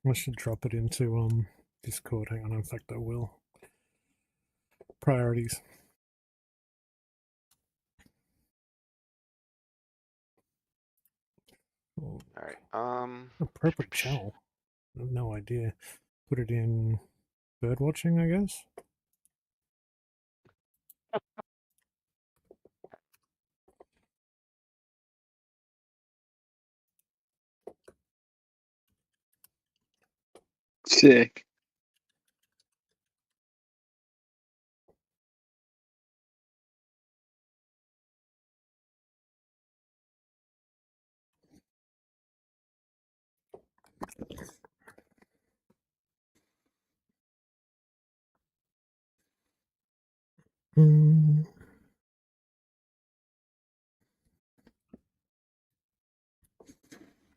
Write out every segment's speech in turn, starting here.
I should drop it into Discord. Hang on, in fact I will. Priorities. All right. Appropriate channel. I have no idea. Put it in bird watching, I guess. Sick. Mm.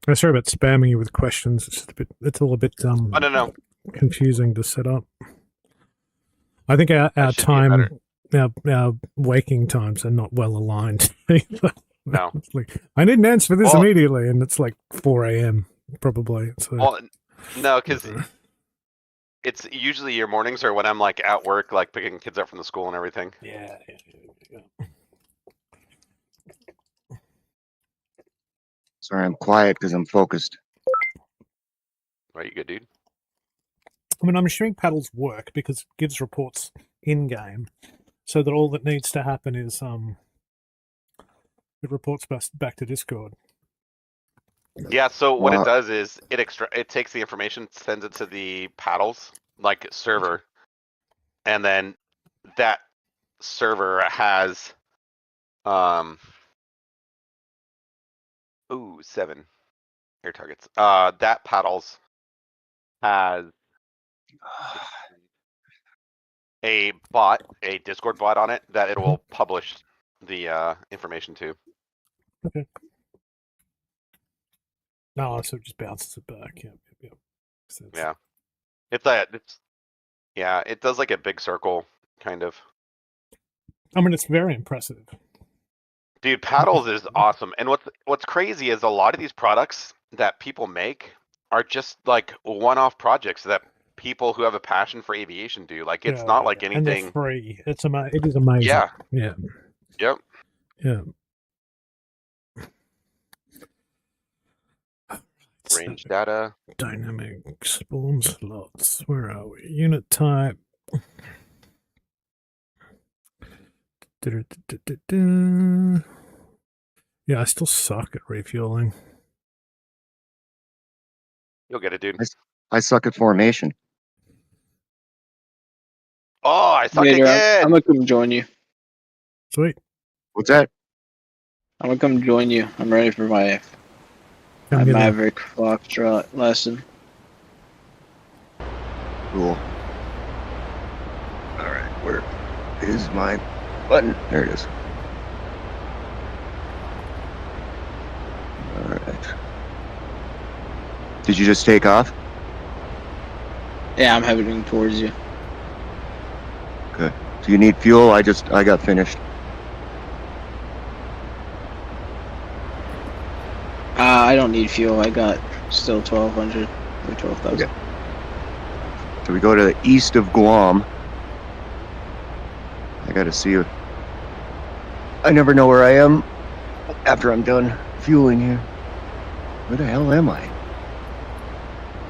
I'm sorry about spamming you with questions. It's just a bit. It's all a bit Oh, no. confusing to set up. I think our time, our waking times are not well aligned. No. Like, I need an answer for this immediately, and it's like 4 a.m. probably. So. Well, no, because it's usually your mornings are when I'm like at work, like picking kids up from the school and everything. Yeah. Sorry, I'm quiet because I'm focused. Are you good, dude? I mean, I'm assuming paddles work because it gives reports in game, so that all that needs to happen is it reports back to Discord. Yeah. So what it does is it takes the information, sends it to the paddles like server, and then that server has 7 air targets. That paddles has a Discord bot on it that it will publish the information to. Okay. No, so it just bounces it back. Yeah. Yeah. It does like a big circle kind of. I mean, it's very impressive. Dude, paddles is awesome. And what's crazy is a lot of these products that people make are just like one-off projects that people who have a passion for aviation do. Like it's not like anything. And they're free. It is amazing. Yeah. Yeah. Yep. Yeah. Range data. Dynamic spawn slots. Where are we? Unit type. Yeah, I still suck at refueling. You'll get it, dude. I suck at formation. Oh, I suck Gator, again. I'm gonna come join you. Sweet. What's that? I'm gonna come join you. I'm ready for my Maverick Foxtrot lesson. Cool. All right, where is my button? There it is. All right. Did you just take off? Yeah, I'm heading towards you. Okay. Do you need fuel? I got finished. I don't need fuel. I got still 1,200 or 12,000. Okay. So we go to the east of Guam. I gotta see you. I never know where I am after I'm done fueling here. Where the hell am I?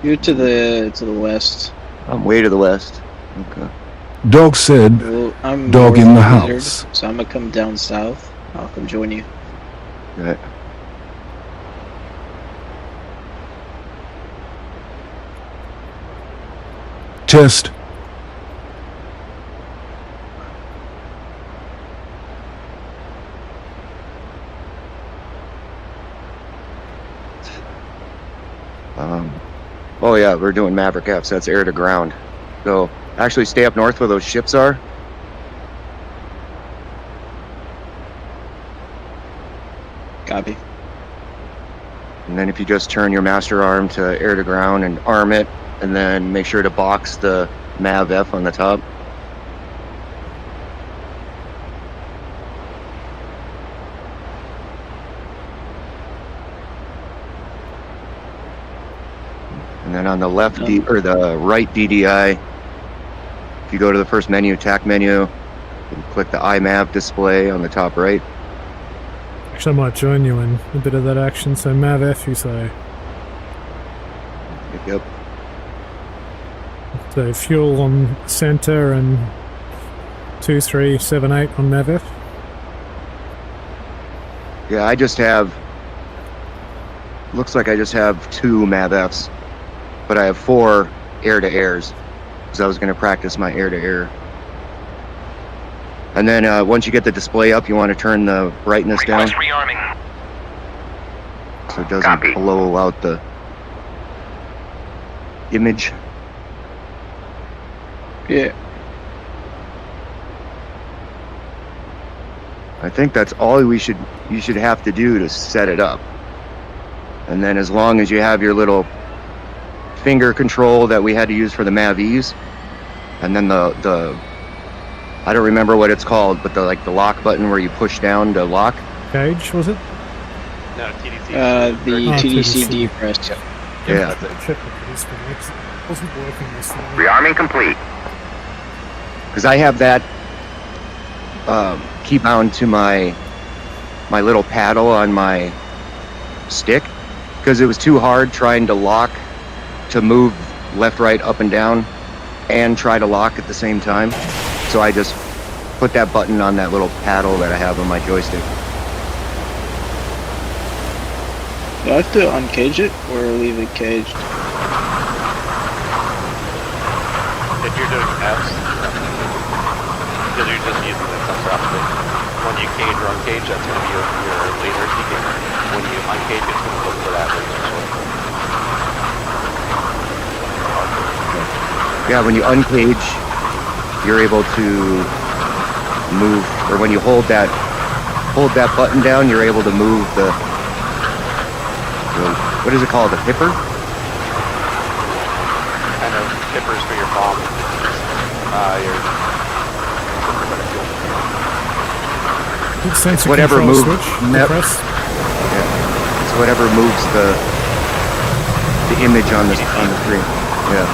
You're to the west. I'm way to the west. Okay. Dog said, Well, I'm dog north in the of Wizard, house. so I'm gonna come down south. I'll come join you. Okay. Test. Oh yeah, we're doing Maverick Fs. That's air to ground. So actually stay up north where those ships are. Copy. And then if you just turn your master arm to air to ground and arm it, and then make sure to box the Mav F on the top. And then on the left or the right DDI, if you go to the first menu, attack menu, and click the IMAV display on the top right. Actually, I might join you in a bit of that action. So Mav F, you say. Yep. So fuel on center and 2378 on Mav F. Yeah, I just have. Looks like I just have 2 MAV-Fs, but I have 4 air-to-airs, because I was going to practice my air-to-air. And then once you get the display up, you want to turn the brightness down, so it doesn't blow out the image. Yeah. I think that's all you should have to do to set it up. And then as long as you have your little finger control that we had to use for the MAV-Es, and then the I don't remember what it's called, but the lock button where you push down to lock. Cage, was it? No, TDC. The TDC press. Yeah. Wasn't working this time. Rearming complete. Because I have that key bound to my little paddle on my stick, because it was too hard trying to lock to move left, right, up and down and try to lock at the same time. So I just put that button on that little paddle that I have on my joystick. Do I have to uncage it or leave it caged? If you're doing Fs, because you're just using the sensor optic. When you cage or uncage, that's going to be your laser seeking. When you uncage, it's going to look for that laser source. Yeah, when you uncage, you're able to move, or when you hold that button down, you're able to move the what is it called, the pipper? Kind of tippers for your bomb. It's whatever control moves. switch. Press. Yeah. It's whatever moves the image on the screen. Yeah.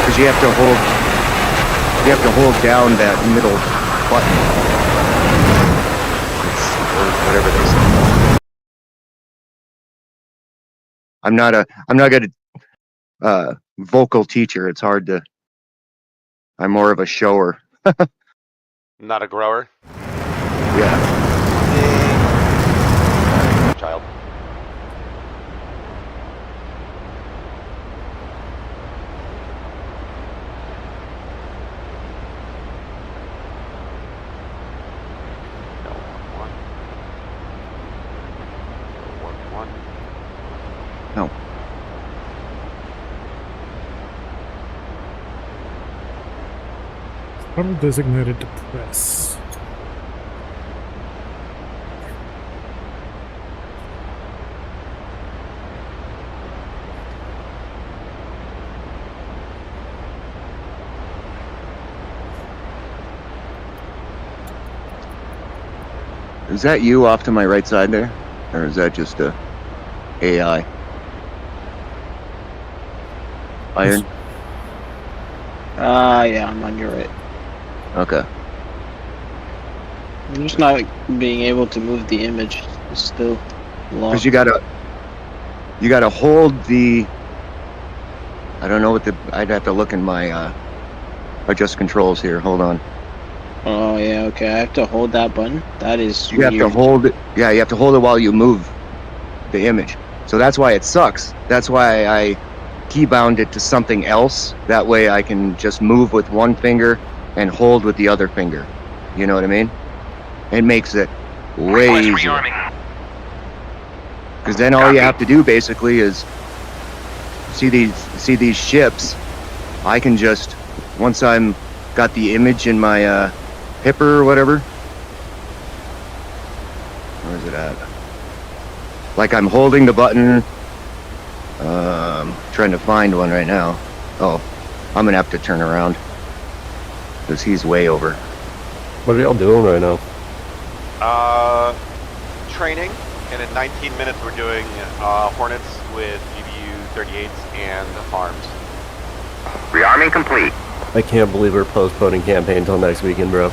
Because you have to hold down that middle button. It's, or whatever they say. I'm not a vocal teacher. It's hard to. I'm more of a shower. Not a grower. Yeah. Child. No. Throttle designated to press. Is that you off to my right side there? Or is that just a AI? Iron? Yeah, I'm on your right. Okay. I'm just not being able to move the image. It's still locked. Because you gotta hold the. I don't know what I'd have to look in my adjust controls here. Hold on. Oh yeah, okay. I have to hold that button. That is You have to weird. hold it. Yeah, you have to hold it while you move the image. So that's why it sucks. That's why I key bound it to something else. That way I can just move with one finger and hold with the other finger. You know what I mean? It makes it way easier. Because then all you have to do basically is see these ships. I can just, once I'm got the image in my pipper or whatever. Where is it at? Like I'm holding the button. Trying to find one right now. Oh, I'm gonna have to turn around because he's way over. What are y'all doing right now? Training And in 19 minutes, we're doing Hornets with GBU-38s and arms. Rearming complete. I can't believe we're postponing campaign until next weekend, bro.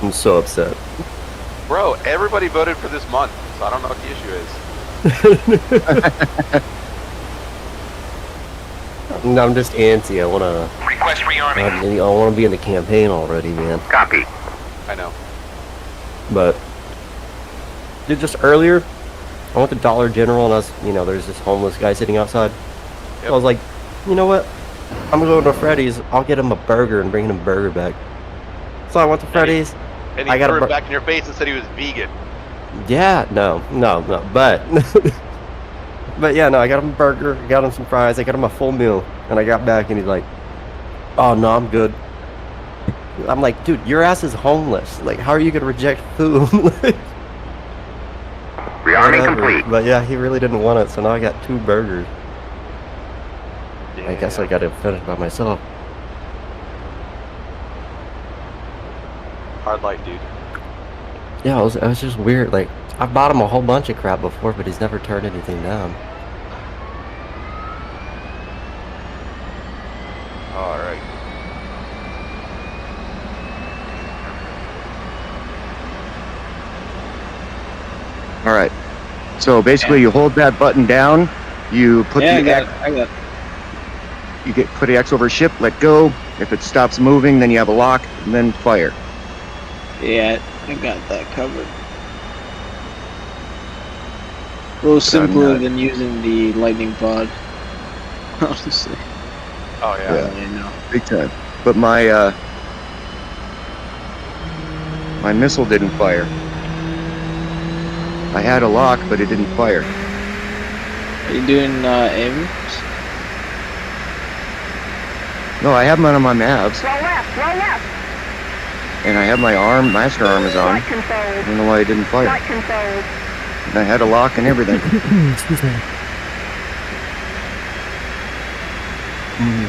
I'm so upset. Bro, everybody voted for this month, so I don't know what the issue is. No, I'm just antsy. I wanna. Request rearming. I wanna be in the campaign already, man. Copy. I know. But, dude, just earlier, I went to Dollar General and there's this homeless guy sitting outside. Yep. I was like, you know what? I'm gonna go to Freddy's. I'll get him a burger and bring him a burger back. So I went to Freddy's. And he threw it back in your face and said he was vegan. Yeah, no, but but yeah, no, I got him a burger, I got him some fries, I got him a full meal, and I got back and he's like, oh no, I'm good. I'm like, dude, your ass is homeless. Like, how are you gonna reject food? Rearming complete. But yeah, he really didn't want it, so now I got 2 burgers. I guess I gotta finish by myself. Hard light, dude. Yeah, it was just weird. Like, I bought him a whole bunch of crap before, but he's never turned anything down. Alright. All right. So basically, you hold that button down. You put Yeah, the X, I got. put the X over ship. Let go. If it stops moving, then you have a lock, and then fire. Yeah, I got that covered. A little simpler than using the lightning pod. Honestly. Oh, yeah. Yeah. I know. Big time. But my my missile didn't fire. I had a lock, but it didn't fire. Are you doing aim? No, I have them on my mavs, Roll left, roll left. and I have my arm, master arm is on. Light control. I don't know why it didn't fire. Light control. And I had a lock and everything. Excuse me.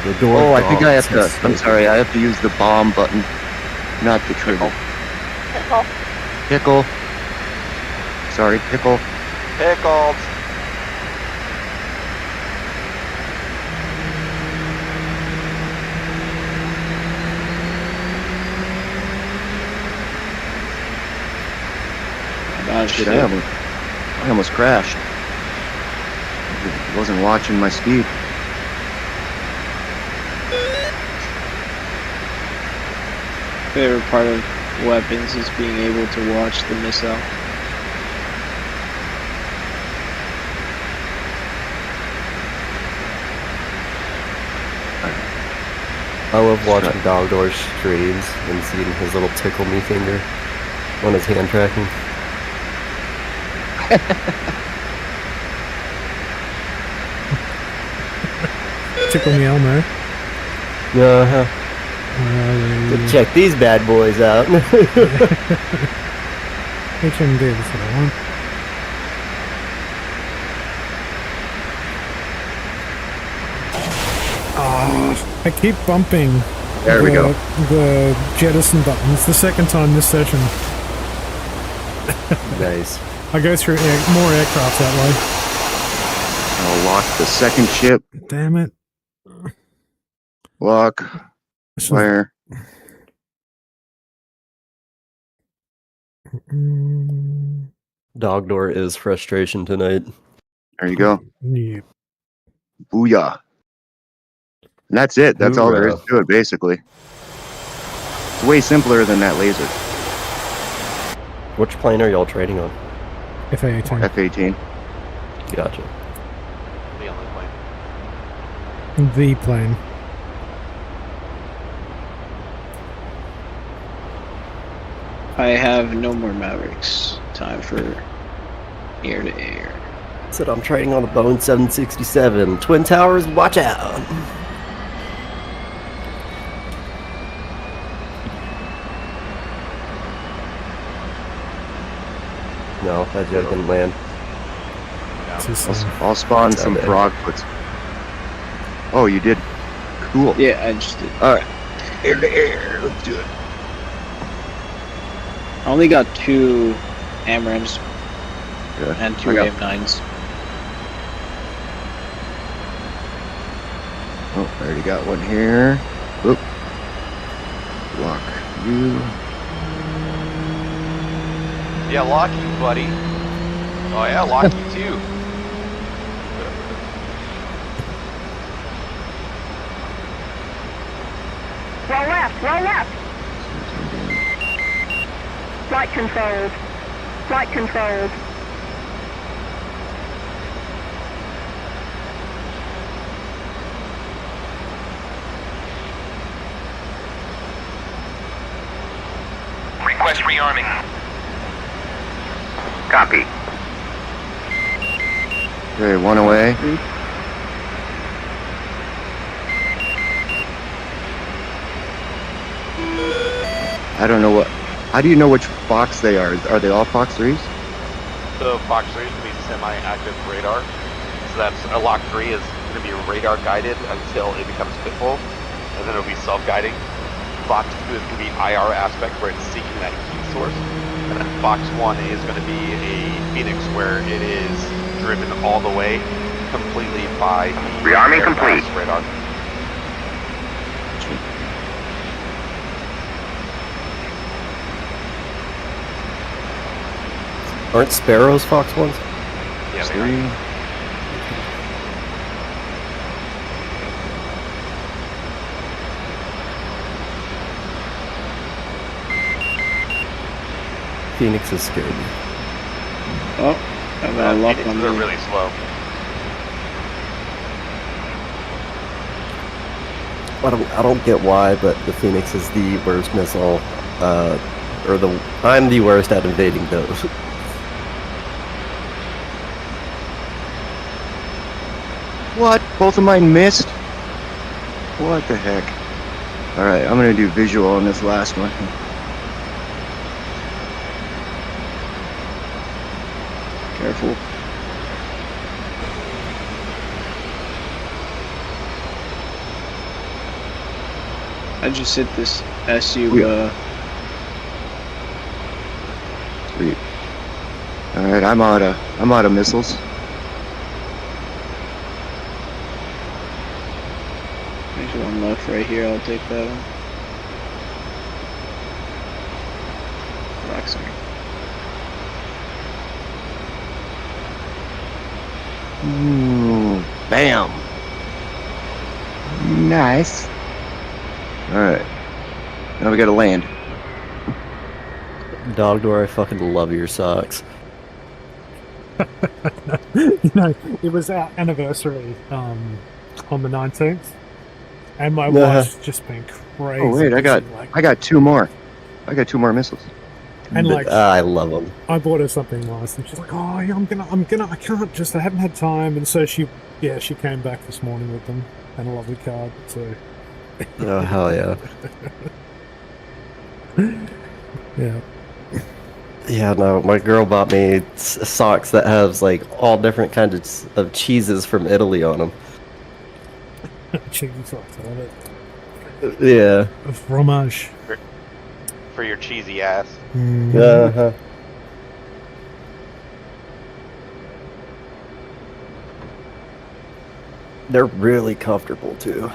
The door. Oh, I think I have to. I'm sorry, I have to use the bomb button, not the trigger. Pickle. Pickle. Sorry, pickle. Pickled. Oh, Shit, I almost crashed. I wasn't watching my speed. Favorite part of weapons is being able to watch the missile. I love watching Dogdoor's streams and seeing his little tickle me finger on his hand tracking. Tickle me Elmo. Uh-huh. Check these bad boys out. HMD is what I want. I keep bumping There we go. the jettison buttons the second time this session. Nice. I go through more aircraft that I'll lock the second ship. way. Damn it. Lock. This is- Fire. Mm, Dogdoor is frustration tonight. There you go. yeah. Booyah. And that's it. That's all there is Hoorah. to it, basically. It's way simpler than that laser. Which plane are y'all trading on? FA-18. F-18. Gotcha. The only plane. The plane. I have no more Mavericks. Time for air to air. Said I'm trading on the Boeing 767. Twin Towers, watch out! No, that jet didn't land. It's just, I'll spawn That's some out there. frogfoots. Oh, you did? Cool. Yeah, I just did. Alright. Air to air. Let's do it. I only got 2 AMRAAMs. Yeah. And 2 I got- AM9s. Oh, I already got one here. Oop. Lock you. Yeah, lock you, buddy. Oh yeah, lock you too. Roll left, roll left. Flight controlled. Flight controlled. Request rearming. Copy. Okay, one away. I don't know what. How do you know which Fox they are? Are they all Fox 3s? So Fox 3 is going to be semi-active radar. So that's a lock 3 is going to be radar guided until it becomes pitfall, and then it'll be self-guiding. Fox 2 is going to be IR aspect where it's seeking that heat source, and then Fox 1 is going to be a Phoenix where it is driven all the way completely by the Rearming air complete. mass radar. Aren't Sparrows Fox ones? Yeah, they 3. are. Phoenix is scary. Oh, I'm gonna lock Phoenixes on are me. really slow. I don't get why, but the Phoenix is the worst missile. I'm the worst at invading those. What? Both of mine missed? What the heck? Alright, I'm gonna do visual on this last one. Careful. I just hit this SU, Sweet. Alright, I'm out of missiles. there's one left right here, I'll take that one. Relax me. Ooh, bam. Nice. Alright. Now we gotta land. Dog, do I fucking love your socks. You know, it was our anniversary on the 19th, and my wife's just been crazy. Oh wait, I got two more. I got 2 more missiles. And like, I love them. I bought her something nice, and she's like, "Oh, yeah, I can't, I haven't had time." And so she came back this morning with them and a lovely card. So, Oh, hell yeah. yeah, Yeah, no, my girl bought me socks that has like all different kinds of cheeses from Italy on them. cheesy socks, I love it. Yeah. Fromage. For your cheesy ass. Mhm. Uh-huh. They're really comfortable too.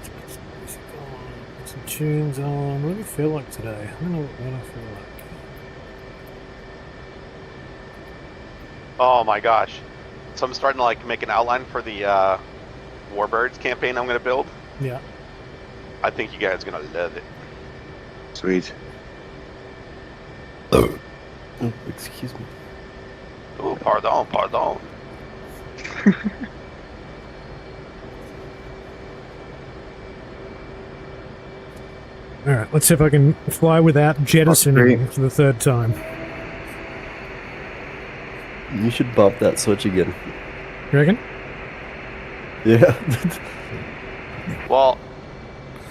Put some tunes on. What do you feel like today? I don't know what I feel like. Oh my gosh. So I'm starting to like make an outline for the Warbirds campaign I'm gonna build. Yeah. I think you guys are gonna love it. Sweet. Oh, excuse me. Oh, pardon. All right, let's see if I can fly without jettisoning for the 3rd time. You should bump that switch again. You reckon? Yeah. Well,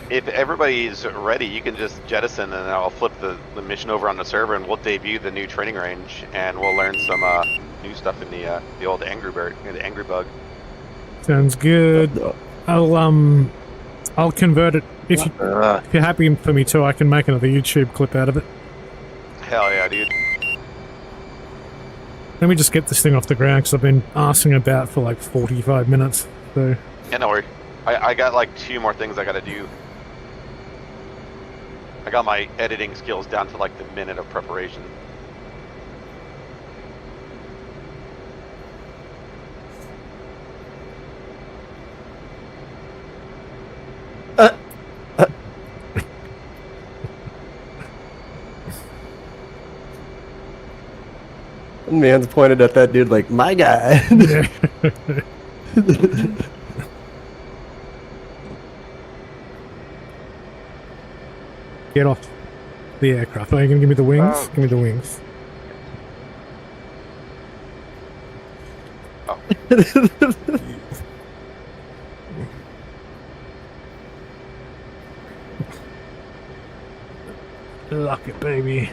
if everybody's ready, you can just jettison and I'll flip the mission over on the server and we'll debut the new training range and we'll learn some new stuff in the old Angry Bird, the Angry Bug. Sounds good. I'll convert it if you're happy for me to. I can make another YouTube clip out of it. Hell yeah, dude. Let me just get this thing off the ground because I've been arsing about for like 45 minutes. So Yeah, no worry. I got like 2 more things I gotta do. I got my editing skills down to like the minute of preparation. Man's pointed at that dude like, my guy. get off the aircraft. Are you going to give me the wings? Give me the wings. Lock it, baby.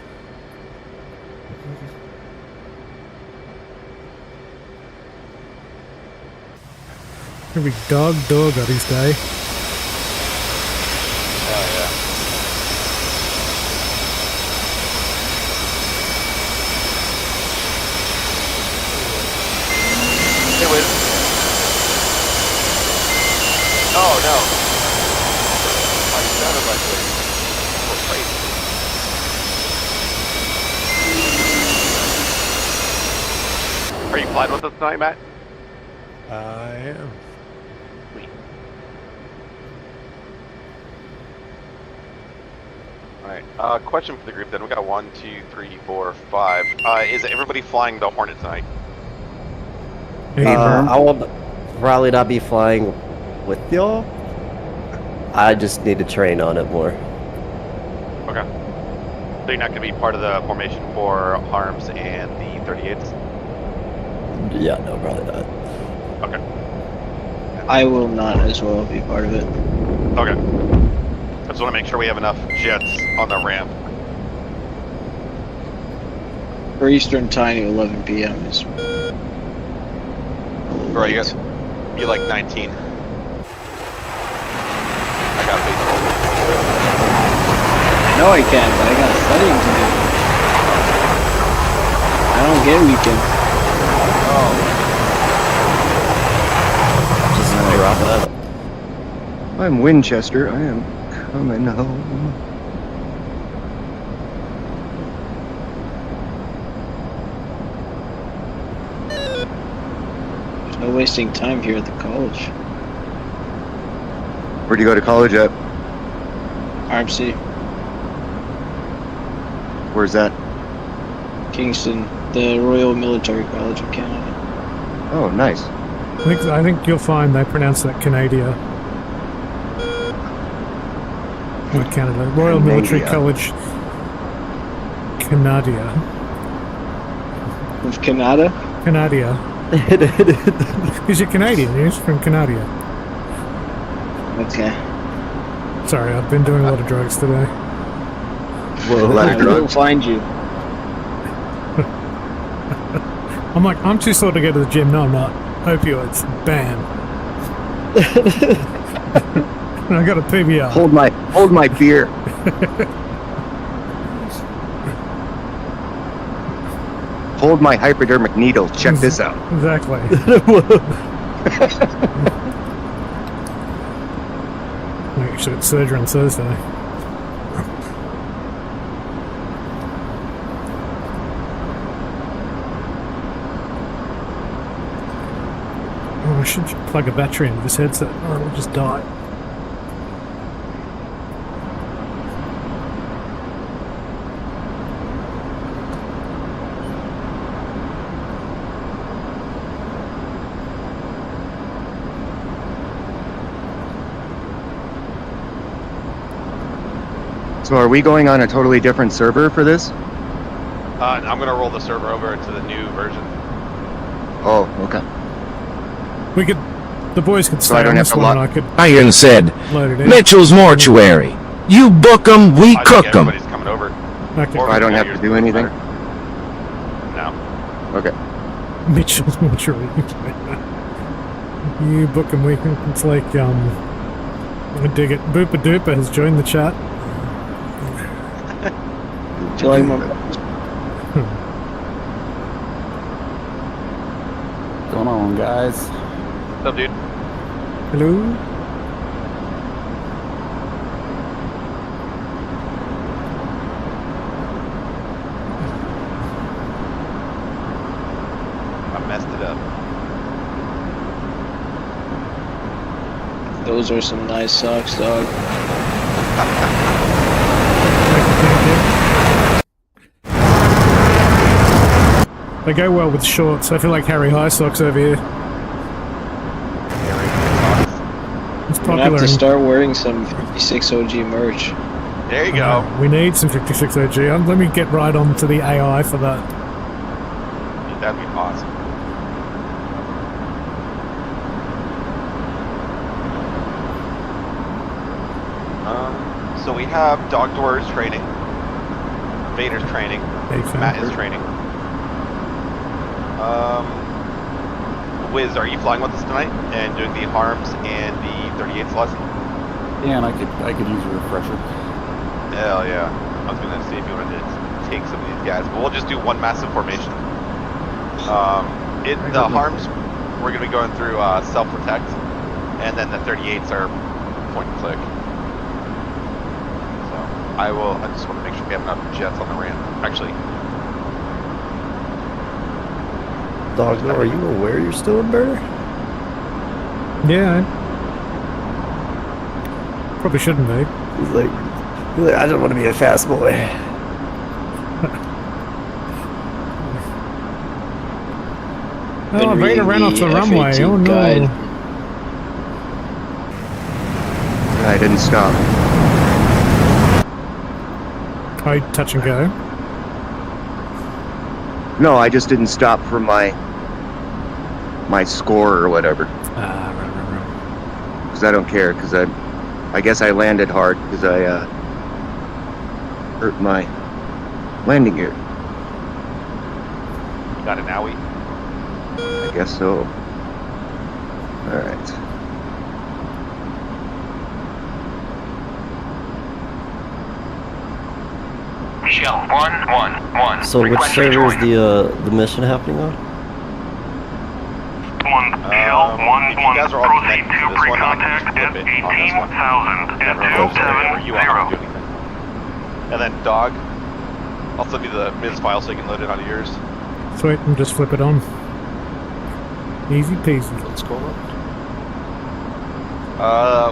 Every dog got his day. Oh yeah. Hey, wait. Oh no. I sounded like this. Oh, crazy. Are you flying with us tonight, Matt? I am. Sweet. Alright, question for the group then. We got 1, 2, 3, 4, 5. Is everybody flying the Hornet tonight? I will probably not be flying with y'all. I just need to train on it more. Okay. So you're not going to be part of the formation for Harms and the 38s? Yeah, no, probably not. Okay. I will not as well be part of it. Okay. I just want to make sure we have enough jets on the ramp. For Eastern time, 11 p.m. is. Bro, you like 19. I got baseball. No, I can, but I got studying to do. I don't get weekends. Oh. Just drop it up. I'm Winchester. I am coming home. There's no wasting time here at the college. Where'd you go to college at? RMC, Where's that? Kingston, the Royal Military College of Canada. Oh, nice. I think you'll find they pronounce that Canada. Not Canada. Royal Military College. Canada. Of Canada? Canada. Because you're Canadian, you're from Canada. Okay. Sorry, I've been doing a lot of drugs today. Whoa, a lot of I will drugs. find you. I'm too sore to go to the gym. No, I'm not. Opioids. Bam. I got a PBR. Hold my beer. Hold my hypodermic needle. Check this out. Exactly. Actually, it's surgery on Thursday. Oh, I should plug a battery into this headset or it'll just die. So are we going on a totally different server for this? I'm going to roll the server over to the new version. Oh, okay. We could, the boys could So stay I don't on have this to one lock- and I could Iron said, load it in. Mitchell's Mortuary. You book 'em, we I cook think 'em. everybody's coming over. Okay. Or I don't yeah, have yours to do doesn't anything? matter. No. Okay. Mitchell's Mortuary. You book and we can, it's like, I dig it. Boopa Doopa has joined the chat. Do you like my on, guys? What's up, dude? Hello? I messed it up. Those are some nice socks, dog. They go well with shorts. I feel like Harry High socks over here. It's You're gonna popular. have to in- start wearing some 56 OG merch. There you go. We need some 56 OG. Let me get right on to the AI for that. Dude, that'd be awesome. So we have Dog Doors training, Vader's training, Big fan. Matt is training. Wiz, are you flying with us tonight and doing the harms and the 38th lesson? Yeah, and I could use a refresher. Hell yeah. I was gonna see if you wanted to take some of these guys, but we'll just do one massive formation. The harms, we're gonna be going through self-protect, and then the 38s are point and click. So I just want to make sure we have enough jets on the ramp. Actually, Dog, are you aware you're still in burner? Yeah. Probably shouldn't be. He's like, I don't want to be a fast boy. Oh, Vader ran off the runway. F-18 Oh no. guide. I didn't stop. Oh, touch and go. No, I just didn't stop for my score or whatever. Right. Because I don't care. Because I guess I landed hard because I hurt my landing gear. you got an owie. I guess so. All right. Shell 111. So which Request server is rejoin. the mission happening on? If you guys are all connected to this one, I can just flip it on this one. Everyone else wherever you want to do anything. And then Dog, I'll send you the Miz file so you can load it onto yours. Sweet, and just flip it on. Easy peasy. What's going on?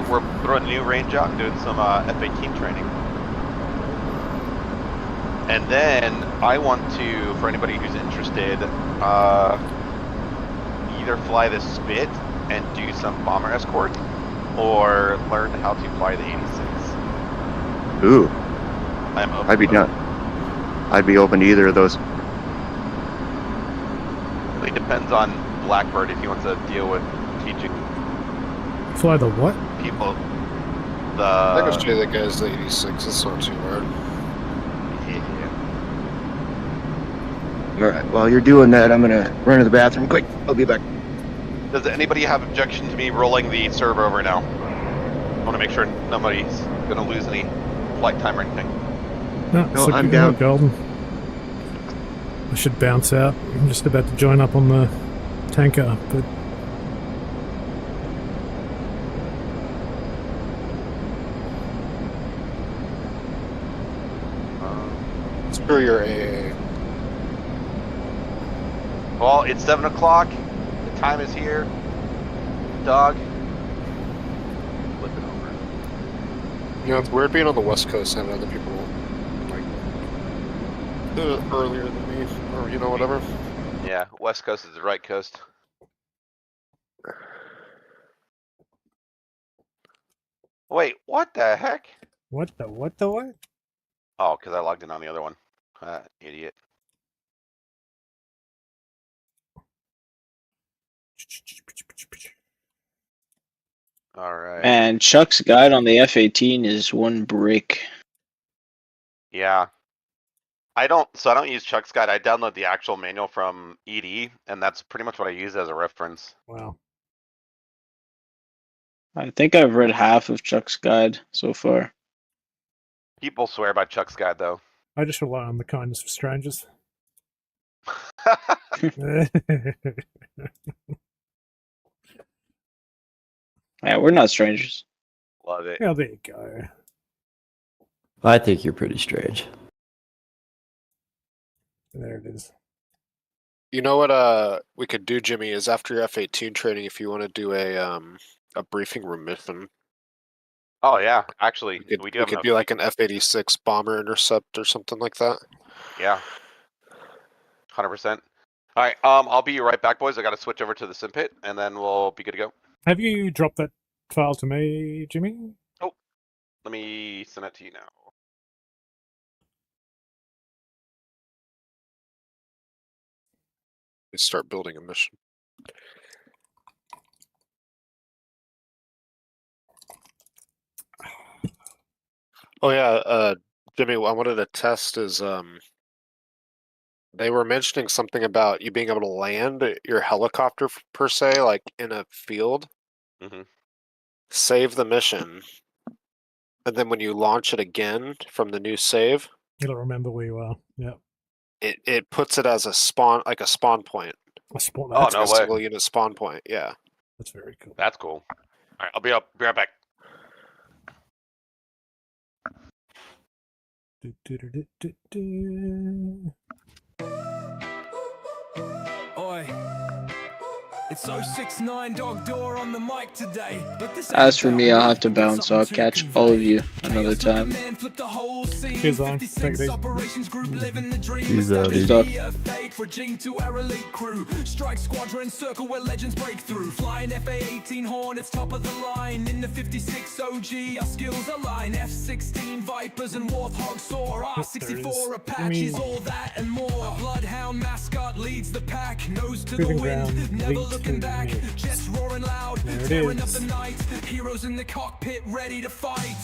We're throwing a new range out and doing some F-18 training. And then I want to, for anybody who's interested, either fly the Spit and do some bomber escort, or learn how to fly the 86. Ooh, I'm open I'd be to done. I'd be open to either of those. Really depends on Blackbird if he wants to deal with teaching Fly the what? people I think the. I'll show you that guy's the 86. It's not too hard. Yeah. All right. While you're doing that, I'm gonna run to the bathroom quick. I'll be back. Does anybody have objection to me rolling the server over now? I want to make sure nobody's gonna lose any flight time or anything. No, No, it's I'm looking down. golden. I should bounce out. I'm just about to join up on the tanker, but Screw your AA. Well, it's 7 o'clock. The time is here. Dog. Flip it over. You know, it's weird being on the West Coast and other people, like, earlier than me, or, you know, whatever. Yeah, West Coast is the right coast. Wait, what the heck? what? Oh, because I logged in on the other one. Idiot. Alright. And Chuck's guide on the F-18 is one brick. Yeah. I don't use Chuck's guide. I download the actual manual from ED, and that's pretty much what I use as a reference. Wow. I think I've read half of Chuck's guide so far. People swear by Chuck's guide, though. I just rely on the kindness of strangers. Yeah, we're not strangers. Love it. Yeah, there you go. I think you're pretty strange. There it is. You know what we could do, Jimmy, is after your F-18 training, if you want to do a briefing room mission, Oh yeah, actually, we do have could enough. do like an F-86 bomber intercept or something like that. Yeah. 100%. All right. I'll be right back, boys. I got to switch over to the sim pit, and then we'll be good to go. Have you dropped that file to me, Jimmy? Oh, let me send it to you now. Let's start building a mission. Oh yeah, Jimmy, what I wanted to test is they were mentioning something about you being able to land your helicopter per se, like in a field. Mhm. Save the mission, and then when you launch it again from the new save, It'll remember where you are. Yeah. it puts it as a spawn, like a spawn point. I spawned Oh, that. no a way. single unit spawn point. Yeah. That's very cool. That's cool. All right, I'll be right back. Do, do, do, do, do, do. Oi. It's 069 Dog Door on the mic today. But this As for me, I'll have to bounce, so I'll catch all of you another time. Cheers, on. Take it easy. He's Peace out. Strike squadron circle where legends break through. Flying FA-18 Hornets, top of the line. In the 56 OG, our skills align. F-16 Vipers and Warthog soar. R-64 Apaches, all that and more. A bloodhound mascot leads the pack. Nose to the Proving wind, ground never leads looking to back. me. Jets roaring loud, There it tearing up is. the night. Heroes in the cockpit ready to fight.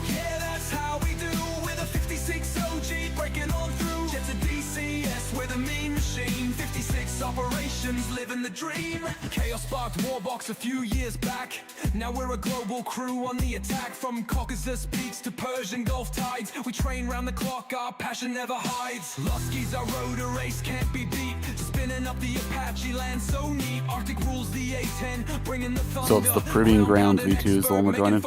Yeah, that's how we do with a 56 OG breaking on through. Jets a DCS with a mean machine. 56 operations living the dream. Chaos sparked Warbox a few years back. Now we're a global crew on the attack. From Caucasus peaks to Persian Gulf tides. We train round the clock, our passion never hides. Lusky's our road, a race can't be beat. Spinning up the Apache land so neat. Arctic rules the A-10, bringing the thunder. So it's the Proving Ground V2 is the one we're joining?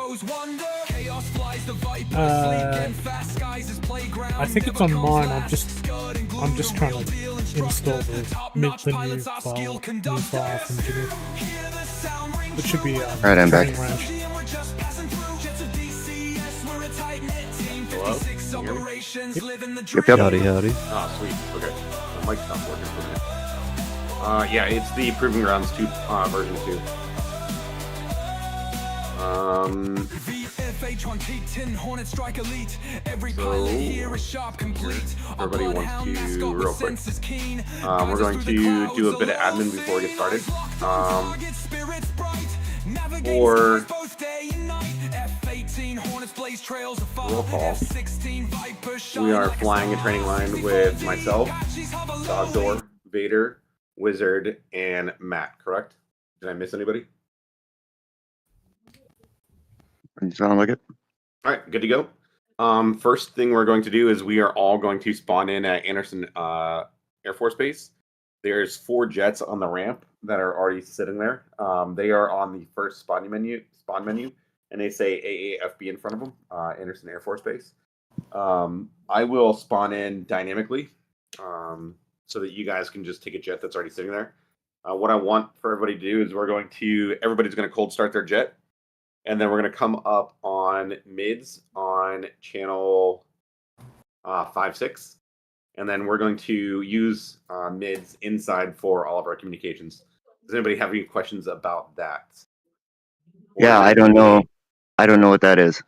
I think it's on mine. I'm just trying to install the new file from Jimmy. It should be Right, I'm back. training range. Hello? Can you hear me? Yep. Howdy, howdy. Oh, sweet. Okay. The mic's not working for me. Yeah, it's the Proving Grounds 2, version 2. Everybody wants to, real quick, we're going to do a bit of admin before we get started. Or roll call. We are flying a training line with myself, Dogdoor, Vader, Wizard, and Matt, correct? Did I miss anybody? Sound like it? All right, good to go. First thing we're going to do is we are all going to spawn in at Anderson Air Force Base. There's 4 jets on the ramp that are already sitting there. They are on the first spawn menu, and they say AAFB in front of them, Anderson Air Force Base. I will spawn in dynamically so that you guys can just take a jet that's already sitting there. What I want for everybody to do is everybody's going to cold start their jet. And then we're going to come up on mids on channel 5-6. And then we're going to use mids inside for all of our communications. Does anybody have any questions about that? Yeah, I don't know. I don't know what that is.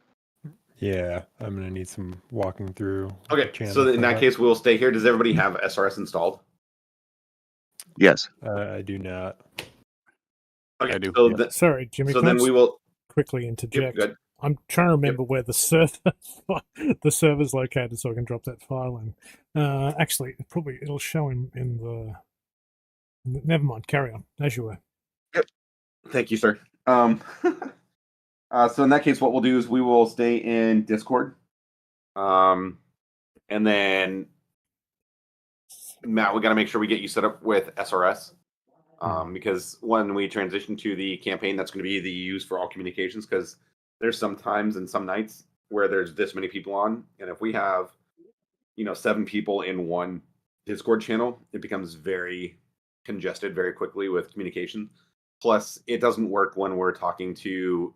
Yeah, I'm gonna need some walking through. Okay, so in that case, we'll stay here. Does everybody have SRS installed? Yes. I do not. Okay, I do. So Yeah. Sorry, Jimmy. so can I then we just will quickly interject. good. I'm trying to remember where the server's located so I can drop that file in. Actually, it'll show in the. Never mind. Carry on as you were. Yep. Thank you, sir. So in that case, what we'll do is we will stay in Discord. And then Matt, we got to make sure we get you set up with SRS. Because when we transition to the campaign, that's going to be the use for all communications. Because there's some times and some nights where there's this many people on, and if we have 7 people in one Discord channel, it becomes very congested very quickly with communication. Plus, it doesn't work when we're talking to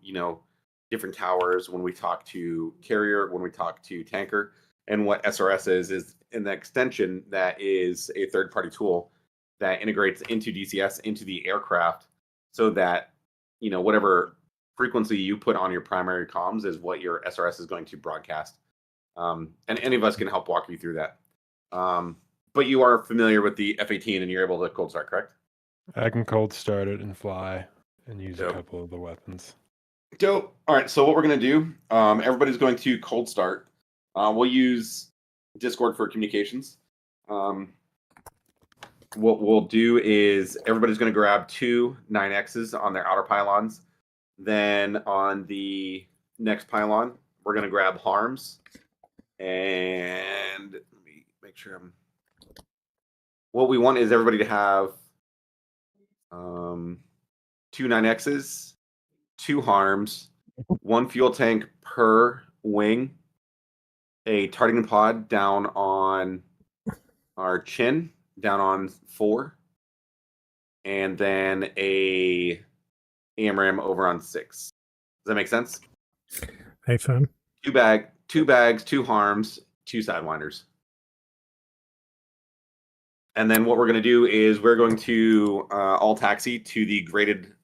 different towers, when we talk to carrier, when we talk to tanker. And what SRS is an extension that is a third-party tool that integrates into DCS, into the aircraft, so that whatever frequency you put on your primary comms is what your SRS is going to broadcast. And any of us can help walk you through that. But you are familiar with the F-18 and you're able to cold start, correct? I can cold start it and fly and use Dope. a couple of the weapons. Dope. All right, so what we're going to do, everybody's going to cold start. We'll use Discord for communications. What we'll do is everybody's going to grab 2 9Xs on their outer pylons. Then on the next pylon, we're going to grab harms. And let me make sure I'm... What we want is everybody to have 2 9Xs, 2 harms, 1 fuel tank per wing, a targeting pod down on our chin, down on 4, and then a AMRAM over on 6. Does that make sense? Hey, firm. 2 bags, 2 harms, 2 sidewinders. And then what we're going to do is we're going to all taxi to the graded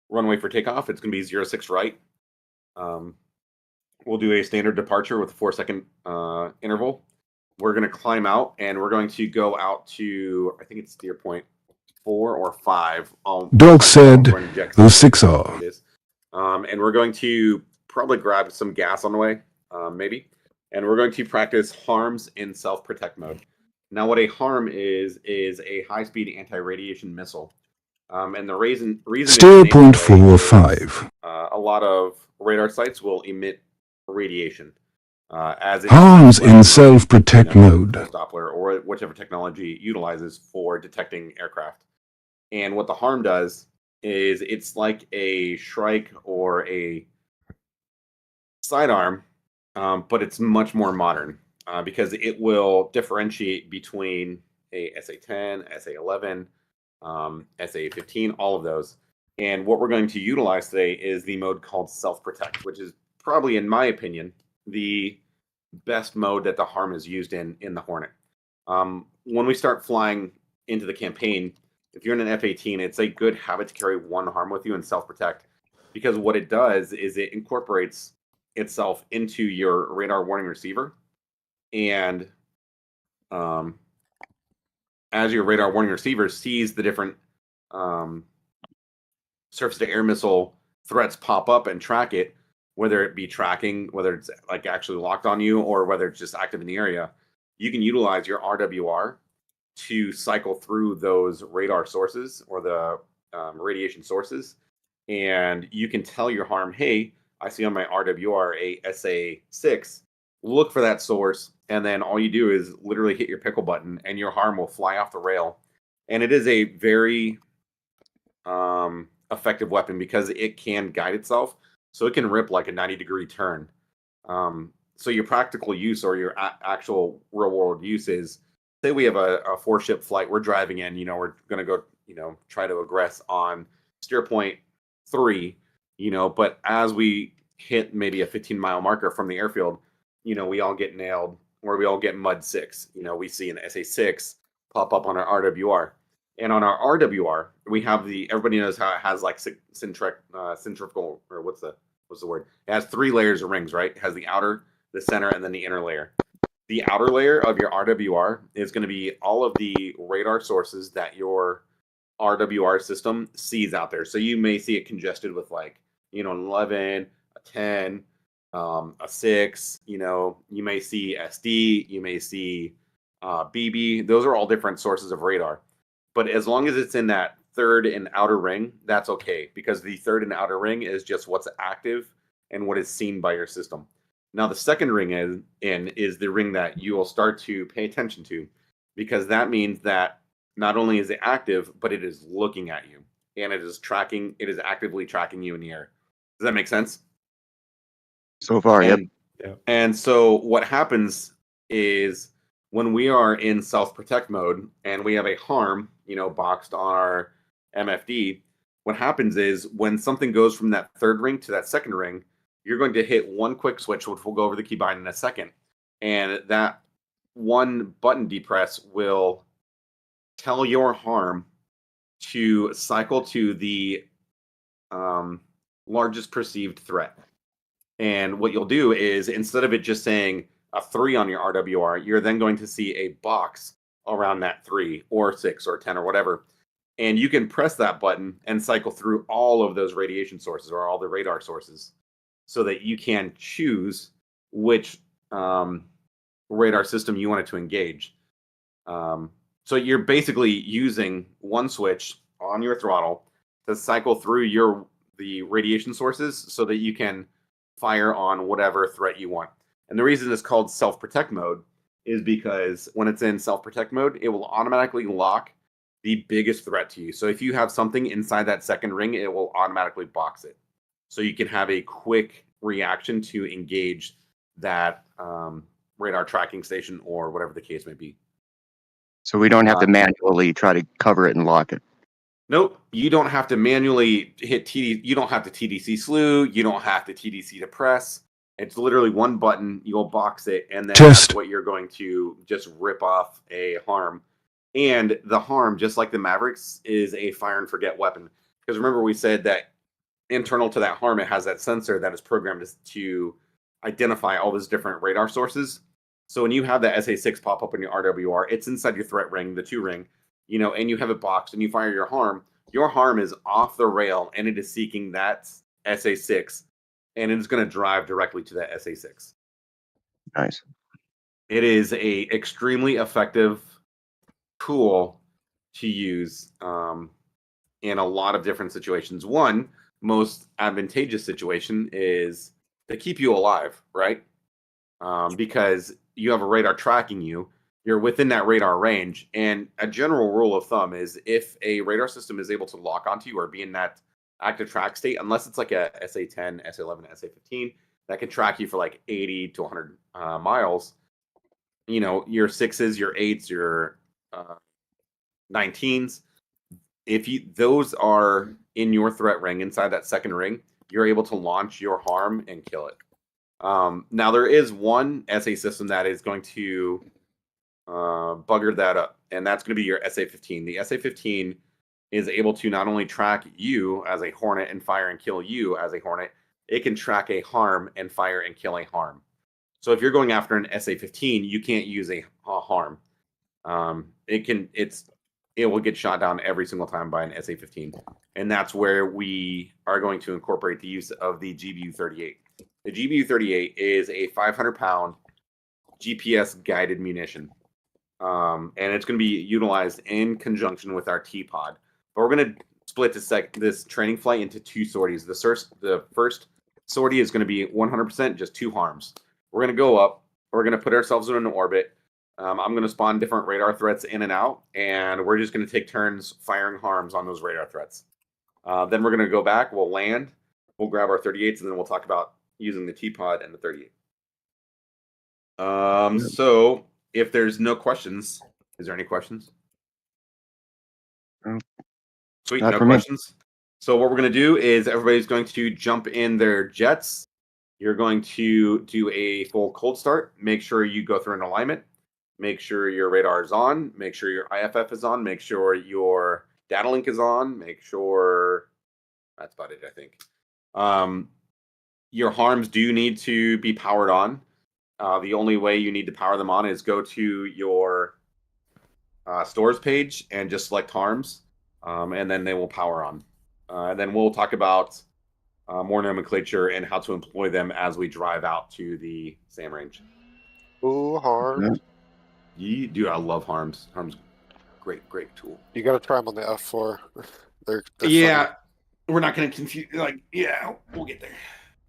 runway for takeoff. It's going to be 06 right. We'll do a standard departure with a 4-second interval. We're going to climb out, and we're going to go out to, I think it's steer point 4 or 5. Dog said, 06 are. And we're going to probably grab some gas on the way, maybe. And we're going to practice harms in self-protect mode. Now, what a harm is a high-speed anti-radiation missile. And the reason Steer point 4 or 5. A lot of radar sites will emit radiation. As Harms in self-protect mode. Doppler or whichever technology utilizes for detecting aircraft. And what the harm does is it's like a Shrike or a sidearm, but it's much more modern because it will differentiate between a SA-10, SA-11, SA-15, all of those. And what we're going to utilize today is the mode called self-protect, which is probably, in my opinion, the best mode that the harm is used in the Hornet. When we start flying into the campaign, if you're in an F-18, it's a good habit to carry 1 harm with you and self-protect, because what it does is it incorporates itself into your radar warning receiver, and as your radar warning receiver sees the different surface-to-air missile threats pop up and track it, whether it be tracking, whether it's like actually locked on you, or whether it's just active in the area, you can utilize your RWR to cycle through those radar sources or the radiation sources, and you can tell your harm, hey, I see on my RWR a SA-6, look for that source, and then all you do is literally hit your pickle button and your harm will fly off the rail. And it is a very effective weapon because it can guide itself, so it can rip like a 90-degree turn. So your practical use or your actual real-world use is, say we have a 4-ship flight, we're driving in, we're going to go, try to aggress on steer point 3, but as we hit maybe a 15-mile marker from the airfield, we all get nailed, or we all get mud 6. We see an SA-6 pop up on our RWR. And on our RWR, we have everybody knows how it has like centrifugal, or what's the word? It has 3 layers of rings, right? It has the outer, the center, and then the inner layer. The outer layer of your RWR is going to be all of the radar sources that your RWR system sees out there. So you may see it congested with like, an 11, a 10, a 6, you may see SD, you may see BB. Those are all different sources of radar. But as long as it's in that third and outer ring, that's okay, because the third and outer ring is just what's active and what is seen by your system. Now, the second ring is the ring that you will start to pay attention to, because that means that not only is it active, but it is looking at you, and it is actively tracking you in the air. Does that make sense? So far, and, yep. And so what happens is when we are in self-protect mode and we have a harm, boxed on our MFD, what happens is when something goes from that third ring to that second ring, you're going to hit one quick switch, which we'll go over the keybind in a second. And that one button depress will tell your harm to cycle to the largest perceived threat. And what you'll do is, instead of it just saying a 3 on your RWR, you're then going to see a box around that 3 or 6 or 10 or whatever. And you can press that button and cycle through all of those radiation sources or all the radar sources so that you can choose which radar system you want it to engage. So you're basically using one switch on your throttle to cycle through the radiation sources so that you can fire on whatever threat you want. And the reason it's called self-protect mode is because when it's in self-protect mode, it will automatically lock the biggest threat to you. So if you have something inside that second ring, it will automatically box it. So you can have a quick reaction to engage that radar tracking station or whatever the case may be. So we don't have to manually try to cover it and lock it. Nope, you don't have to manually hit TD. You don't have to TDC slew. You don't have to TDC to press. It's literally one button. You'll box it, and then that's what you're going to just rip off a harm. And the harm, just like the Mavericks, is a fire and forget weapon. Because remember, we said that internal to that harm, it has that sensor that is programmed to identify all those different radar sources. So when you have that SA6 pop up in your RWR, it's inside your threat ring, the 2 ring. And you have it boxed and you fire your harm is off the rail and it is seeking that SA6 and it is going to drive directly to that SA6. Nice. It is a extremely effective tool to use in a lot of different situations. One most advantageous situation is to keep you alive, right? Because you have a radar tracking you. You're within that radar range. And a general rule of thumb is if a radar system is able to lock onto you or be in that active track state, unless it's like a SA10, SA11, SA15, that can track you for like 80 to 100 miles, your 6s, your 8s, your 19s, those are in your threat ring, inside that second ring, you're able to launch your harm and kill it. Now, there is one SA system that is going to bugger that up, and that's going to be your SA15. The SA15 is able to not only track you as a Hornet and fire and kill you as a Hornet, it can track a harm and fire and kill a harm. So if you're going after an SA15, you can't use a harm. It will get shot down every single time by an SA15, and that's where we are going to incorporate the use of the GBU-38. The GBU-38 is a 500-pound GPS guided munition. And it's going to be utilized in conjunction with our T-Pod. But we're going to split this training flight into 2 sorties. The first sortie is going to be 100% just 2 harms. We're going to go up. We're going to put ourselves in an orbit. I'm going to spawn different radar threats in and out. And we're just going to take turns firing harms on those radar threats. Then we're going to go back. We'll land. We'll grab our 38s. And then we'll talk about using the T-Pod and the 38. So if there's no questions, is there any questions? Sweet, no questions. So what we're going to do is everybody's going to jump in their jets. You're going to do a full cold start. Make sure you go through an alignment. Make sure your radar is on. Make sure your IFF is on. Make sure your data link is on. Make sure that's about it, I think. Your harms do need to be powered on. The only way you need to power them on is go to your stores page and just select harms, and then they will power on. And then we'll talk about more nomenclature and how to employ them as we drive out to the SAM range. Ooh, harms. Dude, I love harms. Harms, great tool. You got to try them on the F4. They're yeah, funny. We're not going to confuse. We'll get there.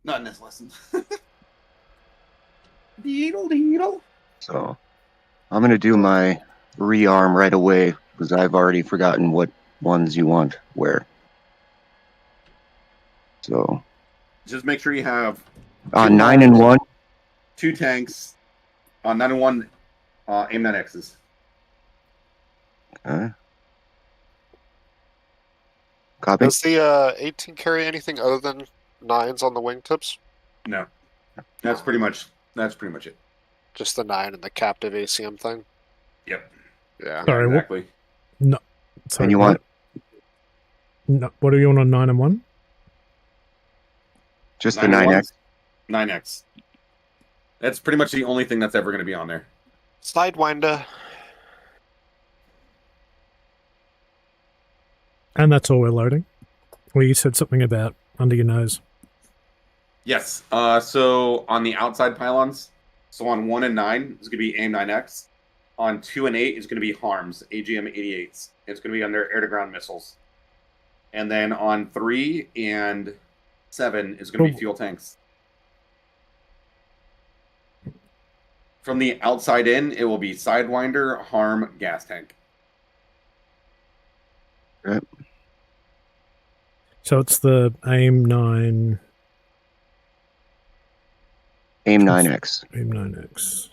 Not in this lesson. So I'm going to do my rearm right away because I've already forgotten what ones you want where. So Just make sure you have 9 and 1. 2 tanks. 9 and 1 AIM-9Xs. Okay. Copy. Does the 18 carry anything other than 9s on the wingtips? No. That's pretty much it. Just the 9 and the captive ACM thing? Yep. Yeah. Sorry, exactly. No. Sorry, And you want No, what do you want on 9 and 1? just the 9X? 9X. That's pretty much the only thing that's ever going to be on there. Sidewinder. And that's all we're loading? Well, you said something about under your nose. Yes. So on the outside pylons, so on 1 and 9 is going to be AIM-9X. On 2 and 8 is going to be HARMs, AGM-88s. It's going to be under air-to-ground missiles. And then on 3 and 7 is going to be fuel tanks. From the outside in, it will be Sidewinder, HARM, gas tank. Right. So it's the AIM-9... AIM-9X. AIM-9X.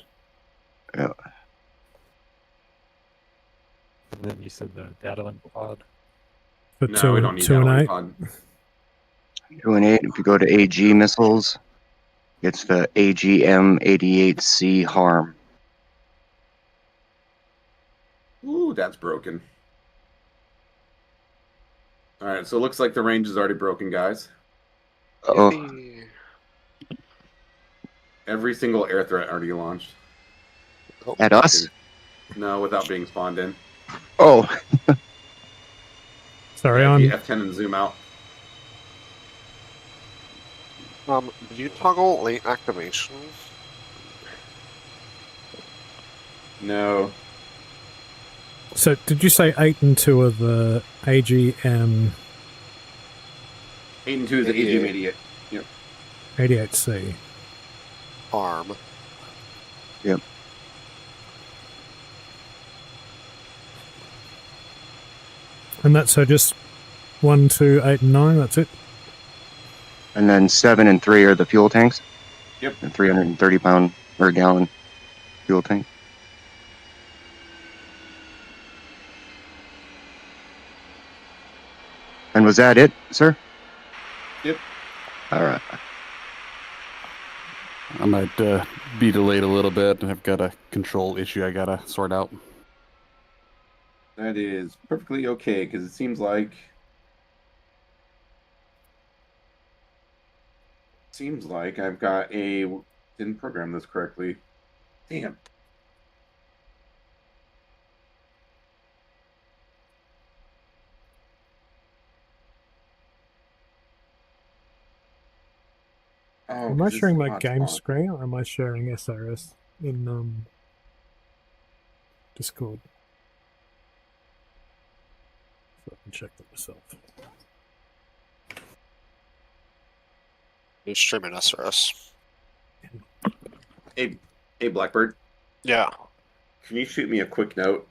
Yeah. And then you said the data link pod. For No, we don't need 2 that and on 8? pod. 2 and 8. If you go to AG missiles, it's the AGM-88C HARM. Ooh, that's broken. All right, so it looks like the range is already broken, guys. Oh, Every single air threat already launched. at us? No, without being spawned in. Oh, Sorry, Yeah, I'm... F10 and zoom out. Did you toggle late activation? No. So, did you say 8 and 2 are the AGM 8 and 2 is the AGM-88. Yep. 88C? Arm. Yep. And that's so just 1, 2, 8, and 9, that's it? and then 7 and 3 are the fuel tanks. Yep. The 330 pound or gallon fuel tank. And was that it, sir? Yep. All right. I might be delayed a little bit. I've got a control issue I gotta sort out. That is perfectly okay, because it seems like... I've got a... Didn't program this correctly. Damn. Oh, Am I 'cause it's sharing my hotspot. game screen or am I sharing SRS in Discord? So I can check that myself. You're streaming SRS. Hey, Blackbird. Yeah. Can you shoot me a quick note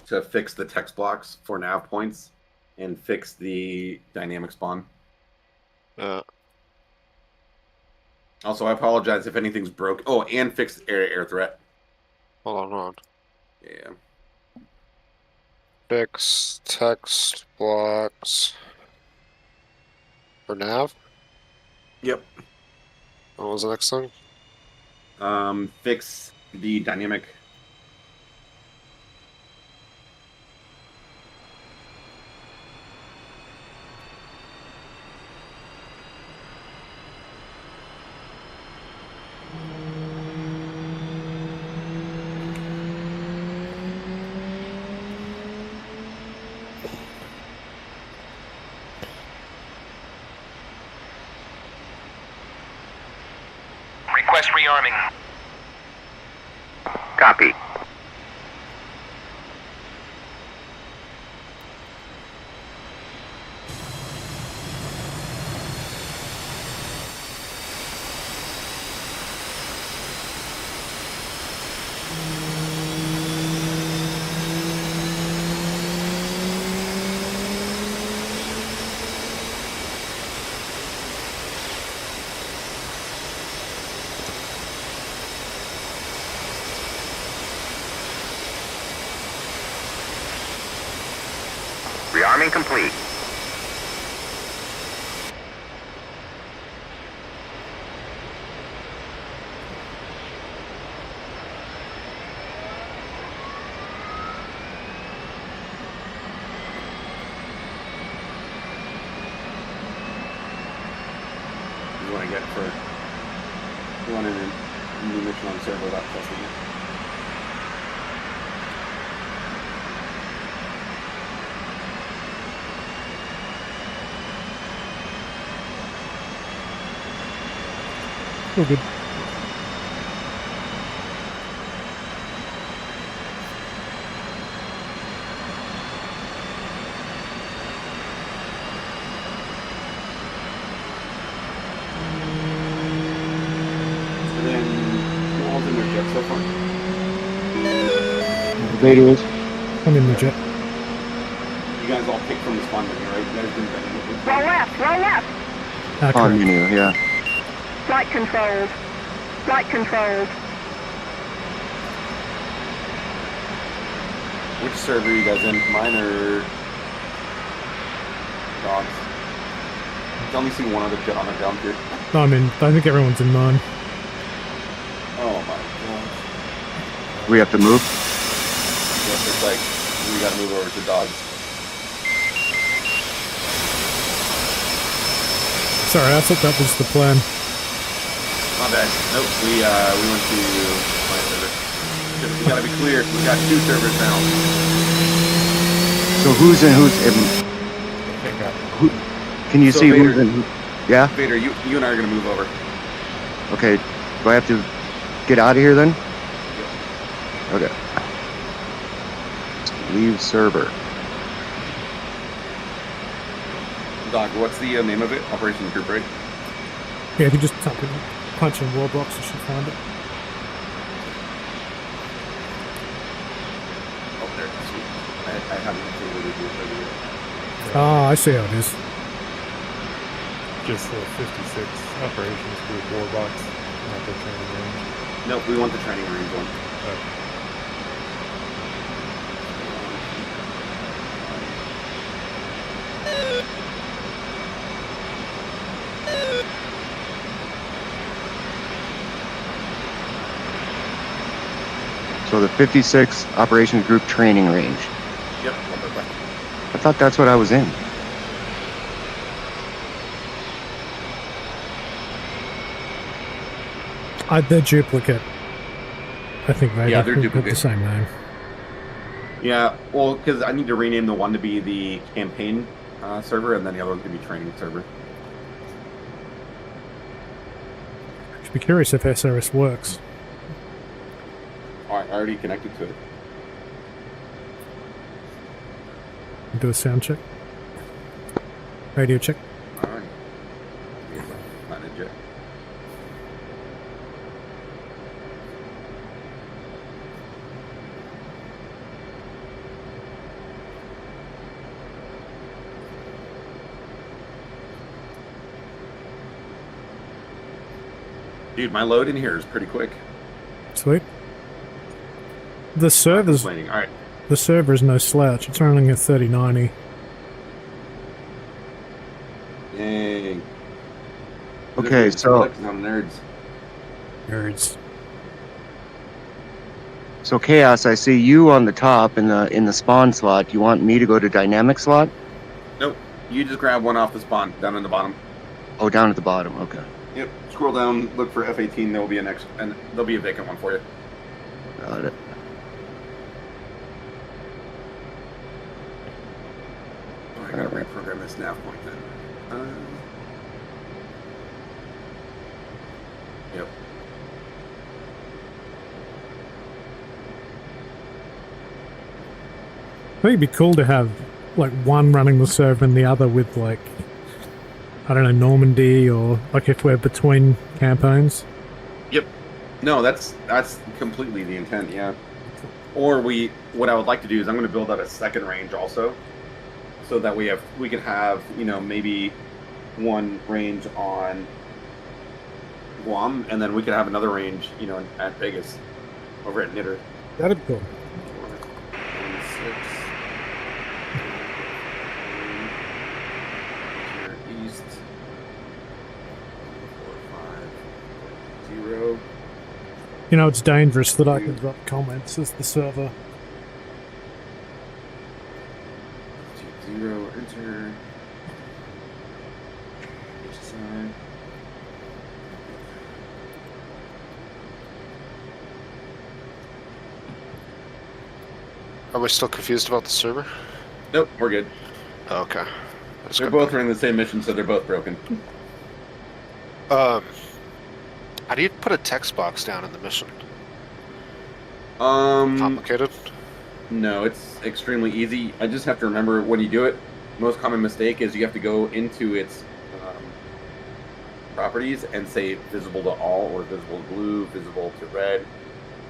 to fix the text blocks for nav points and fix the dynamic spawn? Also, I apologize if anything's broke. Oh, and fix air threat. Hold on. Yeah. Fix text blocks for nav. Yep. What was the next thing? Fix the dynamic. Request rearming. Copy. Mission complete. You want to get for running a new mission on server without testing it. All good. And then, who all's in their jet so far? Vader is. I'm in the jet. You guys all picked from the spawn menu, right? You guys didn't bet anything. Roll left, roll left. Ah, On correct. menu, yeah. Flight controls. Flight controls. Which server are you guys in? Mine or dogs? I only see one other jet on the ground here. No, I think everyone's in mine. Oh my god. We have to move. Yes, it's like we gotta move over to dogs. Sorry, I thought that was the plan. My bad. Nope, we went to my server. We gotta be clear. We got 2 servers now. So who's in who's in? Who, can you So see Vader- who's in? Yeah. Vader, you and I are gonna move over. Okay. Do I have to get out of here then? Okay. Leave server. Dog, what's the name of it? Operation Group, right? Yeah, if you just punch in Warbox, you should find it. Oh, there. Sweet. I haven't seen what it is over yet. Ah, I see how it is. Just the 56 operations group warbox, not the training range. Nope, we want the training range one. So the 56 operations group training range. Yep. I thought that's what I was in. They're duplicate. I think they Yeah, they're got the duplicate. same name. Yeah, well, because I need to rename the one to be the campaign server, and then the other one's gonna be training server. Should be curious if SRS works. I already connected to it. Do a sound check. Radio check. All right. Not a jet. Dude, my load in here is pretty quick. Sweet. The server's Complaining. All right. the server is no slouch. It's running at 3090. Dang. Okay, so On nerds. Nerds. so Chaos, I see you on the top in the spawn slot. You want me to go to dynamic slot? Nope. You just grab one off the spawn down in the bottom. Oh, down at the bottom. Okay. Yep. Scroll down, look for F-18. There will be and there'll be a vacant one for you. Got it. Oh, I gotta reprogram this nav point then. Yep. I think it'd be cool to have like one running the server and the other with like, I don't know, Normandy, or like if we're between campaigns. Yep. No, that's completely the intent, yeah. Or what I would like to do is I'm going to build out a second range also, so that we can have, you know, maybe one range on Guam, and then we could have another range, you know, at Vegas, over at Knitter. That'd be cool. 26. You know, it's dangerous that I can drop comments as the server. 0, enter. HSI. Are we still confused about the server? Nope, we're good. Oh, okay. They're both running the same mission, so they're both broken. How do you put a text box down in the mission? Complicated? No, it's extremely easy. I just have to remember when you do it. Most common mistake is you have to go into its properties and say visible to all, or visible to blue, visible to red,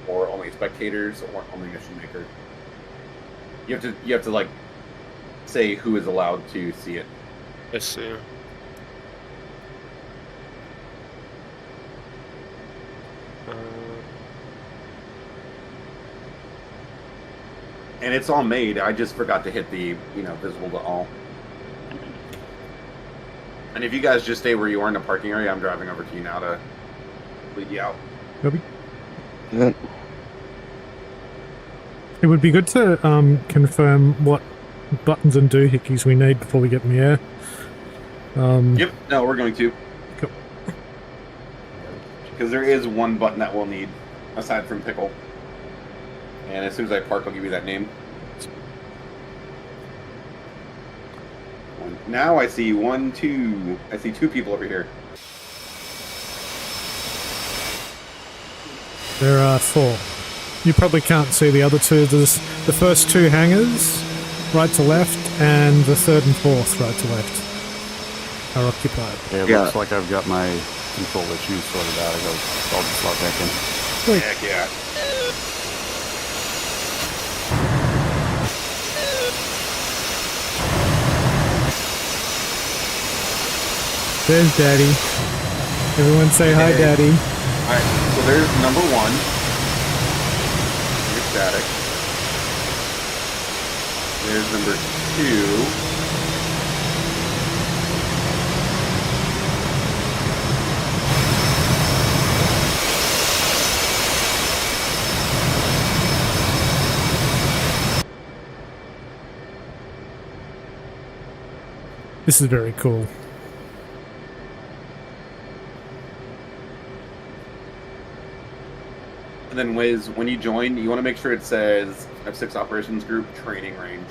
or only spectators, or only mission maker. You have to like say who is allowed to see it. I see. And it's all made. I just forgot to hit the, visible to all. And if you guys just stay where you are in the parking area, I'm driving over to you now to lead you out. Kobe? Good. It would be good to confirm what buttons and doohickeys we need before we get in the air. Yep, no, we're going to. Cool. Because there is one button that we'll need, aside from Pickle. And as soon as I park, I'll give you that name. Now I see 1, 2. I see 2 people over here. There are 4. You probably can't see the other 2. There's the first 2 hangars, right to left, and the 3rd and 4th, right to left, are occupied. It looks like I've got my control issues sorted out. I'll just log back in. Wait. Heck yeah. There's Daddy. Everyone say hi, Daddy. Alright, so there's number 1. You're static. There's number 2. This is very cool. And then Wiz, when you join, you want to make sure it says F6 Operations Group Training Range.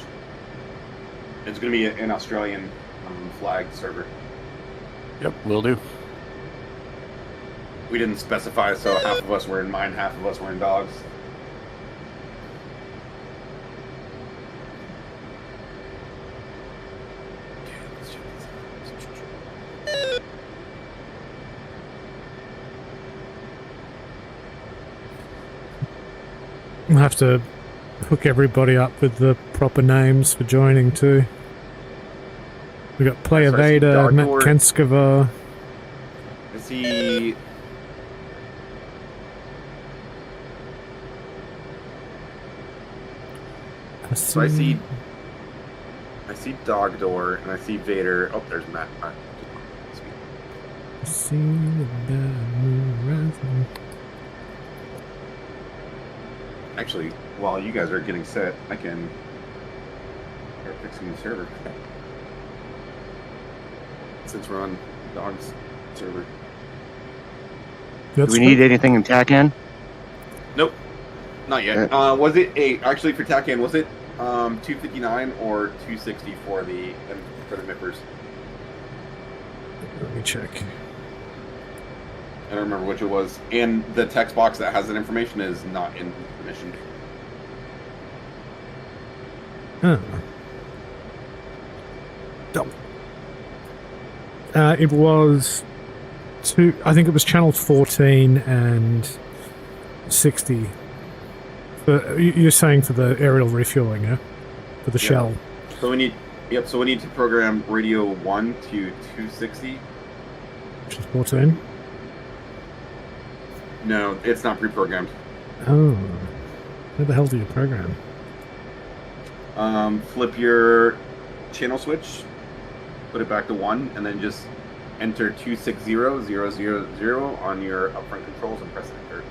It's going to be an Australian flagged server. Yep, will do. We didn't specify, so half of us were in mine, half of us were in dogs. We'll have to hook everybody up with the proper names for joining too. We got Player Vader, Matt Kenskova. I see. So I see Dog Door and I see Vader. Oh, there's Matt. I see the bad moon rising. Actually, while you guys are getting set, I can start fixing the server. Since we're on Dog's server. Do we need anything in TACAN? Nope. Not yet. Was it actually for TACAN, was it 259 or 260 for the MIPers? Let me check. I don't remember which it was. And the text box that has that information is not in the mission. Huh. It was I think it was channel 14 and 60. But you're saying for the aerial refueling, yeah? For the shell. So we need so we need to program radio 1 to 260. Which is 14? No, it's not pre-programmed. Oh. Where the hell do you program? Flip your channel switch, put it back to 1, and then just enter 260000 on your upfront controls and press enter.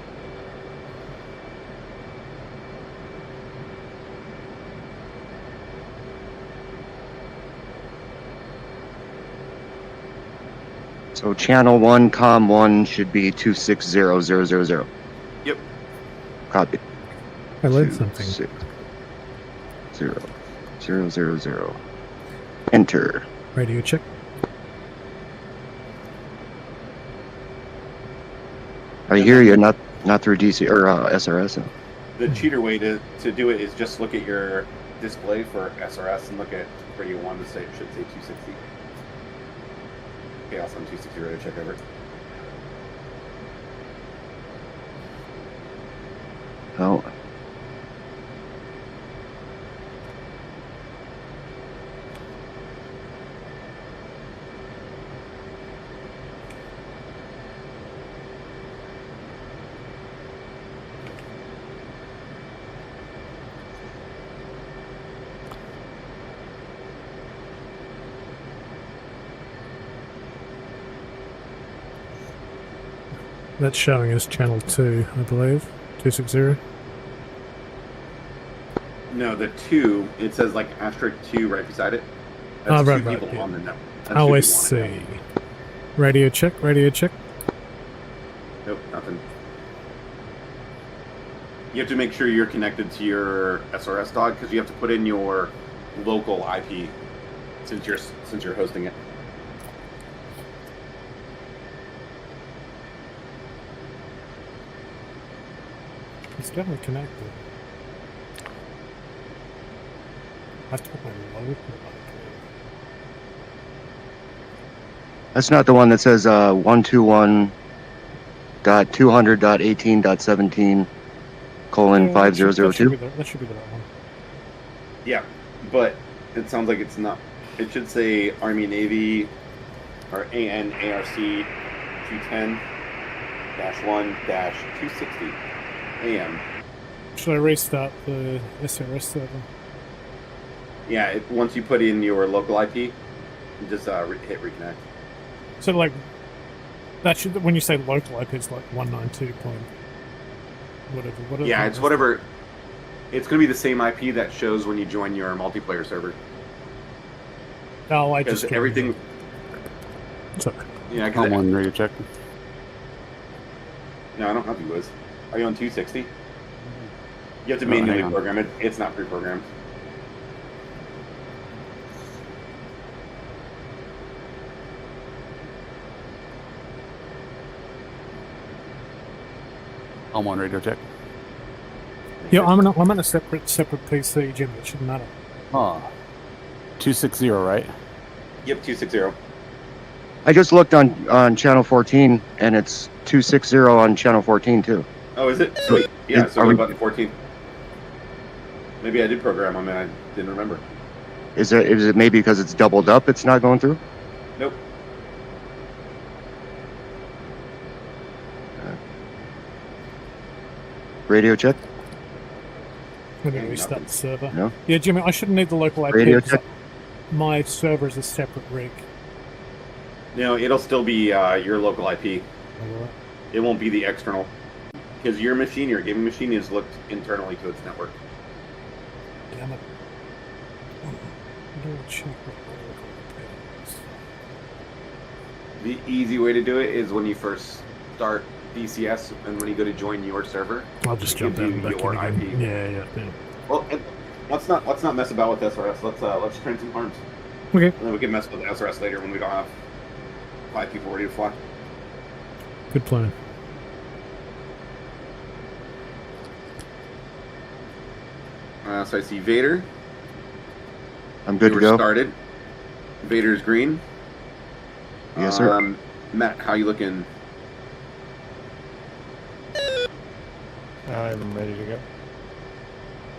So channel 1, com 1 should be 260000. Yep. Copy. I learned something. 260000. Enter. Radio check. I hear you, not through DC or SRS. The cheater way to do it is just look at your display for SRS and look at radio 1 to say it should say 260. Okay, also on 260 radio check over. Oh. That's showing as channel 2, I believe. 260. No, the 2, it says like asterisk 2 right beside it. Oh, That's right, two right. people Yeah. on the network. OSC. Radio check, radio check. Nope, nothing. You have to make sure you're connected to your SRS dog because you have to put in your local IP since you're hosting it. It's definitely connected. I have to put my local. That's not the one that says 121.200.18.17 colon 5002. That should be the right one. Yeah, but it sounds like it's not. It should say Army Navy or ANARC 210-1-260 AM. Should I restart the SRS server? Yeah, once you put in your local IP, just hit reconnect. So like, that should, when you say local IP, it's like 192 point whatever. Yeah, it's whatever. It's going to be the same IP that shows when you join your multiplayer server. Oh, I Because just everything. Sorry. Yeah, Com 1 radio check. No, I don't have you. Are you on 260? You have to Oh, manually hang on. program it. It's not pre-programmed. Com 1 radio check. Yeah, I'm on a separate PC, Jim. It shouldn't matter. Huh. 260, right? Yep, 260. I just looked on channel 14 and it's 260 on channel 14 too. Oh, is it? Sweet. Yeah, so Are what we- about the 14? Maybe I did program them and I didn't remember. Is it maybe because it's doubled up it's not going through? Nope. Radio check? I'm going to restart the server. No? Yeah, Jimmy, I shouldn't need the local IP. Radio 'cause check? My server is a separate rig. No, it'll still be your local IP. Alright. It won't be the external. Because your machine, your gaming machine, is looked internally to its network. Damn it. Double check what my local IP is. The easy way to do it is when you first start DCS and when you go to join your server. I'll just it jump gives down you back your in IP. again. Yeah. Well, let's not mess about with SRS. Let's train some arms. Okay. And then we can mess with SRS later when we don't have 5 people ready to fly. Good plan. So I see Vader. I'm good You to were go. started. Vader's green. Yes, sir. Matt, how you looking? I'm ready to go.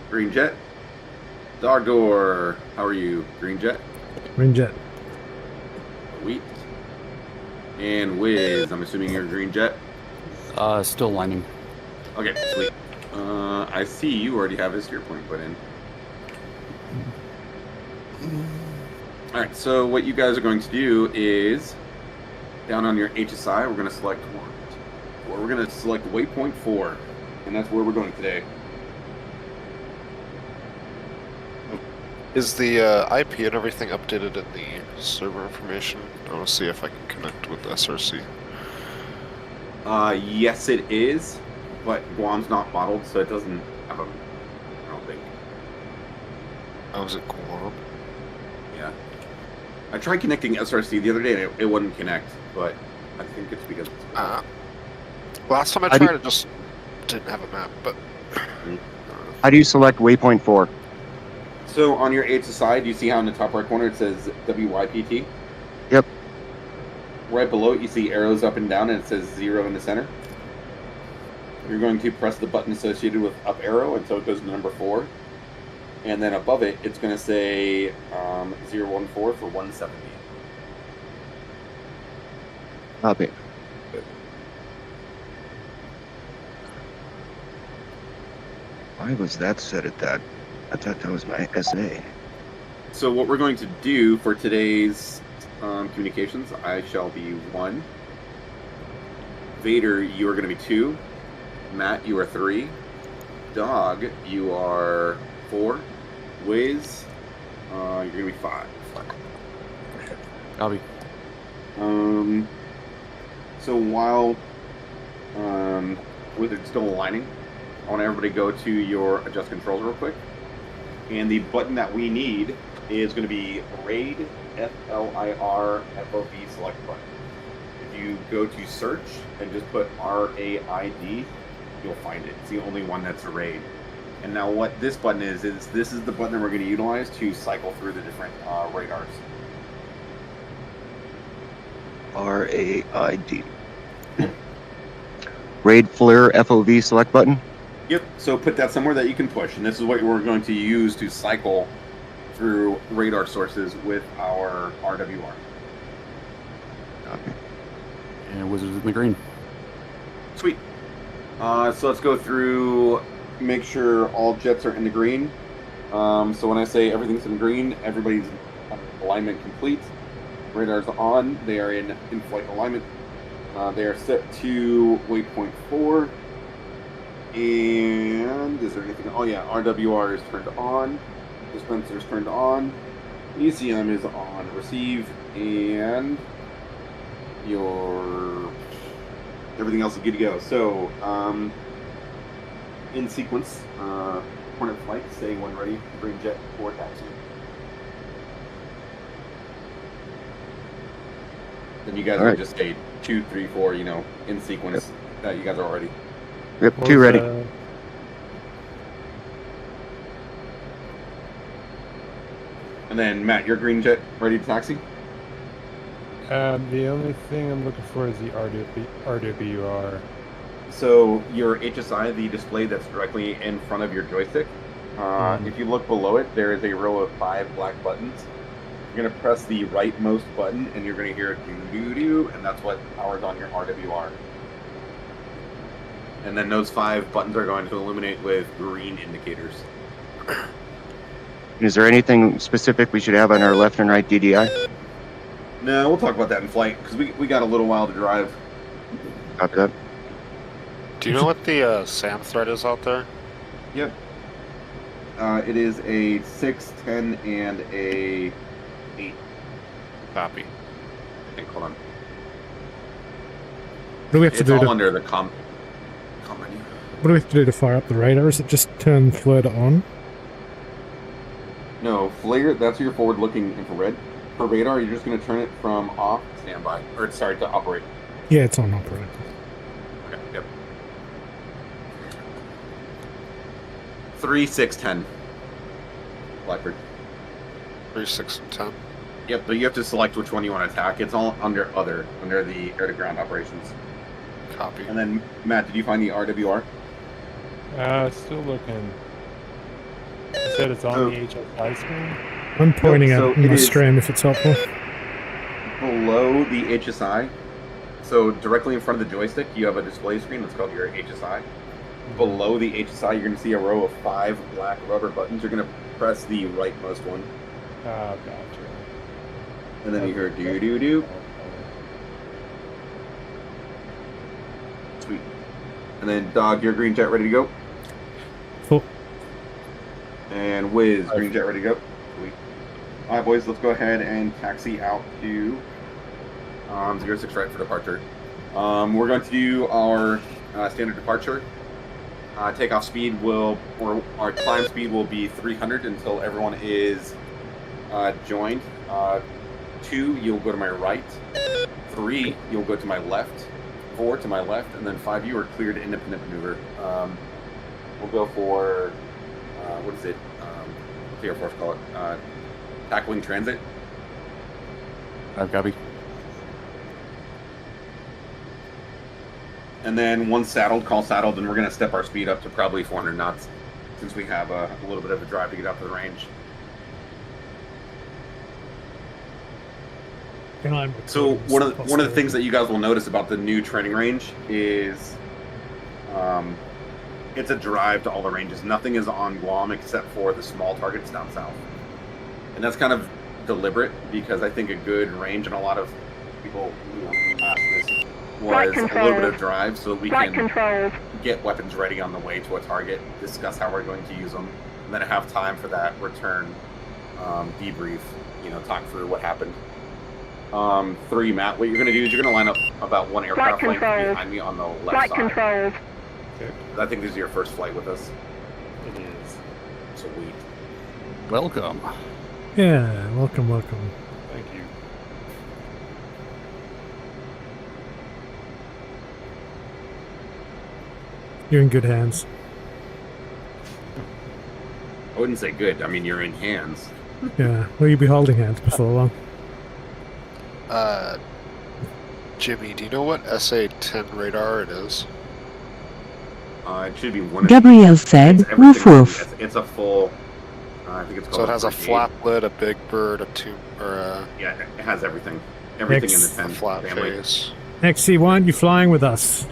Green Jet. Dog Door, how are you? Green Jet. Green Jet. Sweet. And Wiz, I'm assuming you're Green Jet. Still lining. Okay, sweet. I see you already have a steer point put in. Alright, so what you guys are going to do is, down on your HSI, we're going to select we're going to select waypoint 4, and that's where we're going today. Is the IP and everything updated in the server information? I want to see if I can connect with SRC. Yes, it is, but Guam's not modeled, so it doesn't have a. I don't think. Oh, is it Guam? Yeah. I tried connecting SRC the other day, and it wouldn't connect, but I think it's because it's. Last time I tried, it just didn't have a map, but. How do you select waypoint 4? So on your HSI, do you see how in the top right corner it says WYPT? Yep. Right below it, you see arrows up and down, and it says 0 in the center. You're going to press the button associated with up arrow until it goes to number 4. And then above it, it's going to say 014 for 170. Copy. Why was that set at that? I thought that was my SA. So what we're going to do for today's communications, I shall be 1. Vader, you are going to be 2. Matt, you are 3. Dog, you are 4. Wiz, you're going to be 5. Copy. So while Wizard's still aligning, I want everybody to go to your adjust controls real quick. And the button that we need is going to be RAID, FLIR, FOV select button. If you go to search and just put RAID, you'll find it. It's the only one that's a RAID. And now what this button is this is the button that we're going to utilize to cycle through the different radars. RAID. RAID FLIR FOV select button? Yep, so put that somewhere that you can push, and this is what we're going to use to cycle through radar sources with our RWR. Copy. And Wizards in the green. Sweet. So let's go through, make sure all jets are in the green. So when I say everything's in green, everybody's alignment complete. Radar's on, they are in flight alignment. They are set to waypoint 4. And is there anything? Oh yeah, RWR is turned on. Dispenser is turned on. ECM is on receive, and your everything else is good to go. So in sequence, Hornet flight, staying when ready, green jet for taxi. Then you guys would just say 2, 3, 4, in sequence. You guys are already. Yep, 2 ready. And then Matt, your green jet ready to taxi? The only thing I'm looking for is the RWR. So your HSI, the display that's directly in front of your joystick, if you look below it, there is a row of 5 black buttons. You're going to press the rightmost button, and you're going to hear doo-doo-doo, and that's what powers on your RWR. And then those 5 buttons are going to illuminate with green indicators. Is there anything specific we should have on our left and right DDI? No, we'll talk about that in flight, because we got a little while to drive. Copy that. Do you know what the SAM threat is out there? Yep. It is a 6, 10, and a 8. Copy. I think, hold on. What do we have to It's do all to, under the com menu. what do we have to do to fire up the radar? Is it just turn FLIR to on? No, flare, that's your forward-looking infrared. For radar, you're just going to turn it from off to standby. Or, sorry, to operate. Yeah, it's on operate. Okay, yep. 3, 6, 10. Blackbird. 3, 6, and 10. Yep, but you have to select which one you want to attack. It's all under other, under the air-to-ground operations. Copy. And then, Matt, did you find the RWR? Still looking. You said it's on the HSI screen? I'm pointing Nope, so out in it the is- stream if it's helpful. Below the HSI, so directly in front of the joystick, you have a display screen that's called your HSI. Below the HSI, you're going to see a row of 5 black rubber buttons. You're going to press the rightmost one. Oh, gotcha. And then you hear doo-doo-doo. Sweet. And then, Dog, your green jet ready to go? Cool. And Wiz, green jet ready to go? Sweet. All right, boys, let's go ahead and taxi out to 06 right for departure. We're going to do our standard departure. Takeoff speed our climb speed will be 300 until everyone is joined. 2, you'll go to my right. 3, you'll go to my left. 4 to my left, and then 5, you are cleared to independent maneuver. We'll go for what is it? What's the Air Force call it? Tackling transit. I've copy. And then once saddled, call saddled, and we're going to step our speed up to probably 400 knots since we have a little bit of a drive to get out to the range. So one of the things that you guys will notice about the new training range is it's a drive to all the ranges. Nothing is on Guam except for the small targets down south. And that's kind of deliberate because I think a good range, and a lot of people ask this, was a little bit of drive so that we can get weapons ready on the way to a target, discuss how we're going to use them, and then have time for that return debrief, talk through what happened. 3, Matt, what you're going to do is you're going to line up about 1 aircraft length behind me on the left side. Okay. I think this is your first flight with us. It is. Sweet. Welcome. Yeah, welcome. Thank you. You're in good hands. I wouldn't say good. I mean, you're in hands. Yeah, well, you'll be holding hands before long. Jimmy, do you know what SA-10 radar it is? It should be one. Gabriel said, "Woof woof." It's a full. I think it's called. So it has a flap lid, a big bird, a tube, or yeah, it has everything. Everything in the 10 flat family. face. XC, why aren't you flying with us?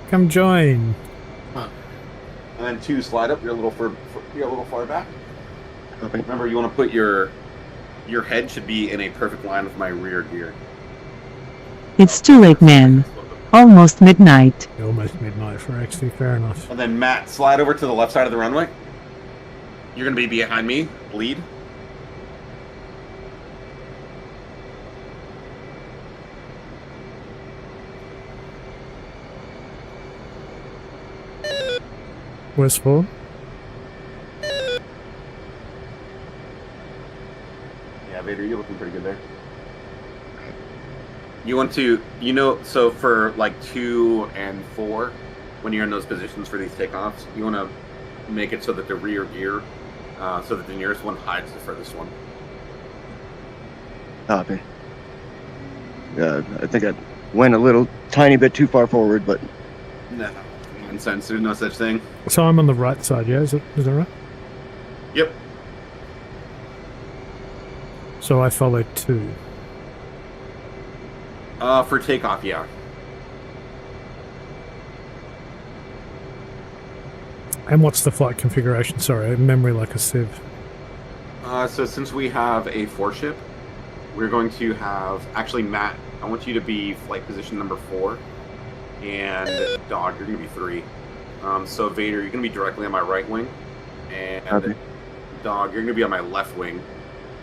Come join. And then 2, slide up. You're a little far back. Okay. Remember, you want to put your head should be in a perfect line with my rear gear. It's too late, man. Almost midnight. Almost midnight for XC, fair enough. And then Matt, slide over to the left side of the runway. You're going to be behind me, lead. Where's 4? Yeah, Vader, you're looking pretty good there. You want to, so for like 2 and 4, when you're in those positions for these takeoffs, you want to make it so that the rear gear, so that the nearest one hides the furthest one. Copy. I think I went a little tiny bit too far forward, but No, nonsense. There's no such thing. So I'm on the right side, yeah? Is that right? Yep. So I followed 2. For takeoff, yeah. And what's the flight configuration? Sorry, memory like a sieve. So since we have a 4-ship, we're going to have... Actually, Matt, I want you to be flight position number 4. And Dog, you're going to be 3. So Vader, you're going to be directly on my right wing. And Dog, you're going to be on my left wing.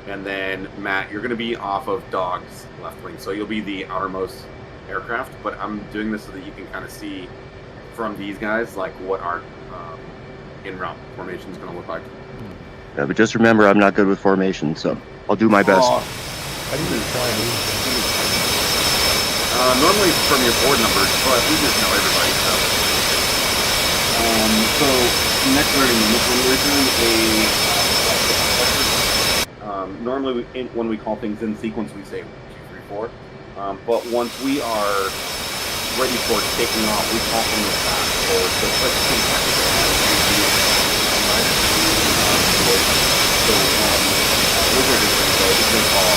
And then Matt, you're going to be off of Dog's left wing. So you'll be the outermost aircraft. But I'm doing this so that you can kind of see from these guys like what our in-route formation is going to look like. yeah, but just remember, I'm not good with formation, so I'll do my best. How do you try Normally it's from your board numbers, but we just know everybody. So next learning, when we're doing a normally when we call things in sequence, we say 1, 2, 3, 4. But once we are ready for taking off, we call from the back forward. So let's come back to the Wizard is going to go, he's going to call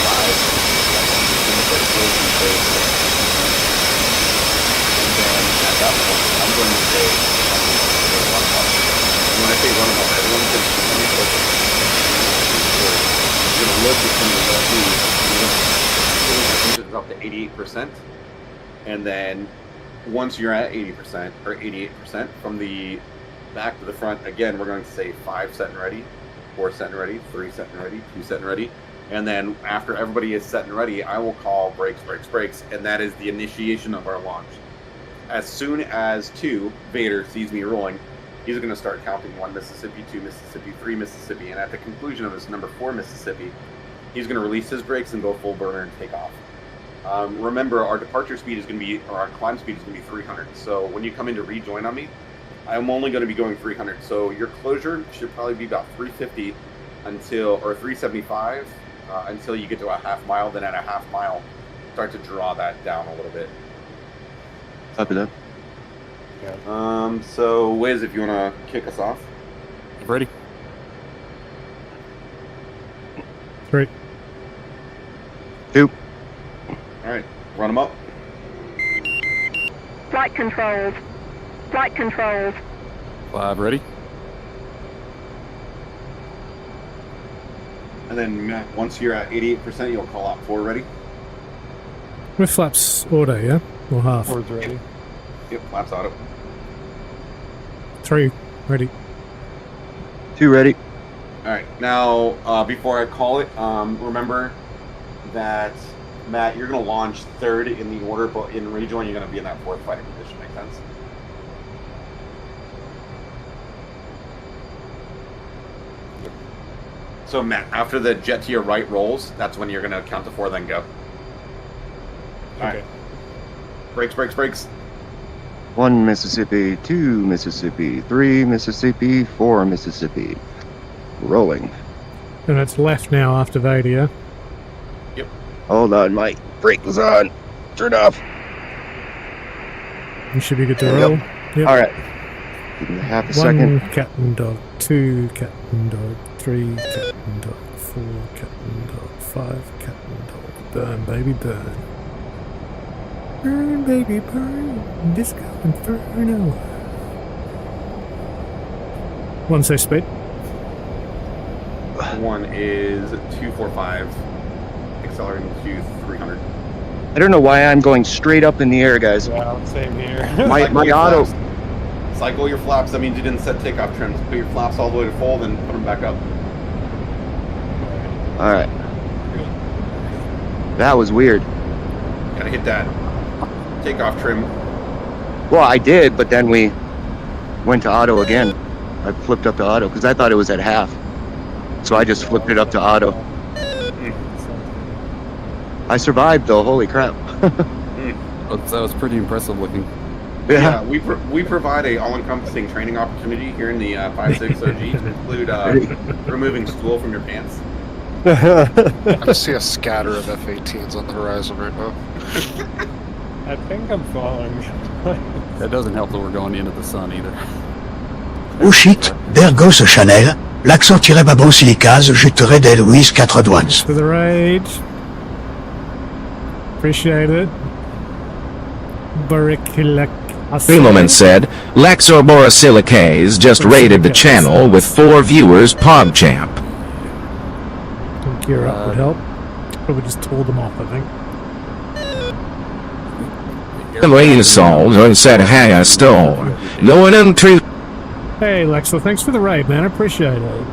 5. And then at that point, I'm going to say run up. And when I say run up, everyone's going to be you're going to look between the left knee. You're going to up to 88%. And then once you're at 80% or 88% from the back to the front, again, we're going to say 5 set and ready. 4 set and ready, 3 set and ready, 2 set and ready. And then after everybody is set and ready, I will call brakes, brakes, brakes, and that is the initiation of our launch. As soon as Vader sees me rolling, he's going to start counting 1 Mississippi, 2 Mississippi, 3 Mississippi, and at the conclusion of his number 4 Mississippi, he's going to release his brakes and go full burner and take off. Remember, our departure speed is going to be, or our climb speed is going to be 300. So when you come in to rejoin on me, I'm only going to be going 300. So your closure should probably be about 350 or 375 until you get to a half mile. Then at a half mile, start to draw that down a little bit. Copy that. So Wiz, if you want to kick us off. Ready? 3. 2. All right, run them up. Flight controls. Flight controls. 5, ready? And then Matt, once you're at 88%, you'll call out 4 ready. With flaps auto, yeah? Or half? 4's ready. Yep, flaps auto. 3, ready. 2, ready. All right, now before I call it, remember that Matt, you're going to launch 3rd in the order, but in rejoin, you're going to be in that 4th fighting position. Make sense? So Matt, after the jet to your right rolls, that's when you're going to count to 4, then go. All right. Brakes, brakes, brakes. 1 Mississippi, 2 Mississippi, 3 Mississippi, 4 Mississippi. Rolling. And it's left now after Vader, yeah? Yep. Hold on, my brake was on. Turn off. You should be good to roll. Yep. All right. Give me half a second. 1 cat and dog, 2 cat and dog, 3 cat and dog, 4 cat and dog, 5 cat and dog. Burn, baby, burn. Burn, baby, burn. Disco Inferno. 1 say speed. 1 is 245, accelerating to 300. I don't know why I'm going straight up in the air, guys. Yeah, same here. my auto. Cycle your flaps. That means you didn't set takeoff trims. Put your flaps all the way to full, then put them back up. All right. That was weird. Gotta hit that takeoff trim. Well, I did, but then we went to auto again. I flipped up to auto because I thought it was at half. So I just flipped it up to auto. I survived though, holy crap. That was pretty impressive looking. Yeah, we provide a all-encompassing training opportunity here in the 5.6 OG to include removing stool from your pants. I see a scatter of F-18s on the horizon right now. I think I'm following. That doesn't help that we're going into the sun either. Oh shit, there goes the Chanel. L'accent tiré Babon Silicaz, jetterai d'Eloise 4 douanes. For the raid. Appreciate it. Freeman said, Lexor Borosilices just raided the channel with 4 viewers, PogChamp. Gear up would help. Probably just told them off, I think. Lane Salt and said, hey, I stole. Going into Hey, Lexor, thanks for the raid, man. I appreciate it.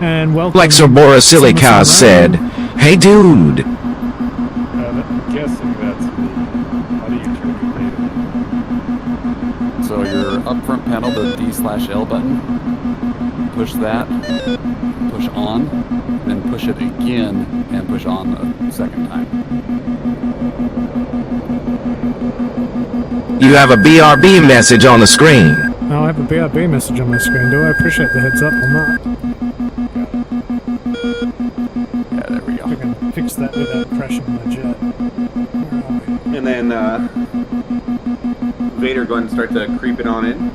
And welcome. Lexor Borosilices said, hey, dude. I'm guessing that's me. How do you turn it? So your up front panel, the D/L button, push that, push on, then push it again, and push on the second time. You have a BRB message on the screen. Oh, I have a BRB message on my screen, do I? Appreciate the heads up on that. Yeah, there we go. I can fix that without crashing my jet. And then Vader, go ahead and start to creep it on in.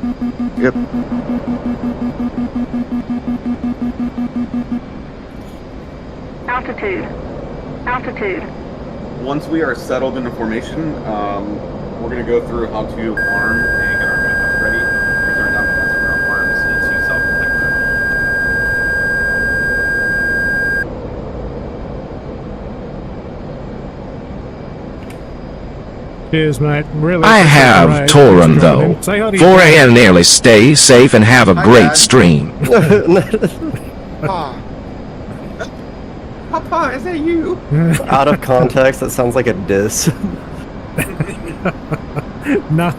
Yep. Altitude. Altitude. Once we are settled in the formation, we're going to go through how to arm and get our handcuffs ready. We're going to turn down the our arms into self-protect mode. Cheers, mate. Really. I have Torin, though. 4 a.m. nearly. Stay safe and have a great stream. Papa. Papa, is that you? Out of context, that sounds like a diss. No,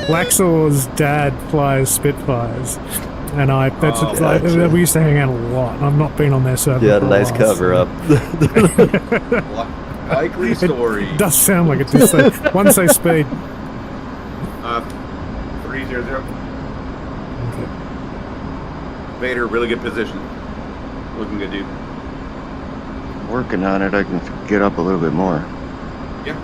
Laxor's dad flies Spitfires, and that's gotcha. we used to hang out a lot. And I've not been on their server. Yeah, for a nice while, cover so- up. Likely story. It does sound like a diss. One say speed. 300. Vader, really good position. Looking good, dude. Working on it, I can get up a little bit more. Yeah.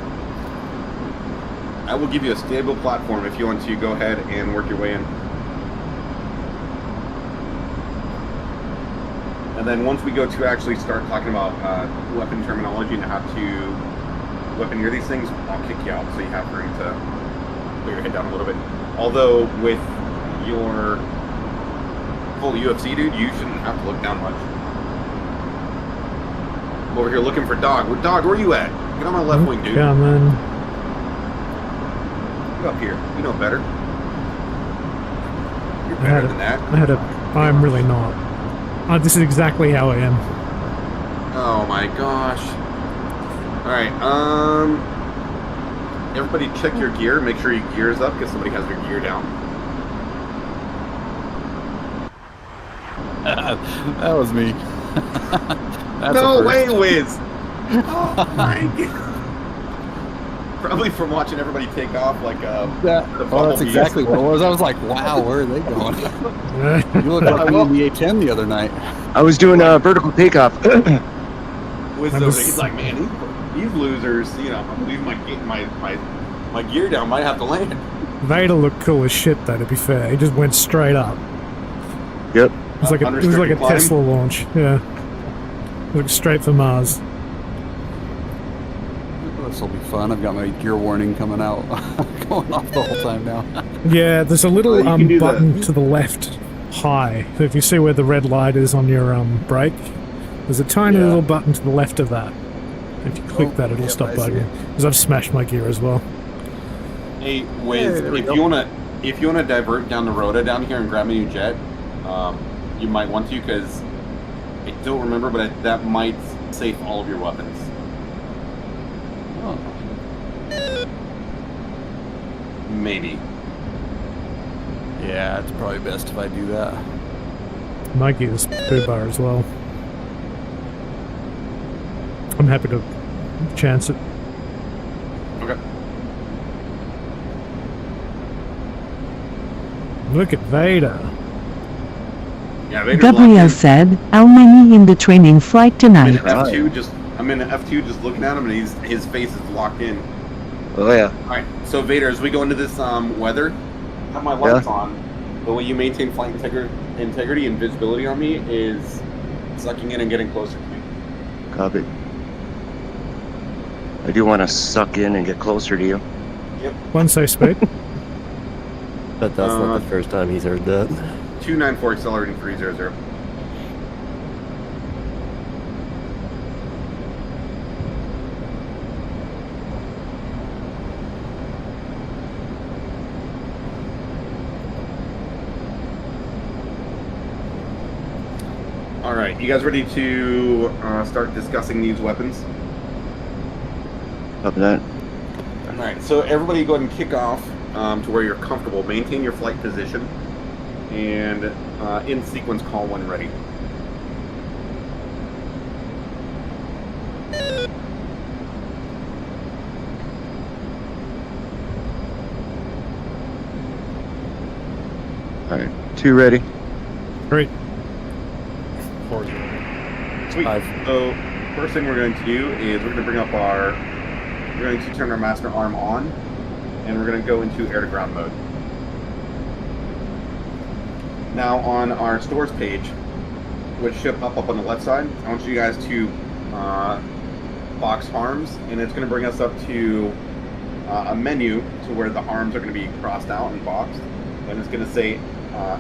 I will give you a stable platform if you want to go ahead and work your way in. And then once we go to actually start talking about weapon terminology and how to weaponeer these things, I'll kick you out so you have room to put your head down a little bit. Although with your full UFC, dude, you shouldn't have to look down much. I'm over here looking for Dog. Dog, where are you at? Get on my left wing, dude. Coming. Get up here. You know better. You're better than that. I'm really not. This is exactly how I am. Oh my gosh. Alright, everybody check your gear. Make sure your gear's up because somebody has their gear down. That was me. That's No a first. way, Wiz! Oh my god. Probably from watching everybody take off like the That's bumblebees. exactly what it was. I was like, wow, where are they going? You looked like me in the A10 the other night. I was doing a vertical takeoff. Wiz over there, he's like, man, these losers, you know, I'm leaving my gear down, might have to land. Vader looked cool as shit, though. To be fair, he just went straight up. Yep. It was like a Tesla launch. Yeah. Looked straight for Mars. This will be fun. I've got my gear warning coming out, going off the whole time now. Yeah, there's a little can do button to the left, high. So if you see where the red light is on your brake, there's a tiny little button to the left of that. If you click that, it'll stop bugging. Because I've smashed my gear as well. Hey, Wiz, if you wanna divert down the road down here and grab a new jet, you might want to, because I don't remember, but that might safe all of your weapons. Oh. Maybe. Yeah, it's probably best if I do that. My gear's poo bar as well. I'm happy to chance it. Okay. Look at Vader. Yeah, Vader's Gabriel said, how many in the training flight tonight? I'm in F2 just looking at him, and his face is locked in. Oh yeah. Alright, so Vader, as we go into this weather, I have my lights on. The way you maintain flight integrity and visibility on me is sucking in and getting closer to me. Copy. I do want to suck in and get closer to you. Yep. One say speed. But that's not the first time he's heard that. 294 accelerating 300. Alright, you guys ready to start discussing these weapons? Copy that. Alright, so everybody go ahead and kick off to where you're comfortable. Maintain your flight position, and in sequence call when ready. Alright, 2 ready. Great. Sweet. So first thing we're going to do is we're going to bring up we're going to turn our master arm on, and we're going to go into air to ground mode. Now on our stores page, which should pop up on the left side, I want you guys to box harms, and it's going to bring us up to a menu to where the harms are going to be crossed out and boxed. And it's going to say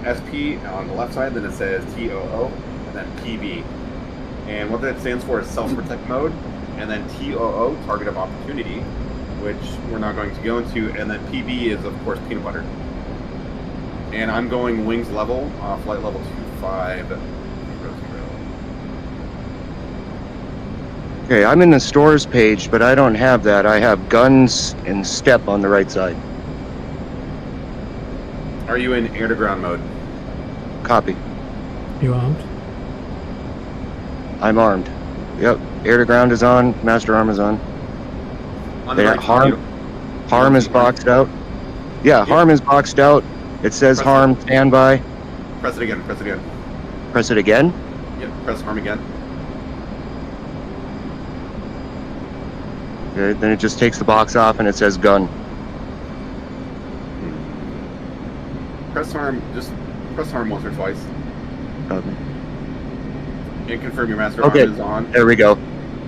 SP on the left side, then it says TOO, and then PV. And what that stands for is self-protect mode, and then TOO, target of opportunity, which we're not going to go into, and then PV is, of course, peanut butter. And I'm going wings level, flight level 2500. Okay, I'm in the stores page, but I don't have that. I have guns and step on the right side. Are you in air to ground mode? Copy. You armed? I'm armed. Yep. Air to ground is on. Master arm is on. On the Yeah, right side, harm is boxed out. Yeah, harm is boxed out. It says Press harm standby. press it again. Press it again. Press it again. Yep. Press harm again. Okay, then it just takes the box off and it says gun. Press harm. Just press harm once or twice. Copy. And confirm your master Okay, arm is on. there we go.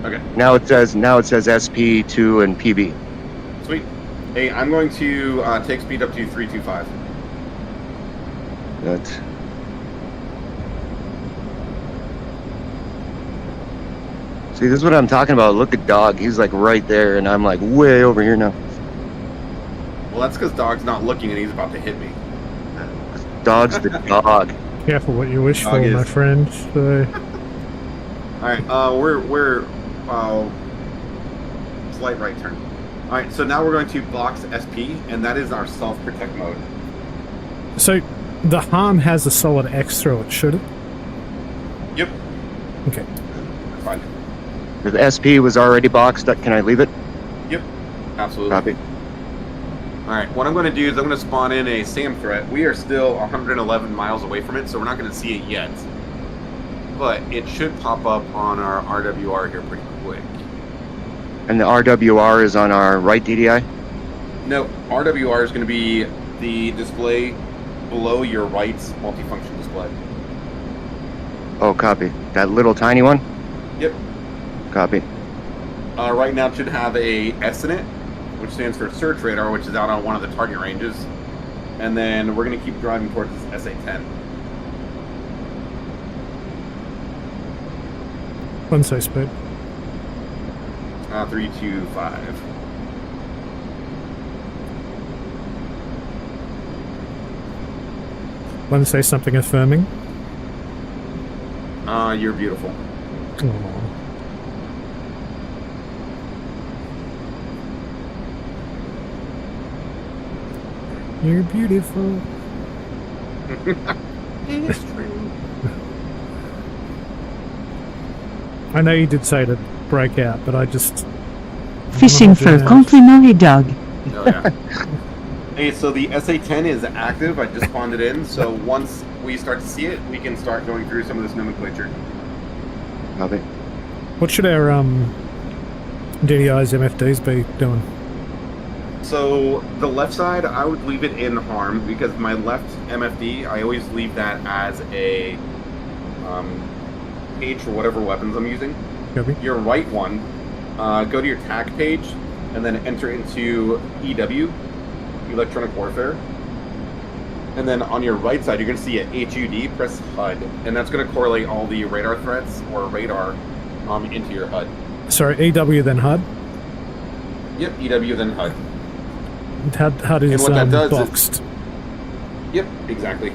Okay. Now it says SP2 and PB. Sweet. Hey, I'm going to take speed up to 325. Good. See, this is what I'm talking about. Look at Dog. He's like right there, and I'm like way over here now. Well, that's because Dog's not looking and he's about to hit me. Dog's the dog. Careful what you wish Dog for, is. my friend. So, All right, we're slight right turn. All right, so now we're going to box SP, and that is our self-protect mode. so the harm has a solid X through it, should it? Yep. Okay. Fine. The SP was already boxed. Can I leave it? Yep. Absolutely. Copy. All right, what I'm going to do is I'm going to spawn in a SAM threat. We are still 111 miles away from it, so we're not going to see it yet. But it should pop up on our RWR here pretty quick. And the RWR is on our right DDI? No, RWR is going to be the display below your right multifunction display. Oh, copy. That little tiny one? Yep. Copy. Right now it should have a S in it, which stands for search radar, which is out on one of the target ranges. And then we're going to keep driving towards this SA-10. One say speed. 325. Want to say something affirming? You're beautiful. Aw. You're beautiful. It's true. I know you did say to break out, but I just... Fishing for a complimentary dog. Oh, yeah. Hey, so the SA-10 is active. I just spawned it in, so once we start to see it, we can start going through some of this nomenclature. Copy. What should our DDI's MFDs be doing? So the left side, I would leave it in harm because my left MFD, I always leave that as a page for whatever weapons I'm using. Copy. Your right one, go to your TAC page and then enter into EW, Electronic Warfare. And then on your right side, you're going to see a HUD, press HUD, and that's going to correlate all the radar threats or radar into your HUD. Sorry, EW then HUD? Yep, EW then HUD. HUD is And what that does boxed. Yep, exactly.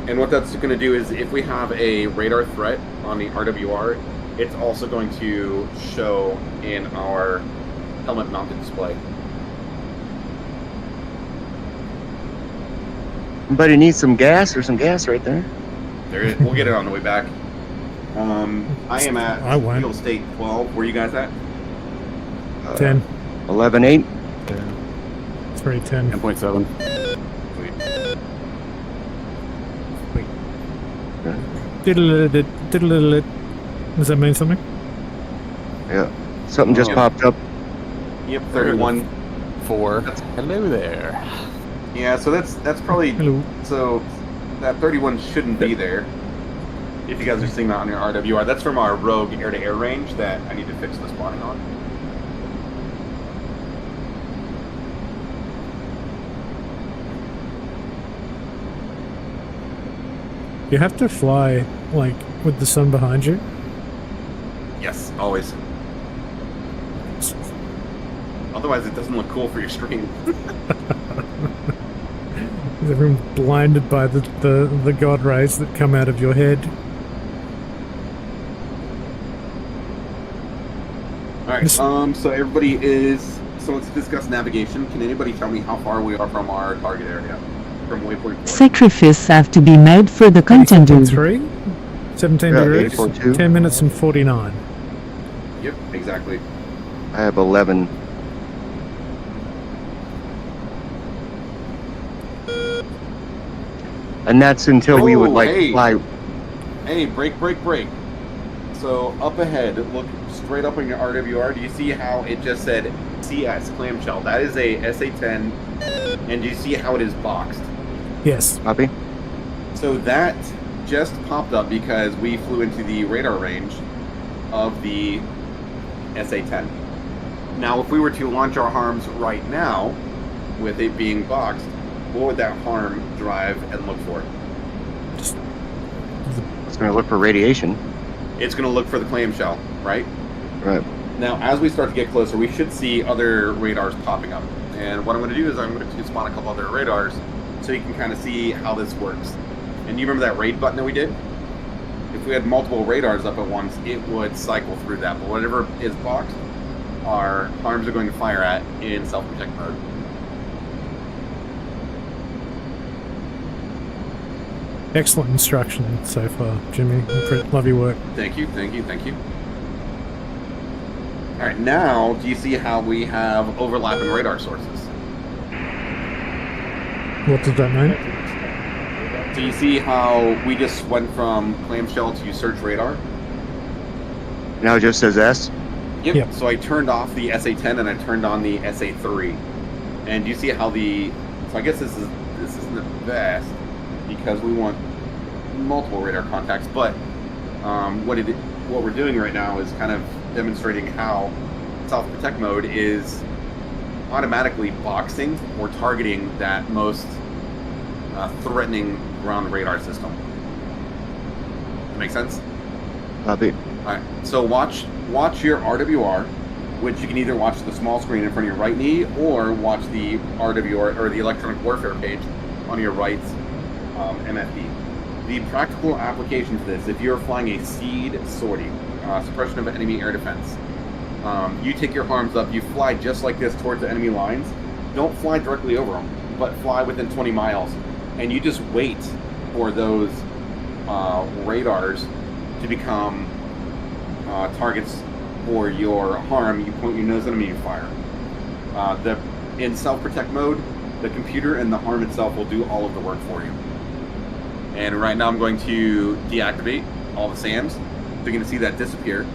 And what that's going to do is if we have a radar threat on the RWR, it's also going to show in our helmet mounted display. Somebody needs some gas or some gas right there. There is, we'll get it on the way back. I am at Field State 12. Where are you guys at? 10. 11.8. 310. 10.7. Diddle-diddle-diddle. Does that mean something? Yeah. Something just popped up. Yep, 31. 4. Hello there. Yeah, so that's probably... Hello. So that 31 shouldn't be there. If you guys are seeing that on your RWR. That's from our rogue air-to-air range that I need to fix the spawning on. You have to fly, like, with the sun behind you? Yes, always. Otherwise, it doesn't look cool for your screen. Is everyone blinded by the god rays that come out of your head? right. So everybody is. So let's discuss navigation. Can anybody tell me how far we are from our target area? From waypoint 4? Sacrifices have to be made for the contender. 3, 17 degrees, 10 minutes and 49. Yep, exactly. I have 11. And that's until we would fly. Hey, break. So up ahead, look straight up on your RWR. Do you see how it just said CS clamshell? That is a SA-10, and do you see how it is boxed? Yes. Copy. So that just popped up because we flew into the radar range of the SA-10. Now, if we were to launch our harms right now, with it being boxed, what would that harm drive and look for? It's going to look for radiation. It's going to look for the clamshell, right? Right. Now, as we start to get closer, we should see other radars popping up. And what I'm going to do is I'm going to spawn a couple other radars so you can kind of see how this works. And you remember that raid button that we did? If we had multiple radars up at once, it would cycle through that. But whatever is boxed, our harms are going to fire at in self-protect mode. Excellent instruction so far, Jimmy. Love your work. Thank you. All right, now do you see how we have overlapping radar sources? What does that mean? Do you see how we just went from clamshell to search radar? Now it just says S? Yep. So I turned off the SA-10 and I turned on the SA-3. And do you see how so I guess this isn't the best because we want multiple radar contacts, but what we're doing right now is kind of demonstrating how self-protect mode is automatically boxing or targeting that most threatening ground radar system. That make sense? Copy. Alright, so watch your RWR, which you can either watch the small screen in front of your right knee or watch the RWR or the electronic warfare page on your right MFD. The practical application for this, if you're flying a SEED sortie, suppression of enemy air defense, you take your harms up, you fly just like this towards the enemy lines. Don't fly directly over them, but fly within 20 miles. And you just wait for those radars to become targets for your harm. You point your nose at them and you fire. In self-protect mode, the computer and the harm itself will do all of the work for you. And right now I'm going to deactivate all the SAMs. So you're going to see that disappear.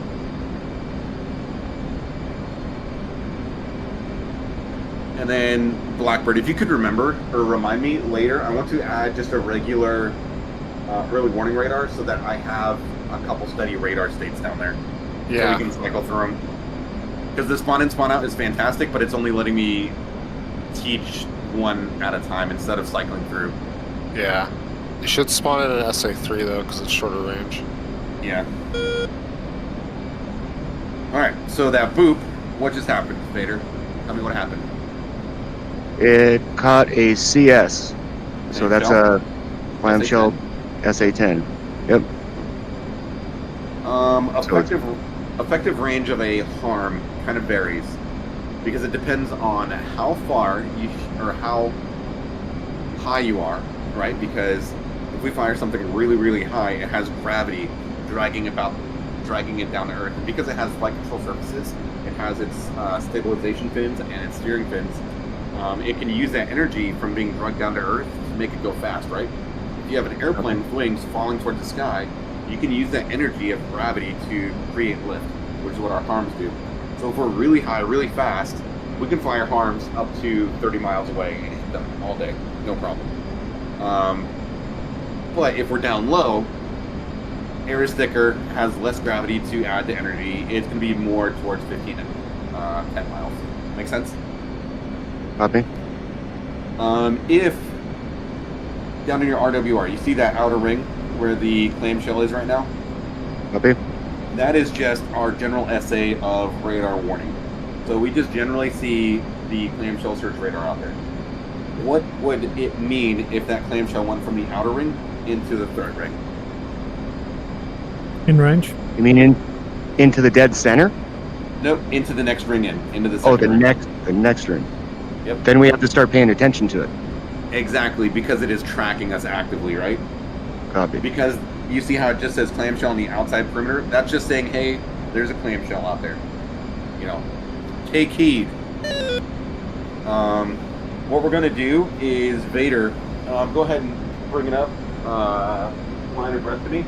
And then Blackbird, if you could remember or remind me later, I want to add just a regular early warning radar so that I have a couple steady radar states down there. Yeah. So we can cycle through them. Because the spawn in, spawn out is fantastic, but it's only letting me teach one at a time instead of cycling through. Yeah. You should spawn in an SA-3 though, because it's shorter range. Yeah. Alright, so that boop, what just happened, Vader? Tell me what happened. It caught a CS. So that's a clamshell SA-10. Yep. Effective range of a harm kind of varies because it depends on how far or how high you are, right? Because if we fire something really, really high, it has gravity dragging it down to Earth. And because it has flight control surfaces, it has its stabilization fins and its steering fins. It can use that energy from being dragged down to Earth to make it go fast, right? If you have an airplane with wings falling towards the sky, you can use that energy of gravity to create lift, which is what our harms do. So if we're really high, really fast, we can fly our harms up to 30 miles away and hit them all day, no problem. But if we're down low, air is thicker, has less gravity to add the energy. It's going to be more towards 15 and 10 miles. Make sense? Copy. If down in your RWR, you see that outer ring where the clamshell is right now? Copy. That is just our general essay of radar warning. So we just generally see the clamshell search radar out there. What would it mean if that clamshell went from the outer ring into the third ring? In range? You mean into the dead center? Nope, into the next ring into the Oh, second ring. the next ring. Yep. Then we have to start paying attention to it. Exactly, because it is tracking us actively, right? Copy. Because you see how it just says clamshell on the outside perimeter? That's just saying, hey, there's a clamshell out there. You know, take heed. What we're going to do is, Vader, go ahead and bring it up. Line abreast of me.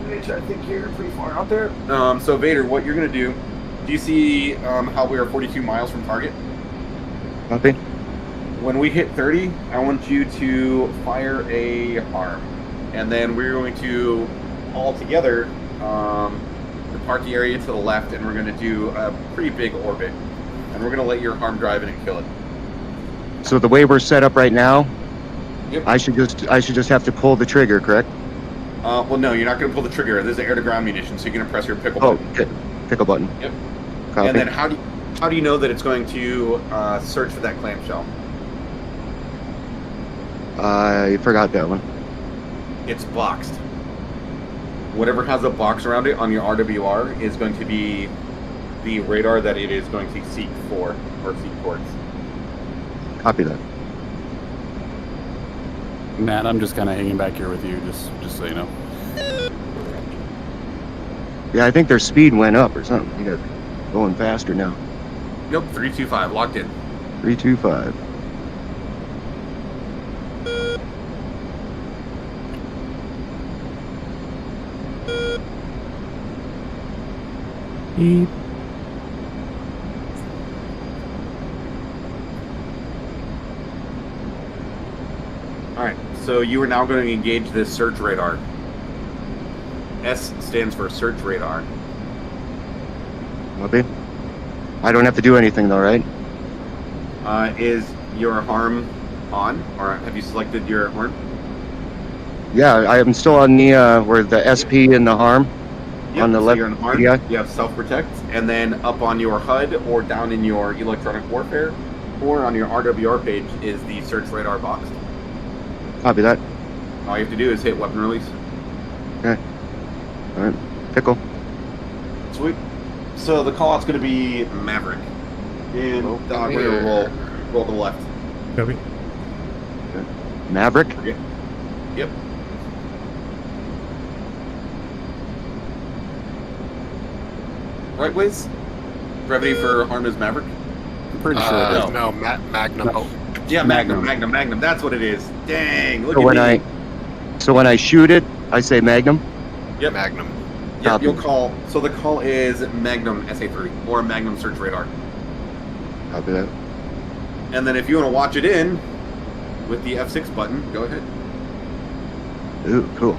I think you're pretty far out there. So, Vader, what you're going to do you see how we are 42 miles from target? Copy. When we hit 30, I want you to fire a harm. And then we're going to, all together, depart the area to the left, and we're going to do a pretty big orbit. And we're going to let your harm drive in and kill it. So the way we're set up right now, yep. I should just have to pull the trigger, correct? Well, no, you're not going to pull the trigger. This is air-to-ground munition, so you're going to press your pickle button. Okay. Pickle button. Yep. Copy. And then how do you know that it's going to search for that clamshell? I forgot that one. It's boxed. Whatever has a box around it on your RWR is going to be the radar that it is going to seek for or seek towards. Copy that. Matt, I'm just kind of hanging back here with you, just so you know. Yeah, I think their speed went up or something. You guys going faster now. Nope, 325, locked in. 325. Beep. Alright, so you are now going to engage this search radar. S stands for search radar. Copy. I don't have to do anything though, right? Is your harm on? Or have you selected your harm? Yeah, I am still on the where the SP and the harm. Yep, on the so left. you're on harm. Yeah. You have self-protect, and then up on your HUD or down in your electronic warfare or on your RWR page is the search radar box. Copy that. All you have to do is hit weapon release. Okay. All right. Pickle. Sweet. So the call out's going to be Maverick. And we're going to roll to the left. Copy. Okay. Maverick? Yep. Right, Wiz? Brevity for harm is Maverick? I'm pretty sure. No, Magnum. No. Yeah, Magnum. That's what it is. Dang, look So at me. So when I shoot it, I say Magnum? Yep. Magnum. Yep, Copy. you'll call. So the call is Magnum SA3 or Magnum Search Radar. Copy that. And then if you want to watch it in with the F6 button, go ahead. Ooh, cool.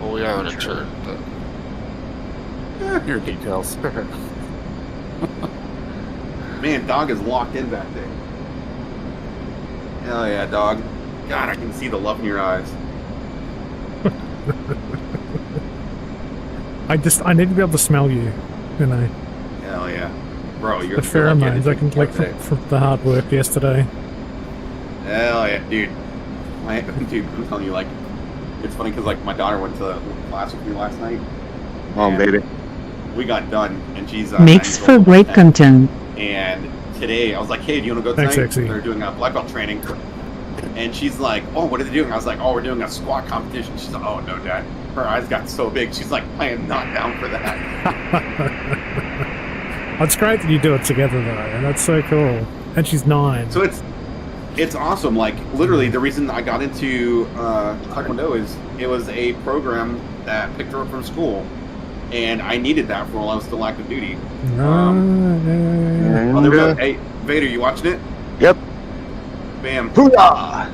Oh yeah, on a turn. Your details. Man, dog is locked in back there. Hell yeah, dog. God, I can see the love in your eyes. I need to be able to smell you, you know. Hell yeah. Bro, you're The pheromones I can collect from the hard work yesterday. Hell yeah, dude. Dude, I'm telling you, like, it's funny because, like, my daughter went to class with me last night. Oh, baby. We got done, and she's Makes for great content. And today, I was like, hey, do you want to go Thanks, tonight? Exy. They're doing a black belt training. And she's like, oh, what are they doing? I was like, oh, we're doing a squat competition. She's like, oh, no, Dad. Her eyes got so big. She's like, I am not down for that. It's great that you do it together, though, and that's so cool. And she's 9. So it's awesome. Like, literally, the reason I got into Taekwondo is it was a program that picked her up from school. And I needed that for while I was still active duty. Oh, there we go. Hey, Vader, you watching it? Yep. Bam. Hooyah!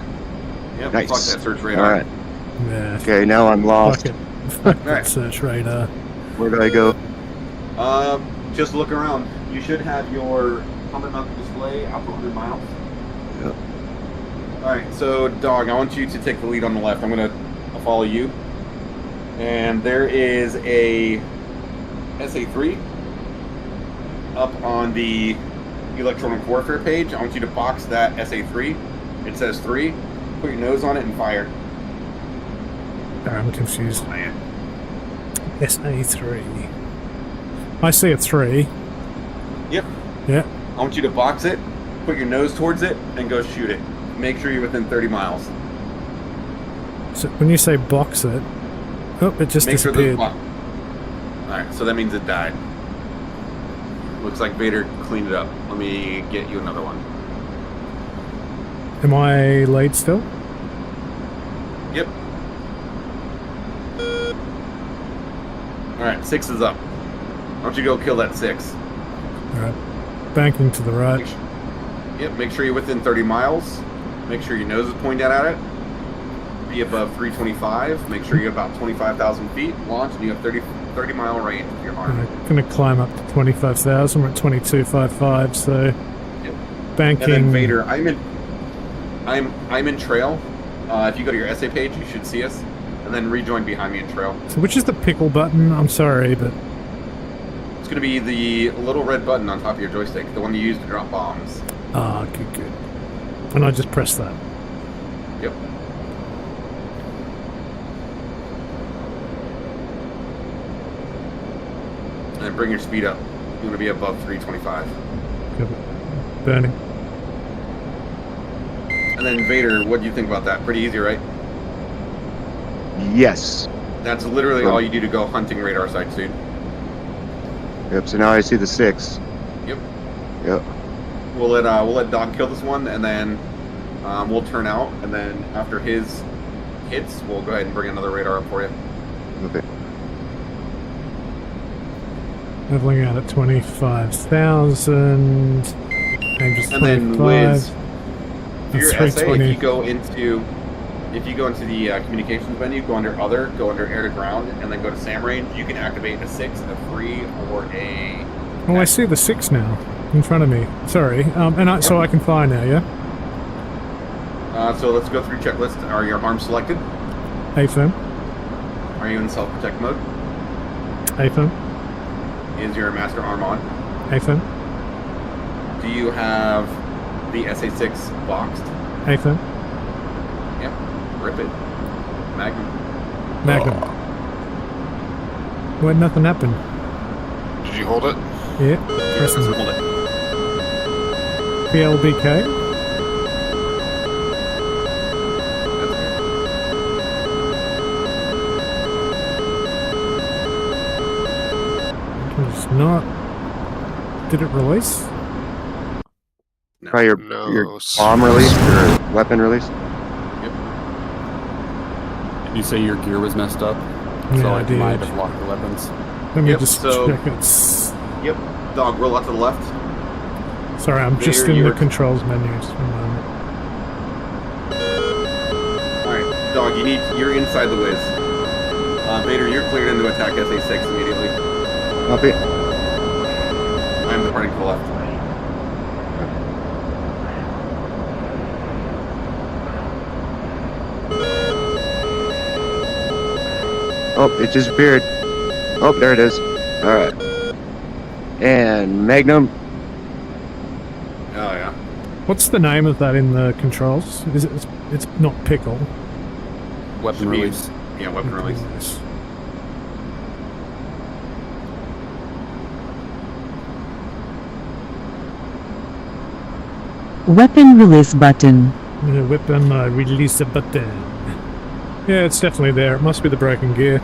Yep, Nice. fuck that search radar. All right. Yeah. Okay, now I'm lost. Fuck it. Alright. Search radar. Where do I go? Just look around. You should have your helmet mounted display out to 100 miles. Yep. Alright, so, dog, I want you to take the lead on the left. I'll follow you. And there is a SA3 up on the electronic warfare page. I want you to box that SA3. It says 3. Put your nose on it and fire. Sorry, I'm confused. Oh, man. SA3. I see a 3. Yep. Yeah. I want you to box it, put your nose towards it, and go shoot it. Make sure you're within 30 miles. So when you say box it, oh, it just Make sure disappeared. Alright, so that means it died. Looks like Vader cleaned it up. Let me get you another one. Am I late still? Yep. Alright, 6 is up. Why don't you go kill that 6? Alright. Banking to the right. Yep, make sure you're within 30 miles. Make sure your nose is pointed at it. Be above 325. Make sure you're about 25,000 feet. Launch, and you have 30 mile range with your arm. I'm going to climb up to 25,000. We're at 2255, so Yep. banking. And then Vader, I'm in trail. If you go to your essay page, you should see us, and then rejoin behind me in trail. So which is the pickle button? I'm sorry, but It's going to be the little red button on top of your joystick, the one you use to drop bombs. good. And I just press that. Yep. And then bring your speed up. You want to be above 325. Good. Burning. And then Vader, what do you think about that? Pretty easy, right? Yes. That's literally all you do to go hunting radar sites, dude. Yep, so now I see the 6. Yep. Yep. We'll let Dog kill this one, and then we'll turn out, and then after his hits, we'll go ahead and bring another radar up for you. Okay. Leveling out at 25,000. And just And then 25. Wiz, for your That's essay, 320. if you go into the communications menu, go under Other, go under Air to Ground, and then go to SAM range, you can activate a 6, a 3, or a... Oh, I see the 6 now in front of me. Sorry. So I can fly now, yeah? So let's go through checklist. Are your arms selected? AFM. Are you in self-protect mode? AFM. Is your master arm on? AFM. Do you have the SA6 boxed? AFM. Yep. Rip it. Magnum. Magnum. Why nothing happened? Did you hold it? Yeah. Pressing Hold it. PLBK. It's not. Did it release? Try your bomb release or weapon release. Did you say your gear was messed up? Yeah, So I like did. might have locked the weapons. Let me Yep, just so- check it. Yep. Dog, roll out to the left. Sorry, I'm just Vader, in the you're- controls menu. Just a moment. Alright, Dog, you're inside the whiz. Vader, you're cleared into attack SA6 immediately. Copy. I'm departing to the left. Oh, it disappeared. Oh, there it is. Alright. And Magnum. Oh, yeah. What's the name of that in the controls? It's not pickle. Weapon release. Yeah, weapon release. Weapon release button. Weapon release a button. Yeah, it's definitely there. It must be the broken gear.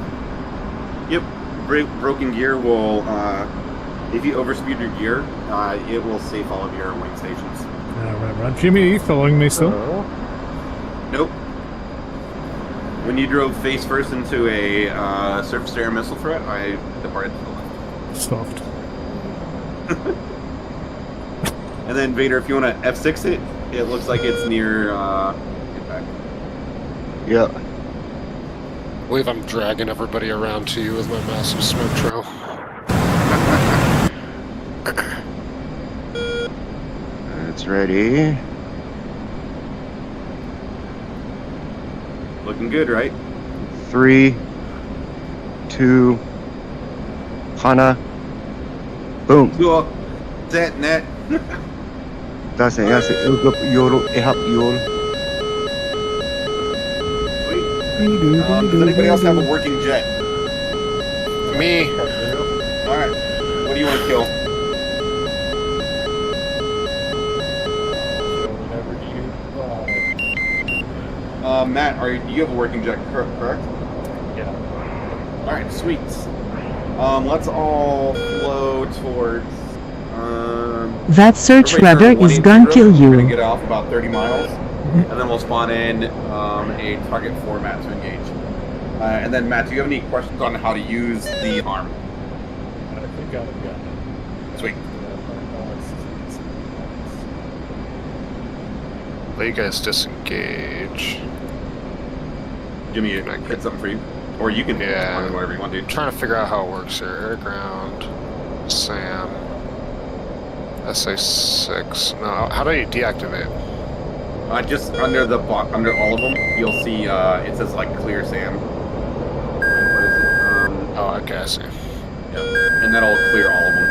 Yep. Broken gear will, if you overspeed your gear, it will save all of your wing stations. Right. Jimmy, are you following me still? Nope. When you drove face first into a surface air missile threat, I departed to the left. Soft. And then Vader, if you want to F6 it, it looks like it's near impact. Yeah. I believe I'm dragging everybody around to you with my massive smoke trail. It's ready. Looking good, right? 3, 2, Hana. Boom. Cool. Set net. That's it. Yoro. Ehap Yoro. Does anybody else have a working jet? Me. Alright. What do you want to kill? Matt, you have a working jet, correct? Yeah. All right, sweet. Let's all flow towards. That search everybody radar turn is gonna 180. kill We're gonna you. get off about 30 miles, and then we'll spawn in a target for Matt to engage. And then Matt, do you have any questions on how to use the arm? I think I've got it. Sweet. Let you guys disengage. Jimmy, I get something for you, or you can spawn in whatever you want, dude. I'm trying to figure out how it works here. Air ground, SAM, SA6. No, how do you deactivate? Just under the under all of them, you'll see it says like clear SAM. What is it? Oh, okay, I see. Yep. And that'll clear all of them.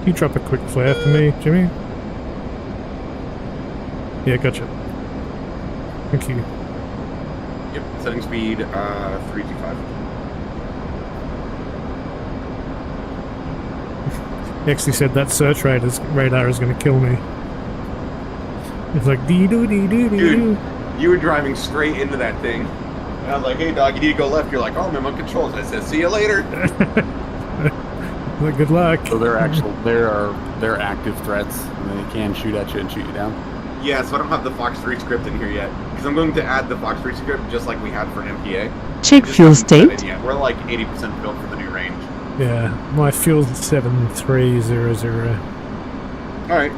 Can you drop a quick flare for me, Jimmy? Yeah, gotcha. Thank you. Yep, setting speed 325. He actually said that search radar is going to kill me. It's like dee doo dee doo dee doo. Dude, you were driving straight into that thing. And I was like, hey dog, you need to go left. You're like, oh, I'm on controls. I said, see you later. Well, good luck. So they're active threats, and they can shoot at you and shoot you down. Yeah, so I don't have the Fox 3 script in here yet. Because I'm going to add the Fox 3 script just like we had for MPA. Check fuel state. Yeah, we're like 80% filled for the new range. Yeah, my fuel's 7300. Alright,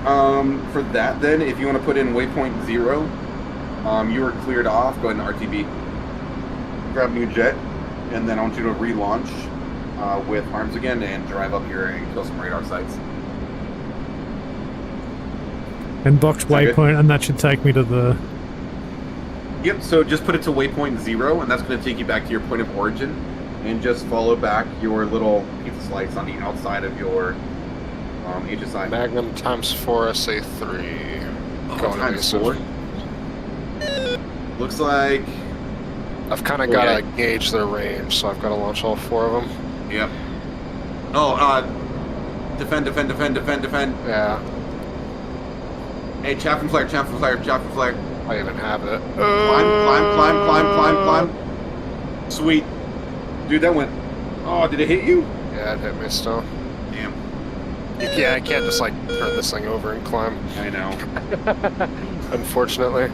for that then, if you want to put in waypoint 0, you are cleared off. Go ahead and RTB. Grab new jet, and then I want you to relaunch with arms again and drive up here and kill some radar sites. And box waypoint, and that should take me to the... Yep, so just put it to waypoint 0, and that's going to take you back to your point of origin, and just follow back your little pizza slice on the outside of your HSI. Magnum times 4 SA3. Going times evasive. 4? Looks like... I've kind of got to gauge their range, so I've got to launch all 4 of them. Yep. Oh, defend. Yeah. Hey, chaff and flare. I even have it. Climb. Sweet. Dude, that went... Oh, did it hit you? Yeah, it hit me still. Damn. Yeah, I can't just, like, turn this thing over and climb. I know. Unfortunately.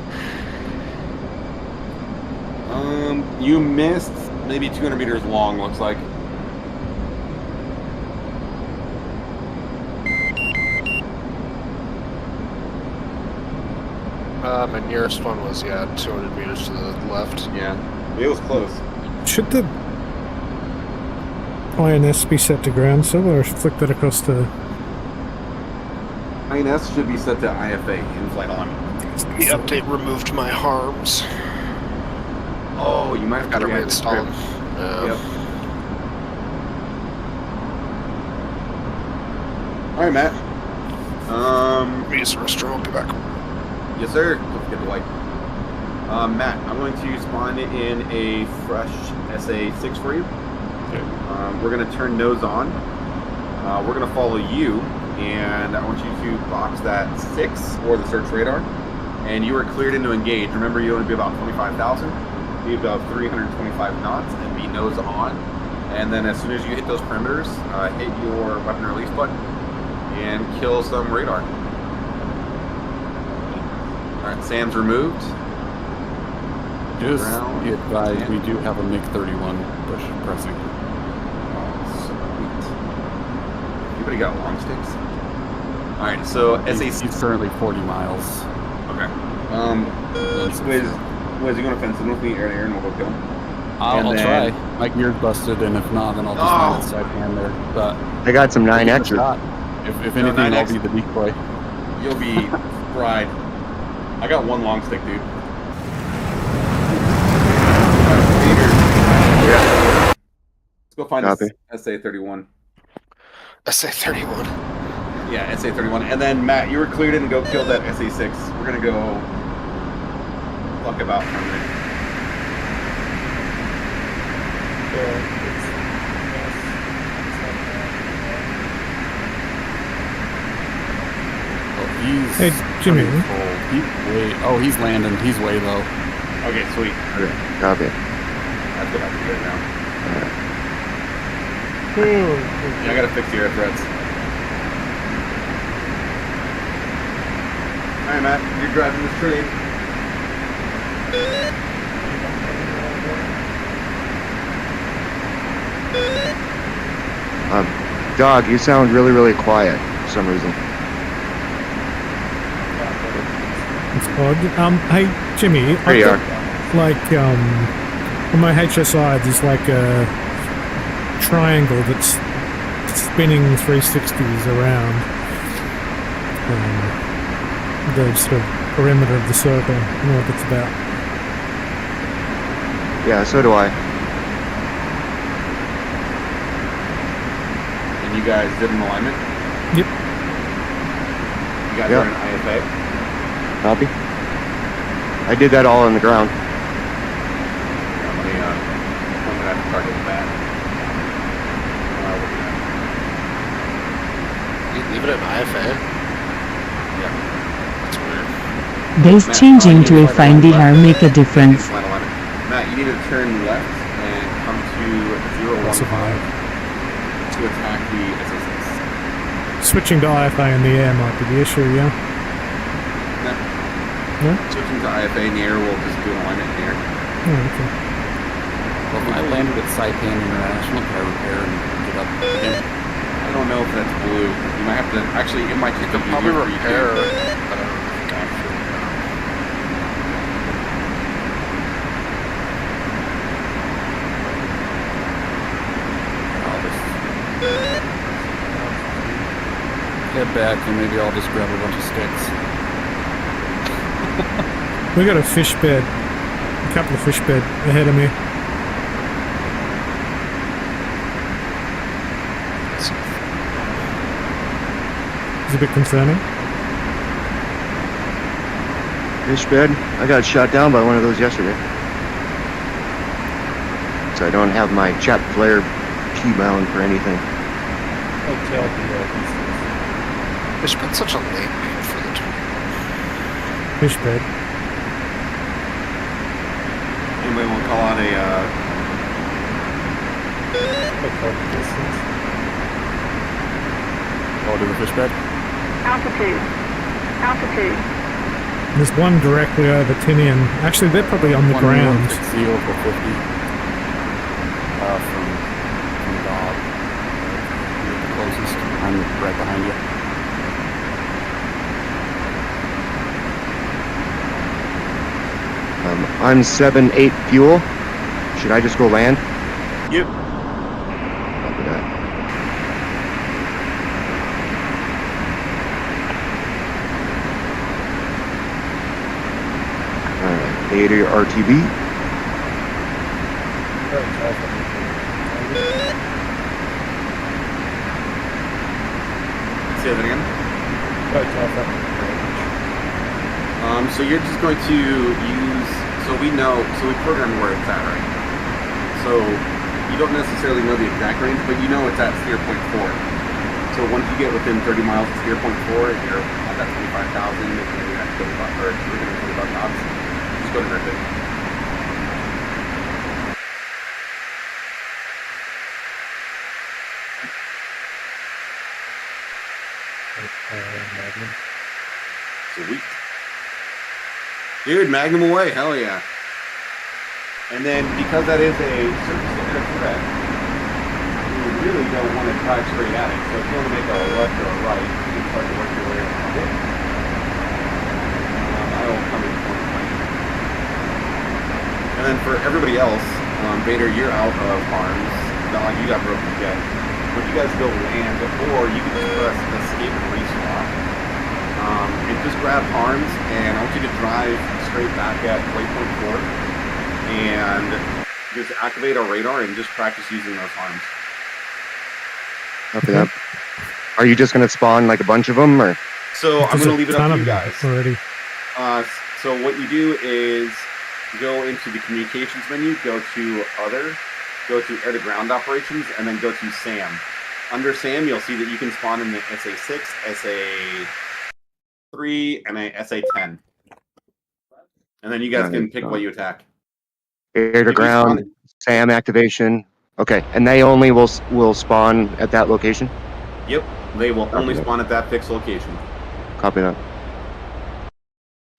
You missed maybe 200 meters long, looks like. My nearest one was, 200 meters to the left. Yeah, it was close. Should the INS be set to ground still, or flick that across to... INS should be set to IFA, in-flight on. The update removed my harms. Oh, you might have got to re-add the reinstall them. script. Yeah. Yep. Alright, Matt. Use the restroom, I'll be back. Yes, sir. Don't forget the white. Matt, I'm going to spawn in a fresh SA6 for you. Okay. We're going to turn nose on. We're going to follow you, and I want you to box that 6 or the search radar. And you are cleared in to engage. Remember, you want to be about 25,000. Be about 325 knots and be nose on. And then as soon as you hit those perimeters, hit your weapon release button and kill some radar. Alright, SAM's removed. Just be advised, we do have a MiG-31 push pressing. Oh, sweet. Anybody got long sticks? Alright, so SAC... He's currently 40 miles. Okay. Wiz, you going to fence in with me air to air and we'll go kill him? I'll try. My gear's busted, and if not, then I'll just land it side hand there. But I got some give it a 9X's. shot. If anything, I'll be the decoy. You'll be fried. I got one long stick, dude. Let's go find this SA-31. SA-31. Yeah, SA-31. And then, Matt, you were cleared in to go kill that SA-6. We're going to go fuck about from there. Hey, Jimmy. He's landing. He's way low. Okay, sweet. Okay, copy. That's what I can do now. Yeah, I gotta fix the air threads. Alright, Matt, you're driving this train. Dog, you sound really, really quiet for some reason. It's odd. Hey, Jimmy. There you are. Like, on my HSI, there's like a triangle that's spinning 360s around the sort of perimeter of the circle. I don't know what it's about. Yeah, so do I. And you guys did an alignment? Yep. You guys are in IFA? Copy. I did that all on the ground. I'm gonna have to target that. Leave it at IFA? Yeah. That's weird. Days changing to refine the hair make a difference. Matt, you need to turn left and come to 015 to attack the SA-6. Switching to IFA in the air might be the issue, yeah? No? Switching to IFA in the air, we'll just do an alignment in the air. Oh, okay. Well, I landed at Saipan International, can I repair and get up again? I don't know if that's blue. You might have to, actually, it might take a Probably easier for you repair, to- but I don't think actually. I'll just head back and maybe I'll just grab a bunch of sticks. We got a fish bed, a couple of fish bed ahead of me. It's a bit concerning. Fish bed. I got shot down by one of those yesterday. So I don't have my chat flare keybound for anything. There's been such a late name for the tournament. Fish bed. Anybody want to call out a, Oh, to the fish bed? Altitude. Altitude. There's one directly over Tinian. Actually, they're probably on the ground. 160 over 50. From Dob. You're the closest. I'm right behind you. I'm 7-8 fuel. Should I just go land? Yep. Copy that. Alright, Vader RTB. Say that again. So you're just going to use, so we programmed where it's at, right? So you don't necessarily know the exact range, but you know it's at steer point 4. So once you get within 30 miles of steer point 4, if you're at that 25,000, if you're at 25, or within 25 knots, just go to grip it. Sweet. Dude, Magnum away, hell yeah. And then, because that is a surface to air threat, you really don't want to drive straight at it. So if you want to make a left or a right, you can start to work your way around it. I will come in point blank. And then for everybody else, Vader, you're out of arms. Dog, you got broken jet. When you guys go land, or you can just press escape and respawn. And just grab arms, and I want you to drive straight back at waypoint 4, and just activate our radar and just practice using those arms. Copy that. Are you just going to spawn like a bunch of them, or? So I'm going to leave it up to you guys. Already. So what you do is go into the communications menu, go to other, go to air to ground operations, and then go to SAM. Under SAM, you'll see that you can spawn in the SA6, SA3, and a SA10. And then you guys can pick what you attack. Air to ground, SAM activation. Okay, and they only will spawn at that location? Yep, they will only spawn at that fixed location. Copy that.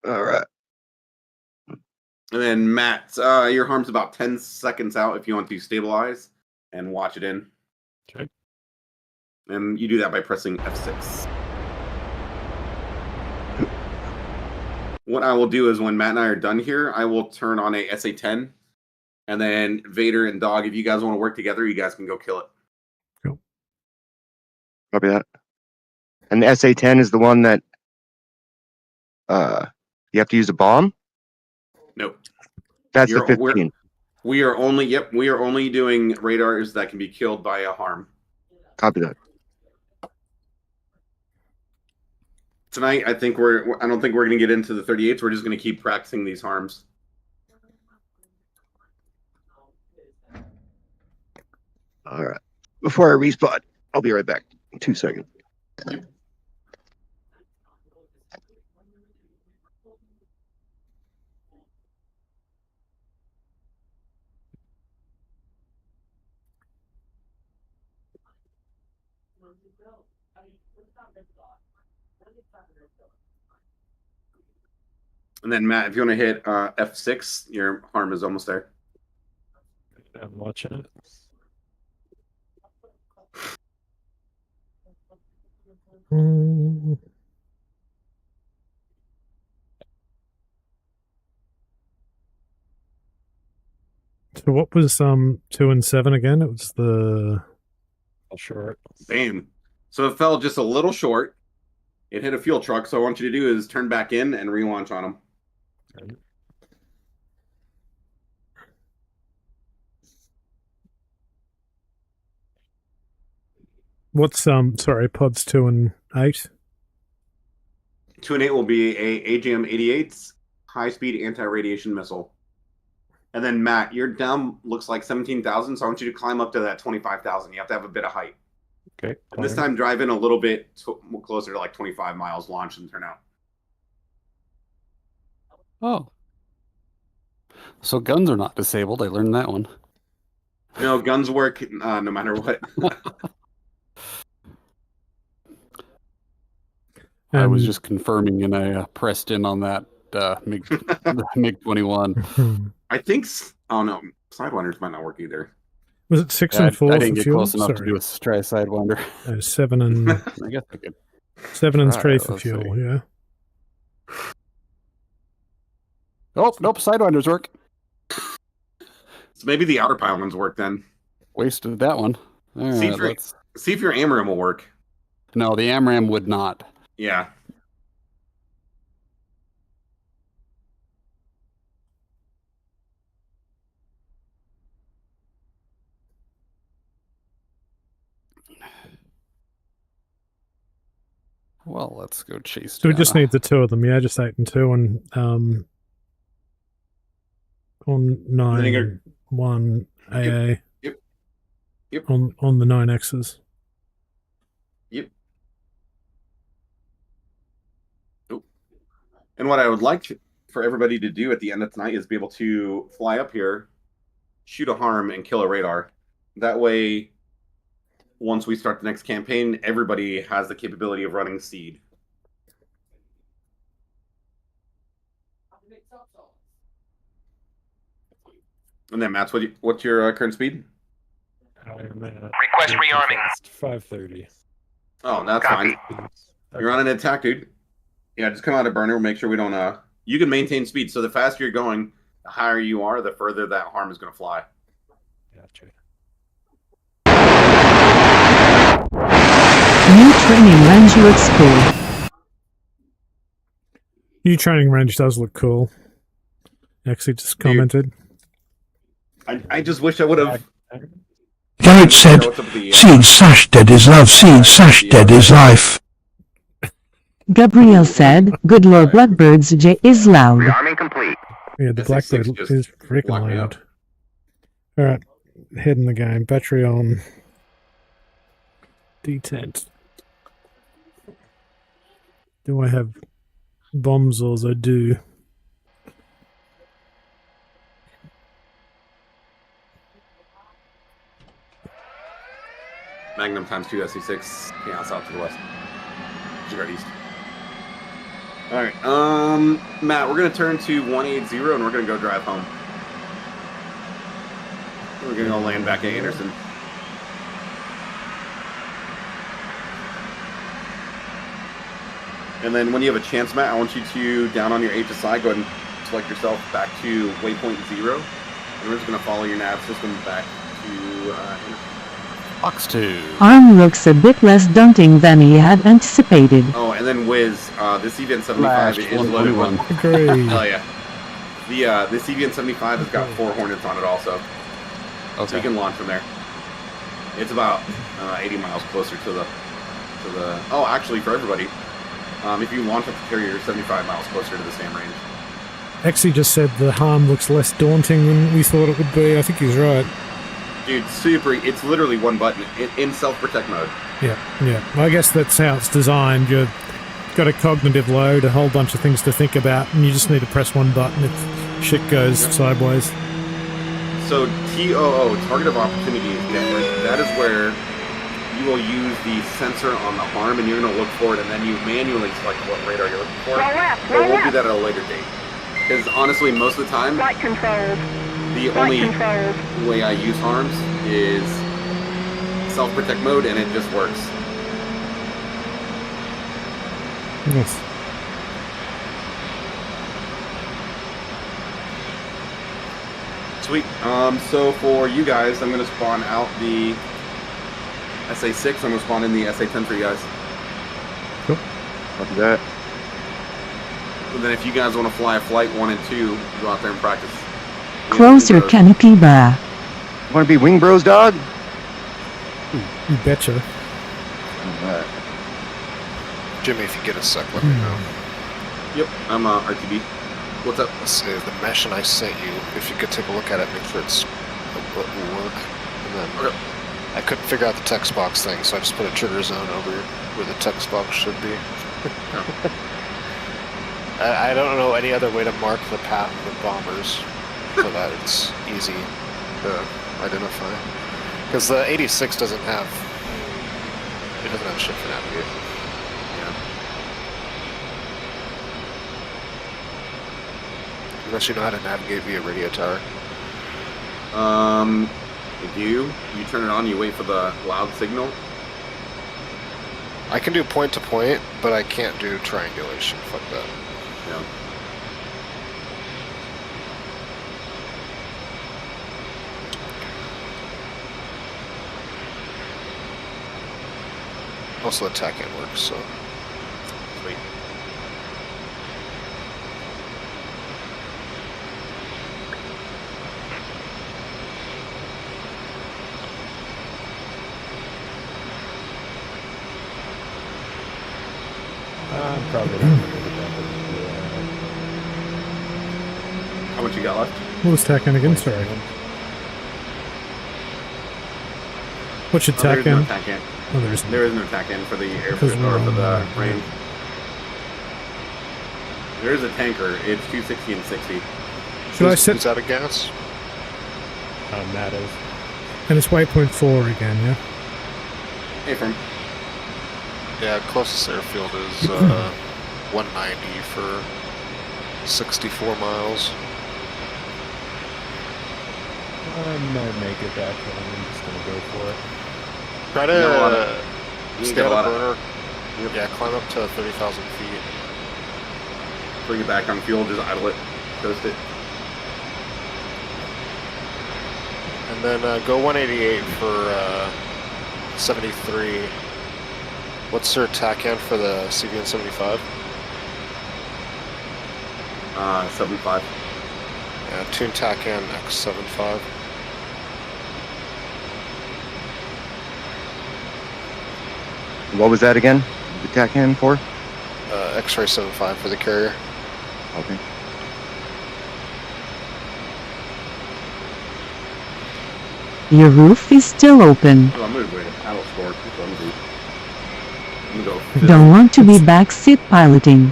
All right. And then Matt, your harm's about 10 seconds out if you want to stabilize and watch it in. Okay. And you do that by pressing F6. What I will do is when Matt and I are done here, I will turn on a SA-10. And then Vader and Dog, if you guys want to work together, you guys can go kill it. Cool. Copy that. And the SA-10 is the one that you have to use a bomb? Nope. That's the 15. We are only doing radars that can be killed by a harm. Copy that. Tonight, I don't think we're going to get into the 38s. We're just going to keep practicing these harms. All right. Before I respawn, I'll be right back. 2 seconds. And then Matt, if you want to hit F6, your harm is almost there. I'm watching it. So what was 2 and 7 again? It was the short. Bam. So it fell just a little short. It hit a fuel truck. So what I want you to do is turn back in and relaunch on them. Okay. What's sorry, pods 2 and 8? 2 and 8 will be a AGM-88's high-speed anti-radiation missile. And then Matt, your down looks like 17,000, so I want you to climb up to that 25,000. You have to have a bit of height. Okay. And this time, drive in a little bit closer to like 25 miles, launch and turn out. Oh. So guns are not disabled. I learned that one. No, guns work no matter what. I was just confirming, and I pressed in on that MiG-21. I think. Oh no, Sidewinders might not work either. Was it 6 and 4 I didn't for get fuel? close enough to Sorry. do a try Sidewinder. 7 and I guess I could. 7 and 3 Alright, for let's fuel. see. Yeah. Oh, nope, Sidewinders work. So maybe the outer pylons work then. Wasted that one. All See right, if your AMRAAM will work. No, the AMRAAM would not. Yeah. Well, let's go chase. So we just down need the 2 of them, yeah, just 8 and 2, and on 9 and 1 AA. Yep. On the 9Xs. Yep. Oh. And what I would like for everybody to do at the end of tonight is be able to fly up here, shoot a harm, and kill a radar. That way, once we start the next campaign, everybody has the capability of running seed. And then, Matt, what's your current speed? Request rearming. 530. Oh, that's fine. You're on an attack, dude. Yeah, just come out of burner. Make sure we don't. You can maintain speed. So the faster you're going, the higher you are, the further that harm is going to fly. Gotcha. New training range looks cool. New training range does look cool. Actually, just commented. I just wish I would have. Garrett said, Seed Sash dead is love, Seed Sash dead is life. Gabriel said, good lord Blackbird's J is loud. Rearming complete. Yeah, the Blackbird is freaking loud. Alright, head in the game. Battery on. Detent. Do I have bombs or I do? Magnum times 2 SC6 chaos out to the west. Disregard east. Alright, Matt, we're gonna turn to 180 and we're gonna go drive home. We're gonna go land back at Anderson. And then when you have a chance, Matt, I want you to, down on your HSI, go ahead and select yourself back to waypoint 0. And we're just gonna follow your nav system back to Anderson. Box 2. Arm looks a bit less daunting than he had anticipated. Oh, and then Wiz, this event 75 is loaded with. Great. Hell yeah. This event 75 has got 4 Hornets on it also. Okay. So you can launch from there. It's about 80 miles closer to the. Oh, actually, for everybody, if you launch up the carrier, you're 75 miles closer to the same range. Actually, just said the harm looks less daunting than we thought it would be. I think he's right. Dude, super. It's literally one button in self-protect mode. Yeah. Well, I guess that's how it's designed. You've got a cognitive load, a whole bunch of things to think about, and you just need to press one button if shit goes sideways. So TOO, target of opportunity, is different. That is where you will use the sensor on the harm, and you're going to look for it, and then you manually select what radar you're looking for. But we'll do that at a later date. Because honestly, most of the time, the only way I use harms is self-protect mode, and it just works. Yes. Sweet. So for you guys, I'm going to spawn out the SA6. I'm going to spawn in the SA10 for you guys. Cool. Copy that. And then if you guys want to fly a flight 1 and 2, go out there and practice. Closer canopy bar. Want to be Wing Bros, dog? You betcha. Alright. Jimmy, if you get a sec, let me know. Yep, I'm RTB. What's up? Let's see, the mesh and I sent you, if you could take a look at it, make sure it's what will work. And then I couldn't figure out the text box thing, so I just put a trigger zone over where the text box should be. I don't know any other way to mark the path of the bombers so that it's easy to identify. Because the 86 doesn't have shit for navigation. Unless you know how to navigate via radio tower. You turn it on, you wait for the loud signal. I can do point to point, but I can't do triangulation. Fuck that. Yeah. Also, the TAC-in works, so. Sweet. I'm probably not going to get that. How much you got left? What was TAC-in again? Sorry. What's your TAC-in? There is no TAC-in. Oh, there isn't. There is no TAC-in for the airfield or for the range. There is a tanker. It's 260 and 60. Should I set? Who's out of gas? Matt is. And it's waypoint 4 again, yeah? Hey, from. Yeah, closest airfield is 190 for 64 miles. I might make it back, but I'm just going to go for it. Try to stay on the burner. Yeah, climb up to 30,000 feet. Bring it back on fuel, just idle it, coast it. And And then go 188 for 73. What's their TACAN for the CVN 75? 75. Yeah, tune TACAN X75. What was that again? The TACAN for? X-ray 75 for the carrier. Okay. Your roof is still open. Oh, I'm gonna go to paddle sport. I'm gonna go. Don't want to be backseat piloting.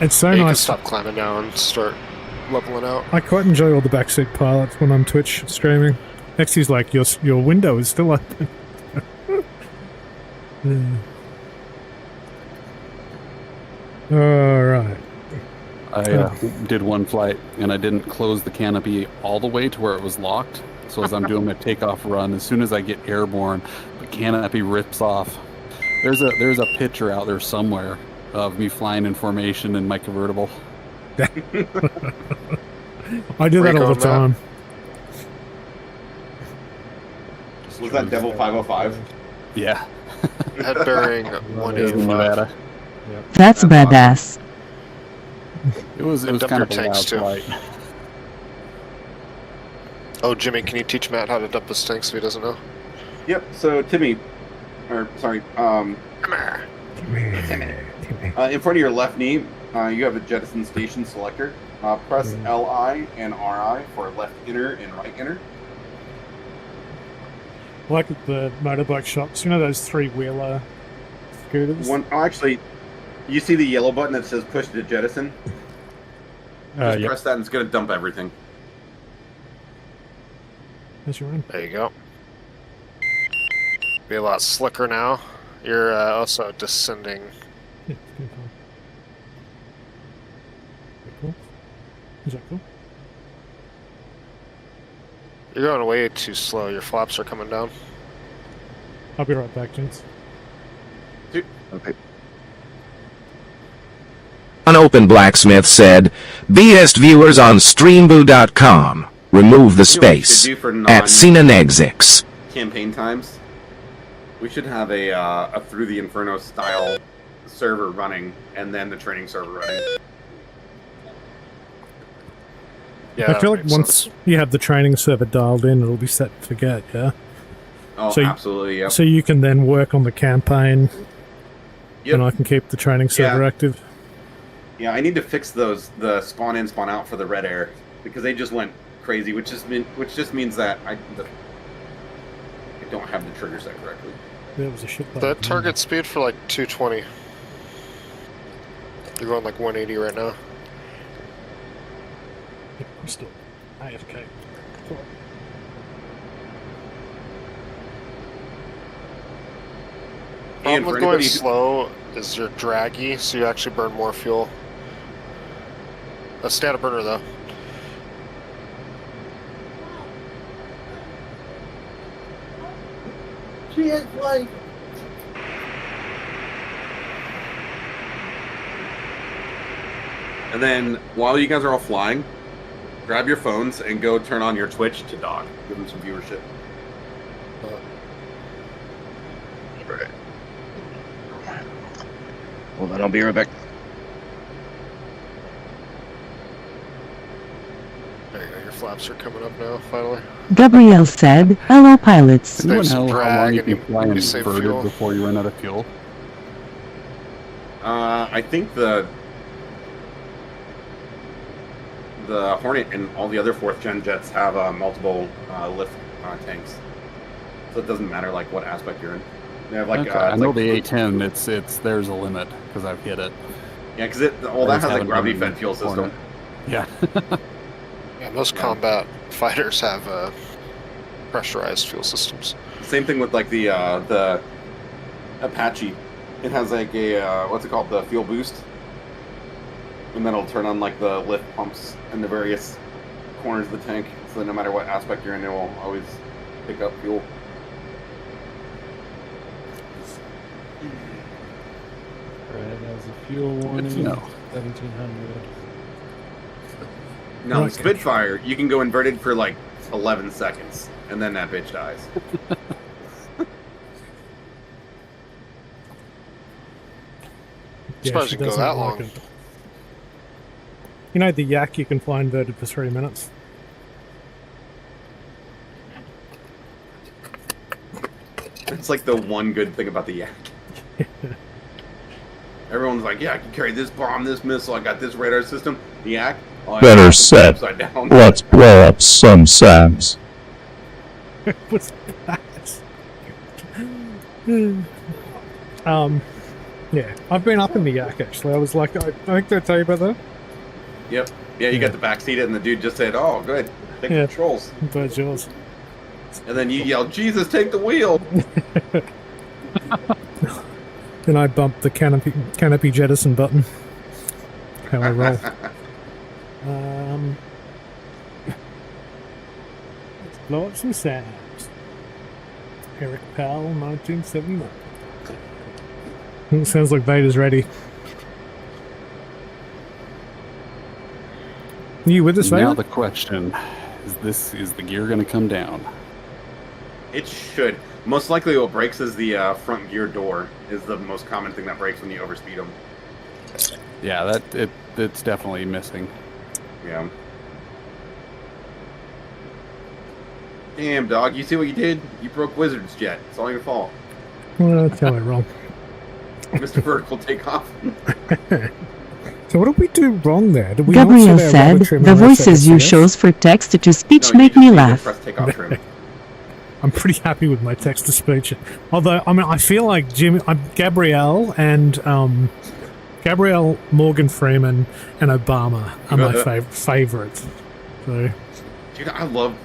It's so Yeah, you can nice. stop climbing down and start leveling out. I quite enjoy all the backseat pilots when I'm Twitch streaming. Nexty's like, your window is still open. Alright. I did one flight and I didn't close the canopy all the way to where it was locked. So as I'm doing my takeoff run, as soon as I get airborne, the canopy rips off. There's a picture out there somewhere of me flying in formation in my convertible. I do that all the time. Was that Devil 505? Yeah. Head bearing 185. That's badass. It was And dump kind your of a tanks, wild too. flight. Oh, Jimmy, can you teach Matt how to dump his tanks if he doesn't know? Yep. So Timmy, or sorry, Come in front of your left knee, you have a jettison station selector. Press LI and RI for left inner and right inner. Like the motorbike shops, you know those three-wheeler scooters? Actually, you see the yellow button that says push to jettison? Just press that and it's going to dump everything. There's your own. There you go. Be a lot slicker now. You're also descending. Yeah, it's good fun. Very cool. Is that cool? You're going way too slow. Your flaps are coming down. I'll be right back, gents. Okay. An open blacksmith said, BS viewers on streamboo.com. Remove the space. At Cinenexix. Campaign times. We should have a Through the Inferno style server running and then the training server running. Yeah, I feel like once you have the training server dialed in, it'll be set to forget, yeah? Oh, so absolutely, yeah. So you can then work on the campaign, Yep. and I can keep the training server active. Yeah, I need to fix those, the spawn in, spawn out for the red air, because they just went crazy, which just means that I don't have the trigger set correctly. There was a shit The target speed for like 220. You're going like 180 right now. I'm still AFK. Problem with going slow is you're draggy, so you actually burn more fuel. Stay out of burner though. She is like. And then, while you guys are all flying, grab your phones and go turn on your Twitch to dog. Give them some viewership. Right. Hold on, I'll be right back. There you go, your flaps are coming up now, finally. Gabrielle said, hello pilots. Does anyone know how long you can fly you save inverted fuel. before you run out of fuel? I think the Hornet and all the other 4th gen jets have multiple lift tanks, so it doesn't matter like what aspect you're in. They have like Okay, I know like, the A10. It's there's a limit because I've hit it. Yeah, because that has a gravity fed fuel system. Yeah. Yeah, most combat fighters have pressurized fuel systems. Same thing with like the Apache. It has like a what's it called, the fuel boost, and then it'll turn on like the lift pumps in the various corners of the tank. So no matter what aspect you're in, it will always pick up fuel. Right, as a fuel warning, 1700. Now, the Spitfire, you can go inverted for like 11 seconds. and then that bitch dies. Surprised she you go doesn't that like long. it. You know the yak you can fly inverted for 3 minutes. It's like the one good thing about the yak. Everyone's like, yeah, I can carry this bomb, this missile, I got this radar system. The yak, oh, I Better got the set. upside down. Let's blow up some SAMs. What's that? Yeah, I've been up in the yak actually. I was like, I think did I tell you about that? Yep. Yeah, you got the back seat, and the dude just said, "Oh, good, take the controls." But yours. And then you yelled, "Jesus, take the wheel!" Then I bumped the canopy jettison button. How I roll. Let's blow up some SAMs. Eric Powell, 1979. It sounds like Vader's ready. You with us, Vader? Now the question is the gear going to come down? It should. Most likely, what breaks is the front gear door. Is the most common thing that breaks when you overspeed them. Yeah, it's definitely missing. Yeah. Damn, dog! You see what you did? You broke Wizard's jet. It's all your fault. Well, that's how I roll. Mr. Vertical takeoff. So what did we do wrong there? Did we Gabriel not set our said, rubber trim the on our voices you DCS? chose for text-to-speech make me laugh. Press takeoff trim. I'm pretty happy with my text-to-speech. Although, I mean, I feel like Gabrielle and Gabrielle, Morgan Freeman, and Obama are my favorites. So, Dude, I love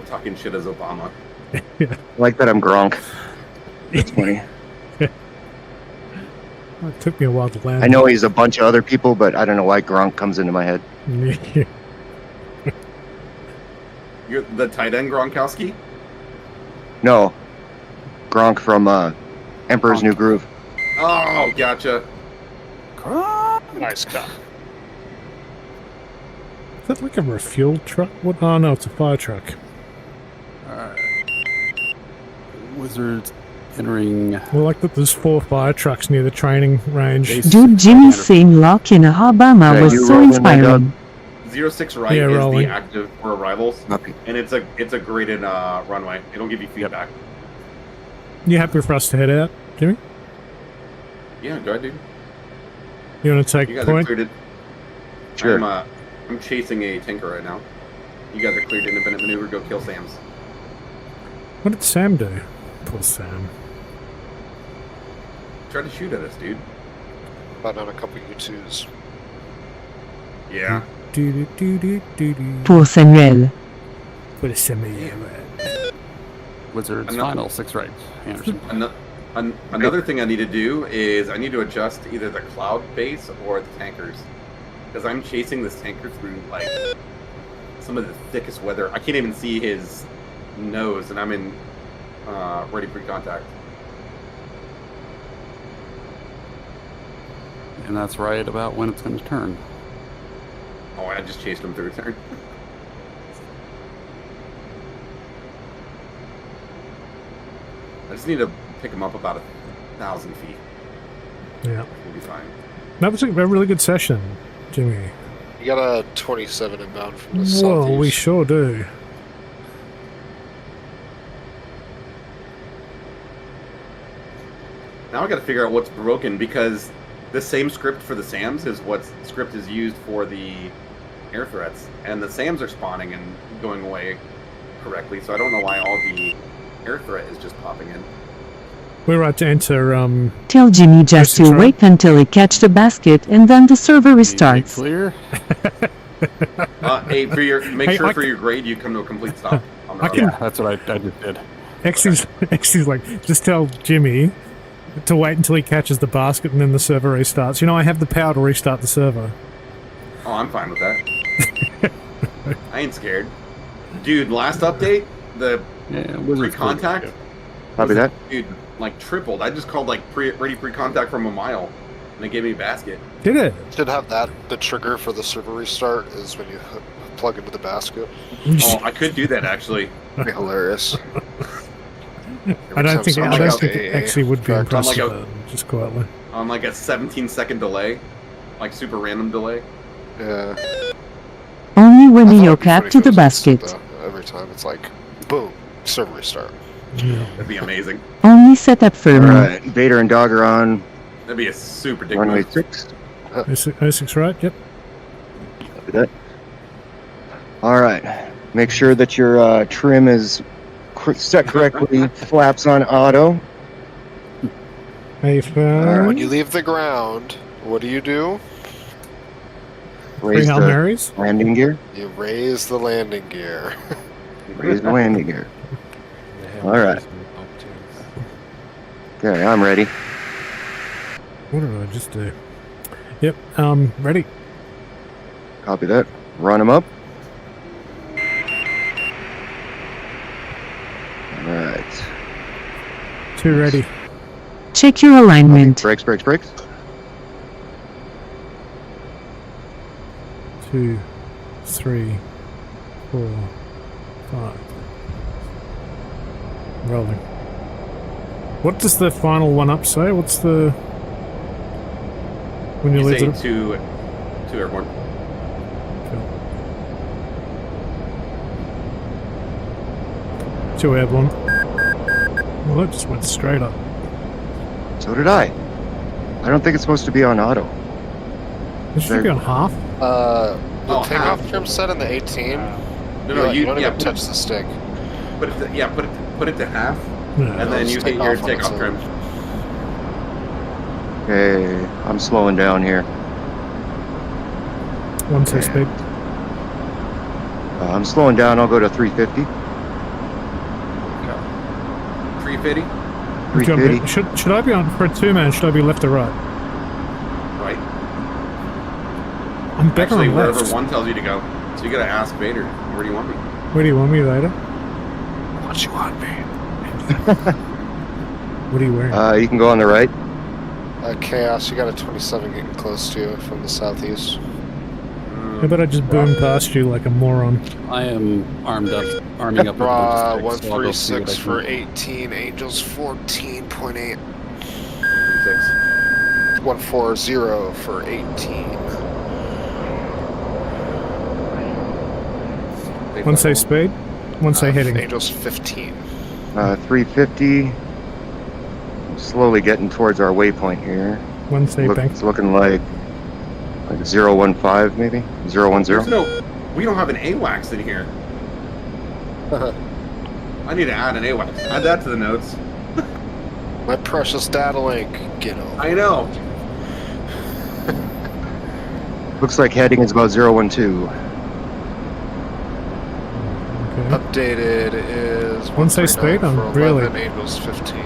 talking shit as Obama. yeah. I like that I'm Gronk. It's funny. It took me a while to land. I know he's a bunch of other people, but I don't know why Gronk comes into my head. You're the tight end Gronkowski? No. Gronk from Emperor's New Groove. Oh, gotcha. Nice cut. Is that like a refuel truck? What? Oh no, it's a fire truck. Alright. Wizards entering. Well, like that. There's 4 fire trucks near the training range. Dude, Jimmy's saying lock in Alabama was so inspiring. 06 right Yeah, is rolling. the active for arrivals, and it's a graded runway. It'll give you feedback. You happy for us to head out, Jimmy? Yeah, go ahead, dude. You want to take You guys point? are cleared. Sure. I'm chasing a tanker right now. You guys are cleared independent maneuver. Go kill Sam's. What did Sam do? Poor Sam. Try to shoot at us, dude. About on a couple U2s. Yeah. Poor Samuel. Poor Samuel. Wizards Another- final 6 right. Anderson. Another thing I need to do is I need to adjust either the cloud base or the tankers, because I'm chasing this tanker through like some of the thickest weather. I can't even see his nose, and I'm in ready pre-contact. And that's right about when it's going to turn. Oh, I just chased him through a turn. I just need to pick him up about 1,000 feet. Yeah. We'll be fine. That was a really good session, Jimmy. You got a 27 inbound from the Well, southeast. we sure do. Now I got to figure out what's broken, because the same script for the SAMs is what script is used for the air threats, and the SAMs are spawning and going away correctly. So I don't know why all the air threat is just popping in. We're about to enter. Tell Jimmy just to wait until he catch the basket and then the server restarts. Clear. Hey, for your Hey, for your grade, you come to a complete stop. On the road. Yeah, that's what I just did. Xy's like, just tell Jimmy to wait until he catches the basket and then the server restarts. You know, I have the power to restart the server. Oh, I'm fine with that. I ain't scared. Dude, last update, the pre-contact. Copy that. Dude, like tripled. I just called like ready pre-contact from a mile, and they gave me a basket. Did it? Should have that. The trigger for the server restart is when you plug into the basket. Oh, I could do that actually. Be hilarious. I don't think it actually would be On like impressive, just quietly. on like a 17-second delay, like super random delay. Yeah. Only when I thought your it'd be cap pretty to the cool basket. though. Every time it's like, boom, server restart. That'd be amazing. Only set up All firmly. right, Vader and Dog are on That'd be a super dick runway move. 6. 06, right? Yep. Copy that. All right, make sure that your trim is set correctly. Flaps on auto. Hey, When you leave the ground, what do? Raise Hail the Marys? landing gear. You raise the landing gear. Raise the landing gear. All right. Okay, I'm ready. What did I just do? Yep, ready. Copy that. Run them up. All right. 2 ready. Check your alignment. Brakes, brakes, brakes. 2, 3, 4, 5. Rolling. What does the final one up say? What's the... When you leave say it? two airborne. Cool. 2 airborne. Well, that just went straight up. So did I. I don't think it's supposed to be on auto. It should be on half. The takeoff half. trim set in the 18. No, you don't yeah, even touch the stick. Put it to half, Yeah. and then you hit your takeoff trim. Okay, I'm slowing down here. 1 speed. I'm slowing down. I'll go to 350. 350. 350. Should I be on, for a 2-man, should I be left or right? Right. I'm better Actually, on wherever left. one tells you to go. So you gotta ask Vader, where do you want me? Where do you want me later? What you want me? What are you wearing? You can go on the right. Chaos, you got a 27 getting close to you from the southeast. How about I just boom past you like a moron? I am arming up with a bunch of sticks, so I'll go see what I 136 can for do. 18, Angels 14.8. 136. 140 for 18. 1 say speed, 1 say heading. Angels 15. 350. Slowly getting towards our waypoint here. 1 say bank. It's looking like 015 maybe? 010. There's no, we don't have an AWACS in here. I need to add an AWACS. Add that to the notes. My precious data link. Get over. I know. Looks like heading is about 012. Updated is 1 say speed? for I'm 11, really... Angels 15.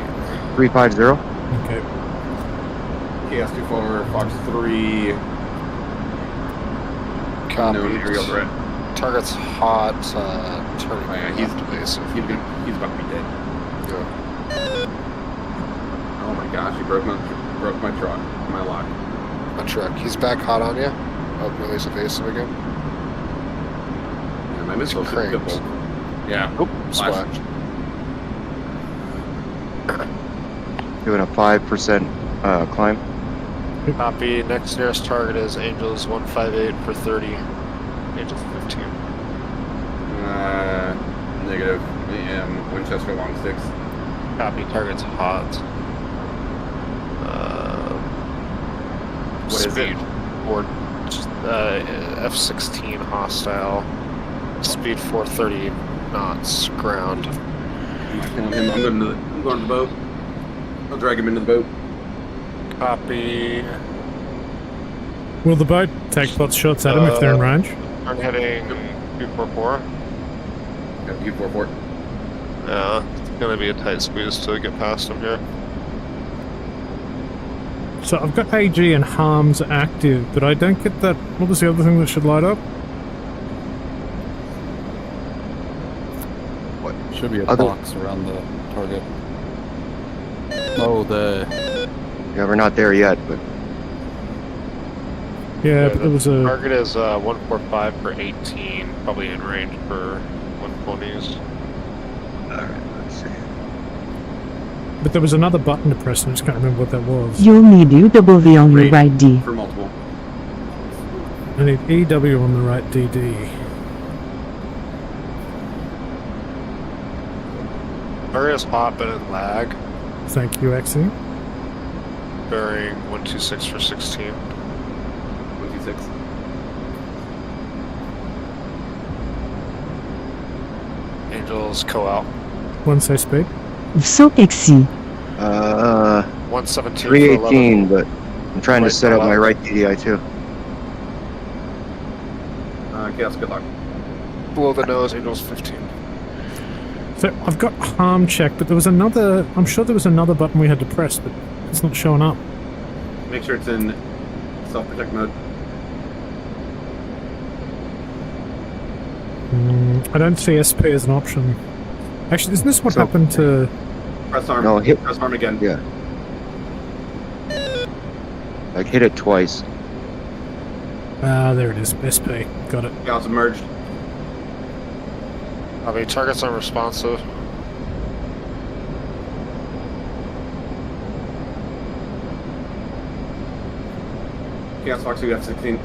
350. Okay. KS24, Fox 3. Copy. No aerial threat. Target's hot, turning Oh, yeah, he's evasive. He's about to be dead. Yeah. Oh my gosh, he broke my truck, my lock. My truck. He's back hot on you. Oh, no, he's evasive again. Yeah, my missile's a Cranked. pit bull. Yeah. Oop, splash. Doing a 5% climb. Copy. Next nearest target is Angels 158 for 30. Angels 15. Negative. Winchester long sticks. Copy. Target's hot. What is speed it? or F-16 hostile. Speed 430 knots. Ground. I'm going to the boat. I'll drag him into the boat. Copy. Will the boat take pot shots at them if they're in range? Turn heading 244. Yeah, 244. Yeah, it's gonna be a tight squeeze till we get past them here. So I've got AG and harms active, but I don't get that. What was the other thing that should light up? What? Should be a box around the target. Oh, Yeah, we're not there yet, but... Yeah, but there was a... Target is 145 for 18, probably in range for 120s. But there was another button to press, and I just can't remember what that was. You'll need UW on your right D. For multiple. I need EW on the right DD. Area's hot, but in lag. Thank you, Axie. Bearing 126 for 16. 126. Angels co-out. One say speed. So exi. 117 318, but I'm trying to Right set up my co-out. right DDI too. Chaos, good luck. Below the nose, Angels 15. So I've got harm check, but there was another. I'm sure there was another button we had to press, but it's not showing up. Make sure it's in self-protect mode. I don't see SP as an option. Actually, isn't this what happened to? Press arm. No, hit. Press arm again. Yeah. Like hit it twice. There it is. SP. Got it. Chaos emerged. I mean, targets unresponsive. Chaos Fox, you have 16.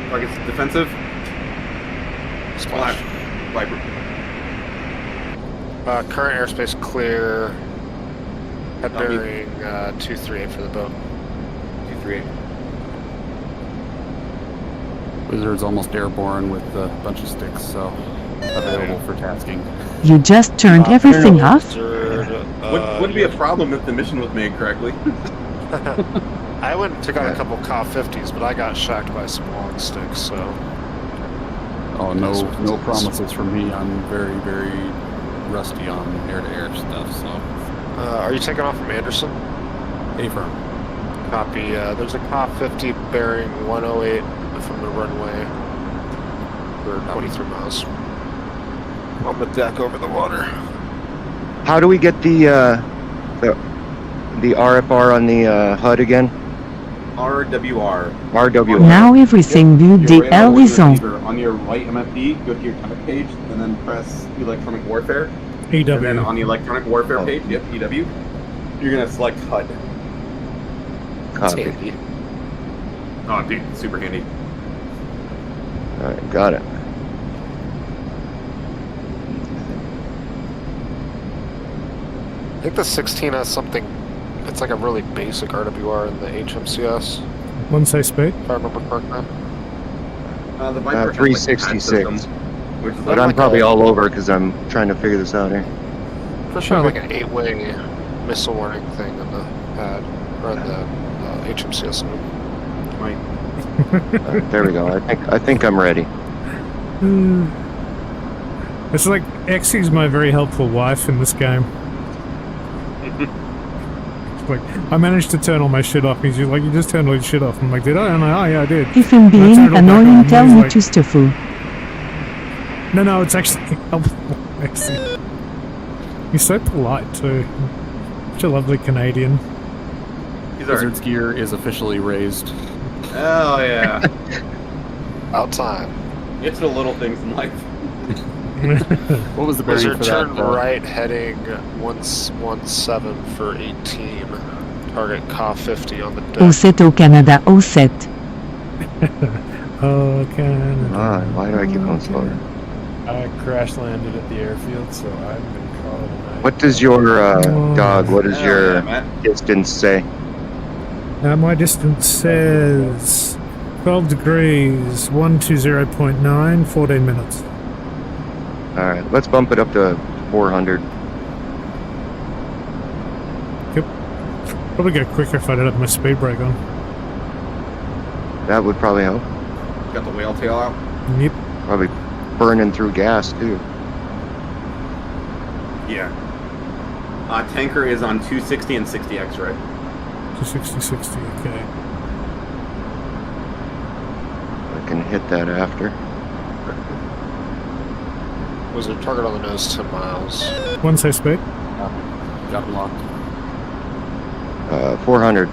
Target's defensive. Splash. Viper. Current airspace clear. Head Copy. bearing 238 for the boat. 238. Wizard's almost airborne with a bunch of sticks, so available for tasking. You just turned everything off? Wouldn't be a problem if the mission was made correctly. I went and took out a couple COP50s, but I got shocked by some long sticks, so. Oh, no promises from me. I'm very, very rusty on air-to-air stuff, so. Are you taking off from Anderson? A-firm. Copy. There's a COP50 bearing 108 from the runway for 23 miles. On the deck over the water. How do we get the RFR on the HUD again? RWR. RWR. Now everything but the L is on. On your right MFD, go to your template page, and then press electronic warfare. EW. And then on the electronic warfare page, yep, EW, you're gonna select HUD. Copy. Handy. Oh, dude, super handy. Alright, got it. I think the 16 has something. It's like a really basic RWR in the HMCS, One say speed. if I remember correctly. The Viper has, like, 366. system, which is But like I'm probably all over because I'm trying to figure this out here. For sure, like an 8-way missile warning thing in the pad or in the HMCS. Right. There we go. I think I'm ready. It's like Exie's my very helpful wife in this game. Like, I managed to turn all my shit off. He's just like, you just turned all your shit off. I'm like, did I? And I'm like, oh yeah, I did. If I'm And I being turned it all back annoying, on, tell and he's me like, to Stufu. No, it's actually helpful. Exie. He's so polite too. Such a lovely Canadian. Wizard's gear is officially raised. Oh yeah. About time. It's the little things in life. What was the bearing Wizard for turn that? right heading 117 for 18. Target COP50 on the deck. O7 au Canada, O7. Oh, Canada. Why do I keep going slower? I crash landed at the airfield, so I've been calling tonight. What does your dog? What does Oh, your yeah, Matt. distance say? My distance says 12 degrees, 120.9, 14 minutes. All right, let's bump it up to 400. Probably go quicker if I did have my speed brake on. That would probably help. Got the whale tail out. Yep. Probably burning through gas too. Yeah. Tanker is on 260 and 60 X-ray. 260, okay. I can hit that after. Wizard target on the nose 10 miles. One say speed. Got him locked. 400.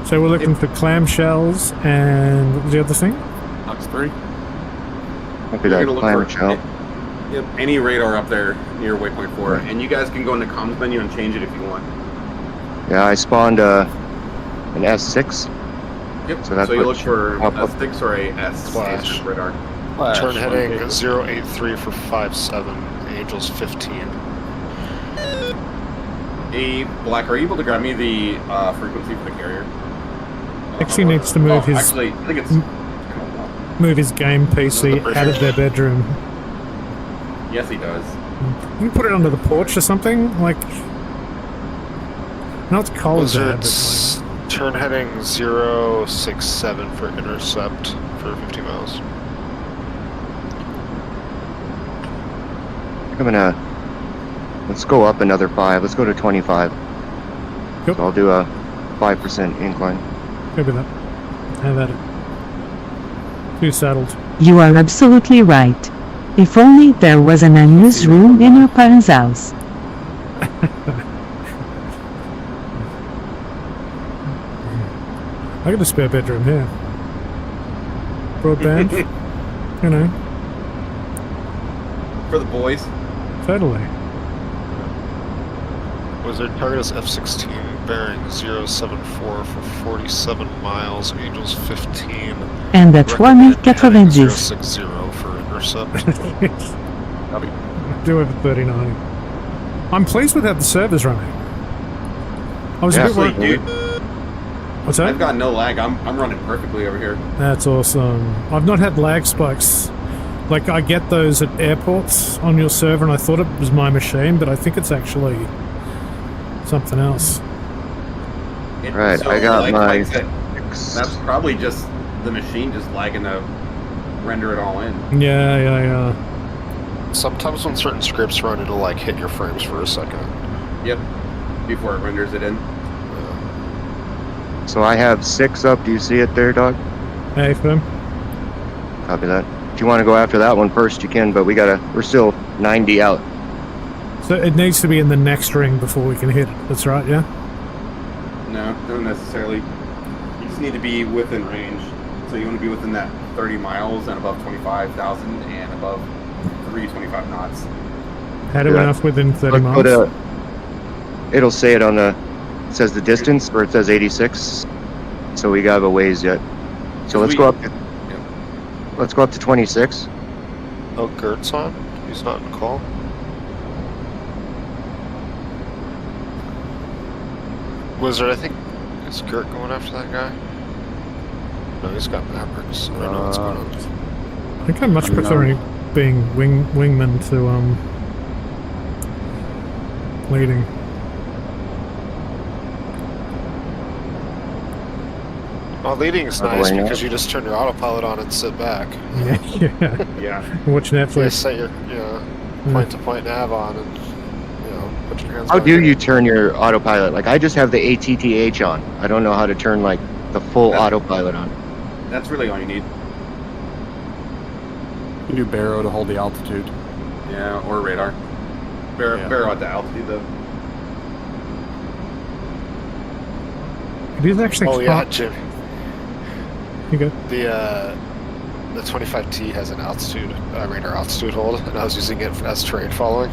So we're looking for clamshells and what was the other thing? Ox 3. Copy You're that gonna look clamshell. Yep, any radar up there near waypoint 4, and you guys can go in the comms menu and change it if you want. Yeah, I spawned an S6. Yep. So that's you what look for pop up. S6 or a S Flash. radar. Turn heading 083 for 57. Angels 15. Black, are you able to grab me the frequency for the carrier? Actually needs to move his Actually, I think it's move his game PC out of their bedroom. yes, he does. You can put it under the porch or something. Like, no, it's cold there. Blizzard's turn heading 067 for intercept for 50 miles. I'm gonna let's go up another 5. Let's go to 25. Yep. So I'll do a 5% incline. Maybe that. Have at it. Too saddled. You are absolutely right. If only there was an unused room in your parents' house. I got a spare bedroom here. Broadband. You know, For the boys. totally. Wizard target is F-16, bearing 074 for 47 miles, Angels 15. And at 3090. 060 for intercept. Copy. Do have a 39. I'm pleased with how the server's running. I was a bit Actually, worried. dude, What's that? I've got no lag. I'm running perfectly over here. That's awesome. I've not had lag spikes. Like, I get those at airports on your server, and I thought it was my machine, but I think it's actually something else. Right, I got my That's probably just the machine just lagging to render it all in. Yeah. Sometimes when certain scripts run, it'll like hit your frames for a second. Yep. Before it renders it in. So I have 6 up. Do you see it there, dog? Hey, Fim. Copy that. If you want to go after that one first, you can, but we're still 90 out. So it needs to be in the next ring before we can hit it. That's right, yeah? No, don't necessarily. You just need to be within range. So you want to be within that 30 miles and above 25,000 and above 325 knots. How do we know if within 30 miles? It'll say it on the... It says the distance, or it says 86. So we got a ways yet. So let's go up to... Let's go up to 26. Oh, Gert's on? He's not in call? Wizard, I think... Is Gert going after that guy? No, he's got Mavericks. I don't know what's going on. I think I much prefer being wingman to, leading. Well, leading's nice because you just turn your autopilot on and sit back. Yeah. Watch Netflix. You set your point-to-point nav on and put your hands. How do you turn your autopilot? Like, I just have the ATTH on. I don't know how to turn like the full autopilot on. That's really all you need. You can do barrow to hold the altitude. Yeah, or radar. Barrow at the altitude though. It is actually. Oh yeah, Jim. You go. The 25T has an altitude radar altitude hold, and I was using it as terrain following.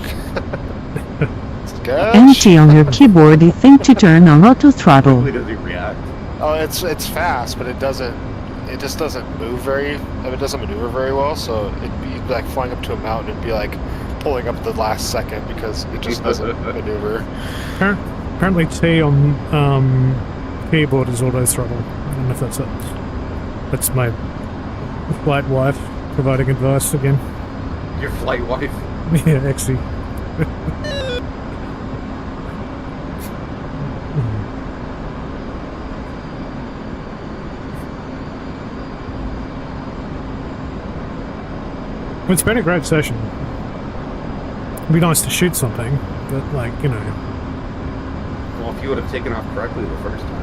Empty on your keyboard the thing to turn on auto throttle. Does it react? Oh, it's fast, but it just doesn't move it doesn't maneuver very well. So it'd be like flying up to a mountain and be like pulling up at the last second because it just doesn't maneuver. Apparently, T on keyboard is auto throttle. I don't know if that's it. That's my flight wife providing advice again. Your flight wife? Yeah, actually. It's been a great session. It'd be nice to shoot something, but like, Well, if you would have taken off correctly the first time.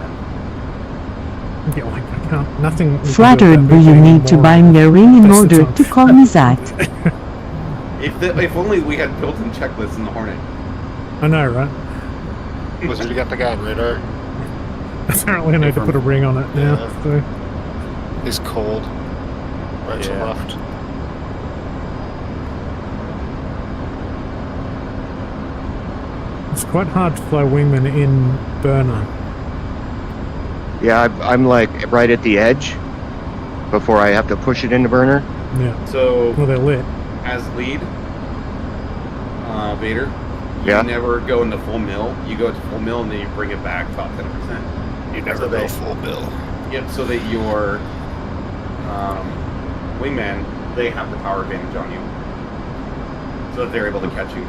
Yeah, like, I can't, nothing... Flattered do you need to buy me a ring in order to call me Zach? If only we had built-in checklists in the Hornet. I know, right? Wizard, you got the guy on radar? Apparently I need to put a ring on it now. So. He's cold. Right to left. It's quite hard to fly wingman in burner. Yeah, I'm like right at the edge before I have to push it into burner. Yeah. So well, they're lit. As lead, Vader, you Yeah. never go into full mill. You go to full mill and then you bring it back top 10%. You never go full mill. Yep. So that your wingman, they have the power advantage on you, so that they're able to catch you.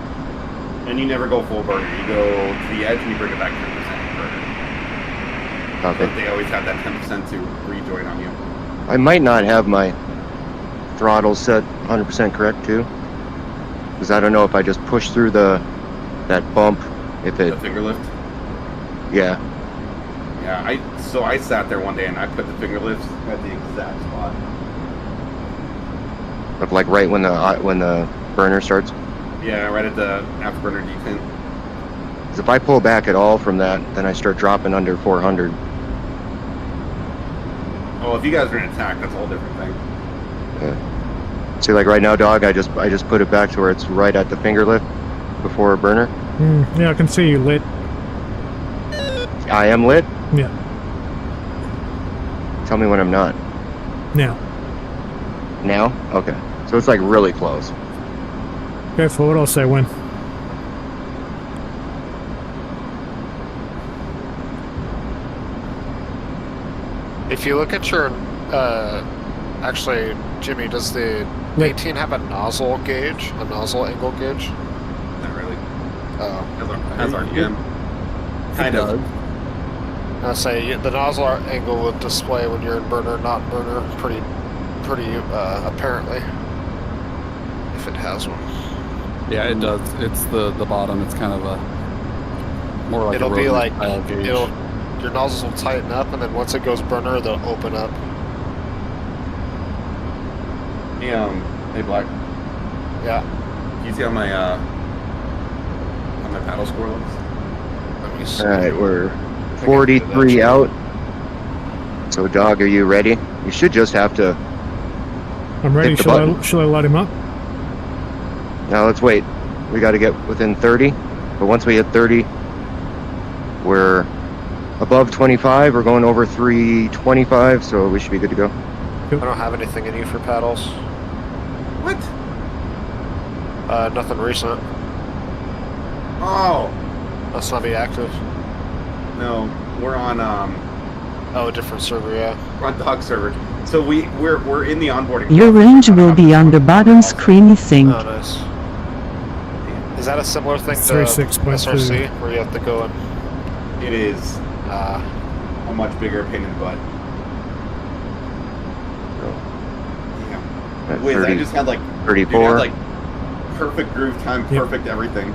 And you never go full burner. You go to the edge and you bring it back 10% burner. Okay. But they always have that 10% to rejoin on you. I might not have my throttle set 100% correct too, because I don't know if I just push through that bump, if it. The finger lift. Yeah. Yeah. I sat there one day and I put the finger lifts at the exact spot. But like right when the burner starts. Yeah, right at the afterburner defin. Because if I pull back at all from that, then I start dropping under 400. Oh, if you guys are in attack, that's a whole different thing. Yeah. See, like right now, dog, I just put it back to where it's right at the finger lift before a burner. Yeah, I can see you lit. I am lit. Yeah. Tell me when I'm not. Now. Now? Okay. So it's like really close. Go forward, I'll say when. If you look at your, actually, Jimmy, does the 18 have a nozzle gauge, a nozzle angle gauge? Not really. Oh. Has our gem. Kind of. I'll say the nozzle angle will display when you're in burner, not burner, pretty apparently, if it has one. Yeah, it does. It's the bottom. It's kind of a more like It'll a be rotary like style gauge. your nozzles will tighten up, and then once it goes burner, they'll open up. Hey Black. Yeah. You see how my paddle score looks? Let me see. All right, we're 43 out. So, dog, are you ready? You should just have to. I'm ready. hit the Shall button. I light him up? Now let's wait. We got to get within 30. But once we hit 30, we're above 25. We're going over 325, so we should be good to go. I don't have anything in you for paddles. What? Nothing recent. Oh. Must not be active. No, we're on Oh, a different server, yeah. We're on dog server. So we're in the onboarding. Your range will be on the bottom screen thing. Oh, nice. Is that a similar thing to 36.2. SRC, where you have to go and... It is a much bigger pain in the butt. At Wiz, I 30, just had like 34. dude, I had, like perfect groove time, perfect everything.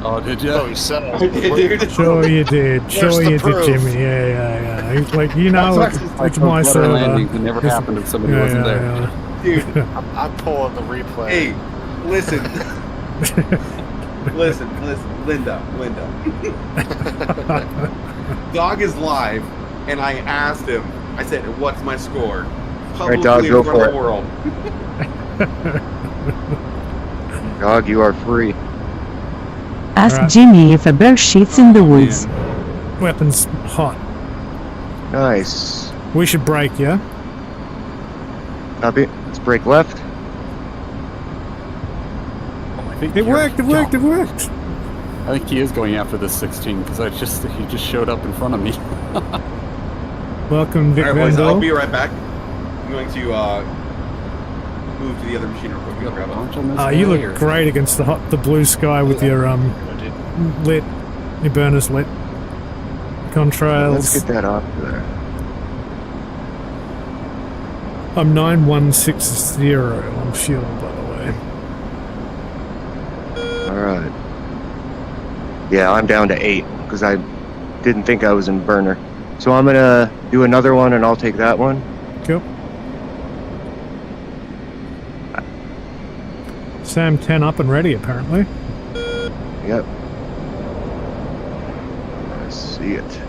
Oh, did you? Oh, you said I did, dude. Sure you did. Where's Sure the you proof? did, Jimmy. Yeah. He's like, you know, it's Like my those server. rudder landings that never happened if somebody wasn't there. Dude, I'm pulling the replay. hey, listen. listen, Linda. Dog is live, and I asked him, I said, what's my score? Alright, dog, Publicly go in front for of it. the world. Dog, you are free. Ask Alright. Jimmy if a bear shits in the woods. Weapons hot. Nice. We should break, yeah? Copy. Let's break left. It worked. I think he is going after this 16 because he just showed up in front of me. Welcome, Vic All right, boys, Van I'll Dole. be right back. I'm going to move to the other machine real quick and grab it. You look great against the blue sky with your lit, your burners lit. Contrails. Let's get that off there. I'm 9160 on fuel, by the way. Alright. Yeah, I'm down to 8 because I didn't think I was in burner. So I'm gonna do another one and I'll take that one. Cool. Sam 10 up and ready, apparently. Yep. I see it.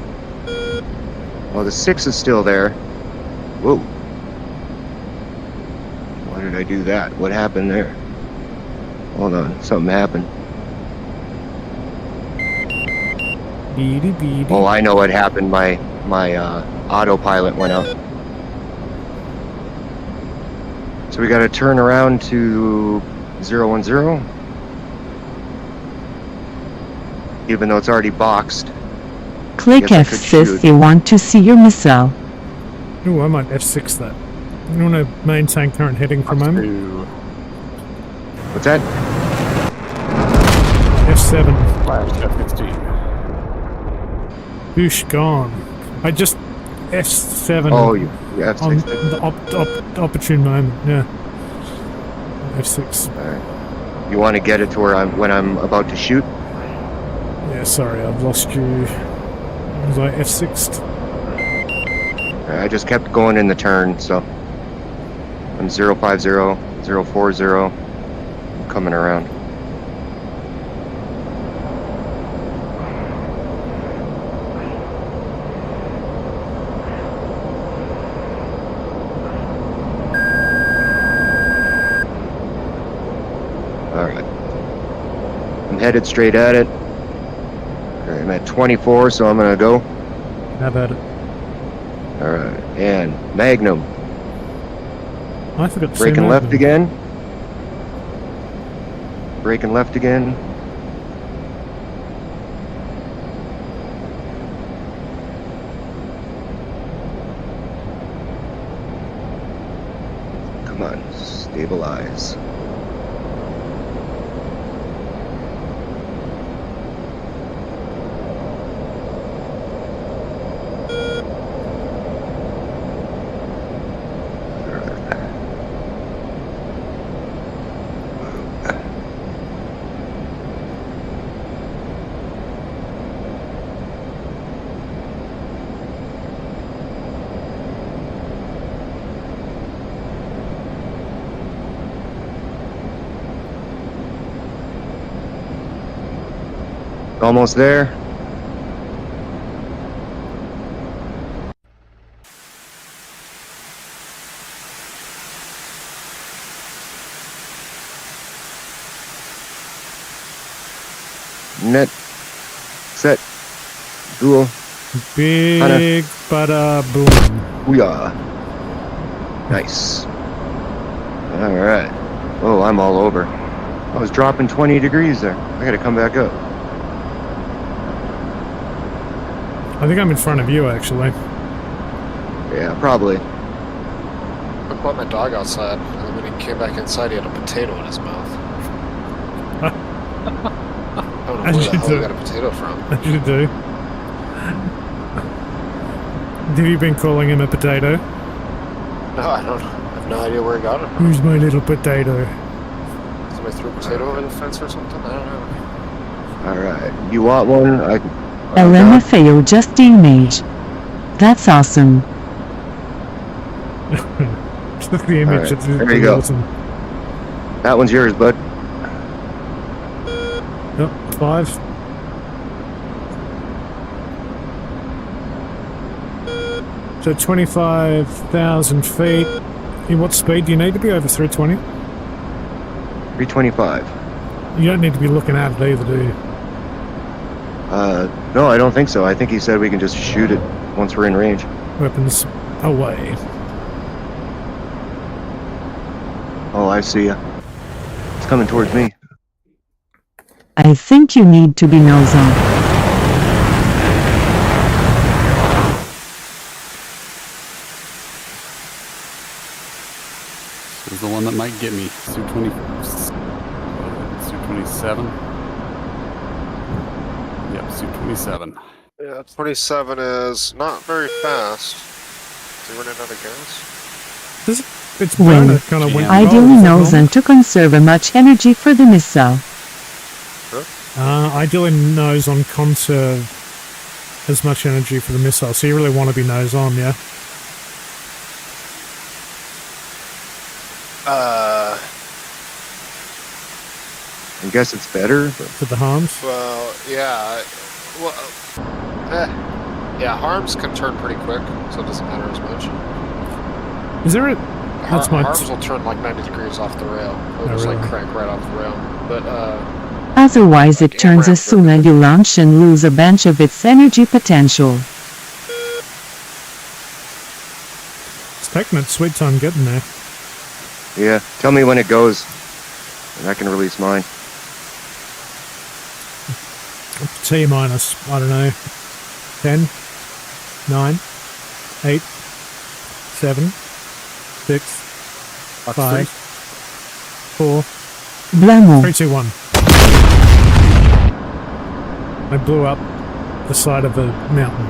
Oh, the 6 is still there. Whoa. Why did I do that? What happened there? Hold on, something happened. Beady, beady. Oh, I know what happened. My autopilot went out. So we got to turn around to 010. Even though it's already boxed. Click F6 if you want to see your missile. Ooh, I might F6 that. You want to maintain current heading for a moment? What's that? F7. Flash F16. Boosh gone. I just F7. Oh, you F6. On the opportune moment, yeah. F6. Alright. You want to get it to where when I'm about to shoot? Yeah, sorry, I've lost you. Was I F6'd? I just kept going in the turn, so I'm 050, 040, coming around. Alright. I'm headed straight at it. I'm at 24, so I'm gonna go. How about it? Alright, and Magnum. I forgot to say Braking left Magnum. again. Braking left again. Come on, stabilize. Almost there. Net. Set. Duel. Big bada boom. Booyah. Nice. Alright. Oh, I'm all over. I was dropping 20 degrees there. I gotta come back up. I think I'm in front of you, actually. Yeah, probably. I brought my dog outside, and then when he came back inside, he had a potato in his mouth. I don't know where the hell he got a potato from. As you do. Have you been calling him a potato? No, I don't know. I have no idea where he got it from. Who's my little potato? Somebody threw a potato over the fence or something? I don't know. Alright. You want one? LMFAO just image. That's awesome. Just the image. Right, there you go. Awesome. That one's yours, bud. Yep, 5. So 25,000 feet. In what speed do you need to be? Over 320? 325. You don't need to be looking at it either, do you? No, I don't think so. I think he said we can just shoot it once we're in range. Weapons away. Oh, I see ya. It's coming towards me. I think you need to be nose on. This is the one that might get me. Su-27. Yep, Su-27. Yeah, 27 is not very fast. Is he running out of gas? It's Wing. kind of went Ideally nose on to conserve much energy for the missile. Ideally nose on conserve as much energy for the missile. So you really want to be nose on, yeah? I guess it's better. For the harms? Well, yeah. Well, Yeah, harms can turn pretty quick, so it doesn't matter as much. Is there a... That's my... Harms will turn like 90 degrees off the rail. It'll just like crank right off the rail. But Otherwise it turns as soon as you launch and lose a bunch of its energy potential. It's taking its sweet time getting there. Yeah, tell me when it goes, and I can release mine. T minus, I don't know, 10, 9, 8, 7, 6, 5, 4, Blamo. 3, 2, 1. I blew up the side of the mountain.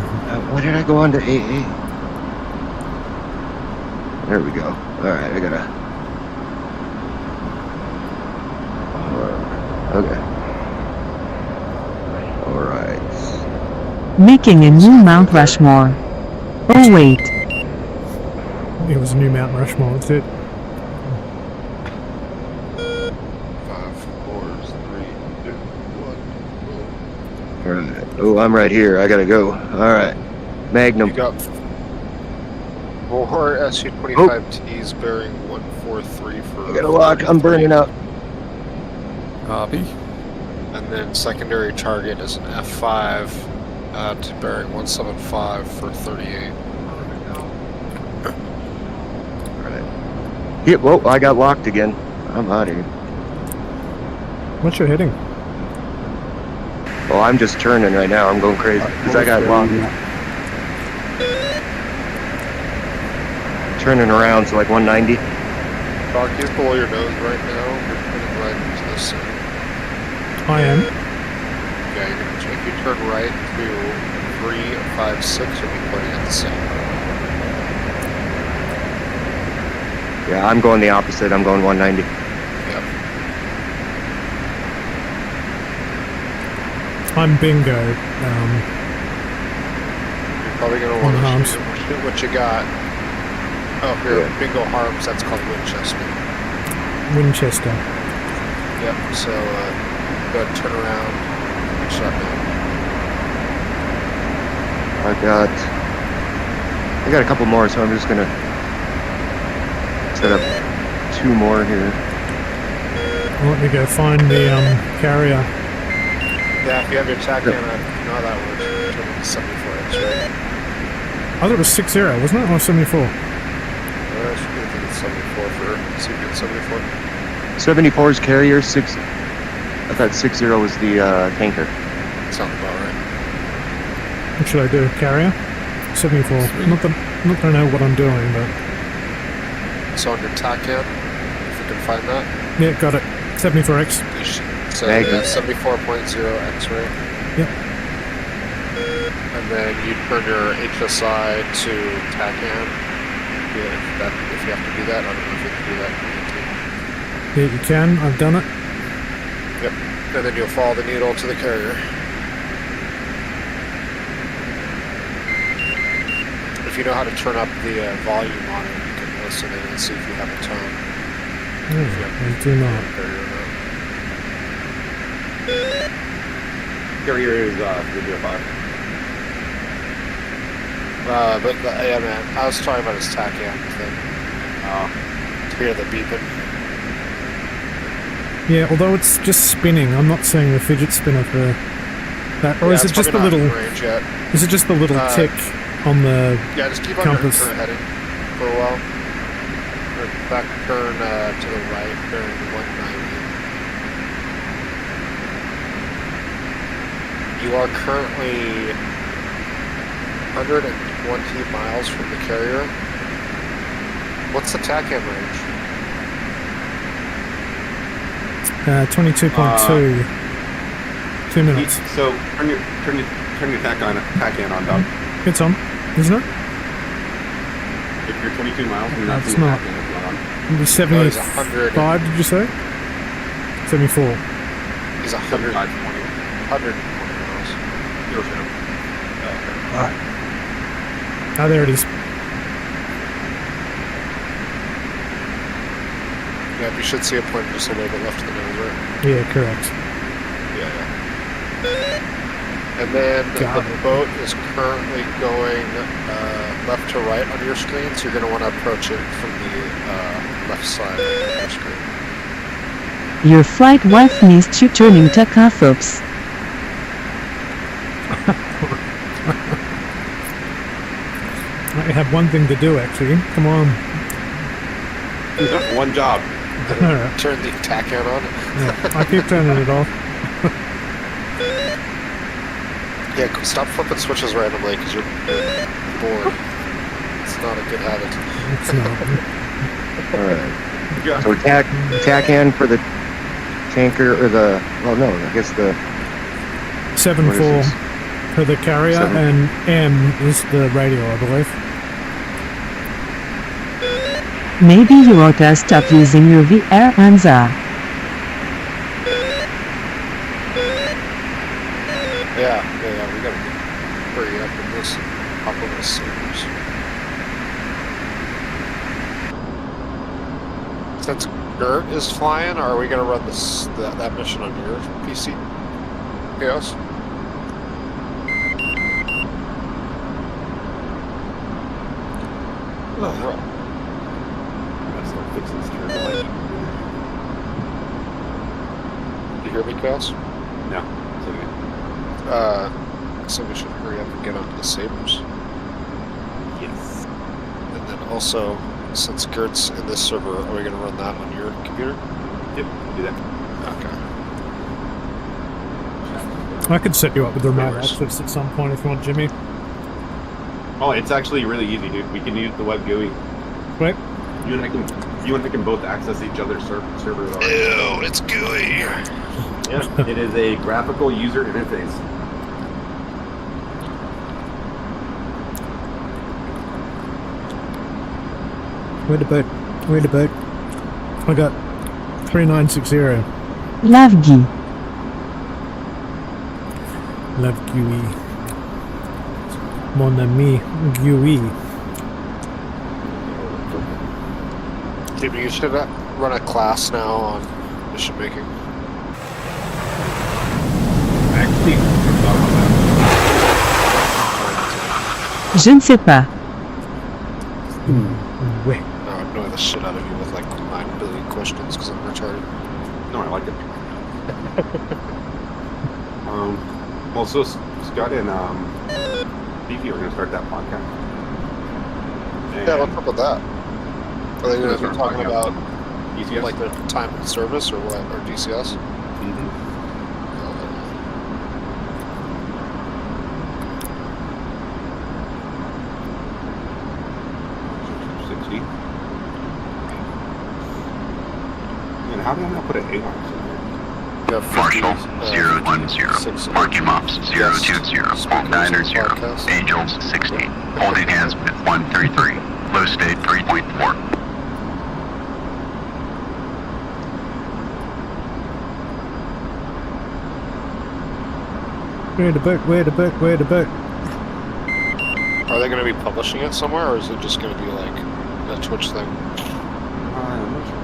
Why did I go on to AA? There we go. Alright, I gotta... Okay. Alright. Making a new Mount Rushmore. Oh wait. It was a new Mount Rushmore, that's it. 5, 4, 3, 2, 1. Alright. Oh, I'm right here. I gotta go. Alright. Magnum. You got 4 SU-25Ts bearing 143 for... I gotta lock. I'm burning out. Copy. And then secondary target is an F5 to bearing 175 for 38. Alright. Yeah, whoa, I got locked again. I'm out of here. What's your heading? Well, I'm just turning right now. I'm going crazy because I got locked. Turning around to like 190. Doc, he's below your nose right now. You're turning right into the sun. I am. Okay, you're gonna, if you turn right to 356, you'll be pointing at the sun. Yeah, I'm going the opposite. I'm going 190. Yep. I'm bingo. You're probably gonna want to shoot what you got. Oh, here, bingo harms. That's called Winchester. Winchester. Yep. So go ahead and turn around and shut down. I got a couple more, so I'm just gonna set up 2 more here. Let me go find the carrier. Yeah, if you have your attack in, you know how that works. You're turning 74X, right? I thought it was 60, wasn't it? Or 74? I think it's 74 for CP 74. 74 is carrier, 6. I thought 60 was the tanker. Sounds about right. What should I do? Carrier? 74. Not that I know what I'm doing, but... So on your TACAN, if you can find that. Yeah, got it. 74X. So yeah, 70.4 X-ray. Yep. And then you turn your HSI to TACAN. If you have to do that, I don't know if you can do that. Yeah, you can. I've done it. Yep. And then you'll follow the needle to the carrier. If you know how to turn up the volume on it, you can listen in and see if you have a tone. I do not. Carrier is 305. But yeah, man, I was talking about his TACAN thing. To hear the beeping. Yeah, although it's just spinning. I'm not seeing the fidget spinner for that. Or Yeah, is it it's just the probably little... not in range yet. Is it just the little tick on the Yeah, just keep compass? on your current heading for a while. Or back turn to the right during 190. You are currently 120 miles from the carrier. What's the TACAN range? 22.2. 2 minutes. So turn your TACAN on, Doc. It's on, isn't it? If you're 22 miles and you're not It's doing not. TACAN, it's not on. It was 75, did you say? 74. He's 120 miles. Ah, there it is. Yeah, you should see a point just a little bit left of the nose, right? Yeah, correct. Yeah. And then the boat is currently going left to right on your screen, so you're going to want to approach it from the left side of your screen. Your flight wife missed you turning tacophops. I have one thing to do, actually. Come on. One job. Turn the TACAN on. Yeah, I keep turning it off. Yeah, stop flipping switches randomly because you're bored. It's not a good habit. It's not. Alright. So TACAN for the tanker, or the, well no, I guess the... 7-4 for the carrier, and M is the radio, I believe. Maybe you ought to stop using your VR Anza. Yeah, we gotta hurry up with this. Hop over the sabers. Since Gert is flying, are we gonna run that mission on your PC? Chaos? Oh, Did you hear me, Chaos? No. So we should hurry up and get onto the sabers. Yes. And then also, since Gert's in this server, are we going to run that on your computer? Yep, do that. I could set you up with the remote access at some point if you want, Jimmy. Oh, it's actually really easy, dude. We can use the web GUI. Right. You and I can both access each other's servers already. Ew, it's GUI. Yeah, it is a graphical user interface. Where the boat? I got 3960. Lavgi. Love GUI. Mon ami GUI. Dude, you should run a class now on mission making. Actually, Je ne sais pas. Wait. I'll annoy the shit out of you with like 9 billion questions because I'm retarded. No, I like it. Well, so Scott and Beefy are going to start that podcast. Yeah, what's up with that? Are they going to be talking about DCS? like their time in service or what? Or DCS? Mm-hmm. 60. And how did I not put an A on this? Yeah, Marshall 010. Marking Mops 020. Niner 0. Angels 16. Holding hands with 133. Low state 3.4. Where the boat? Are they going to be publishing it somewhere, or is it just going to be like a Twitch thing? I'm not sure.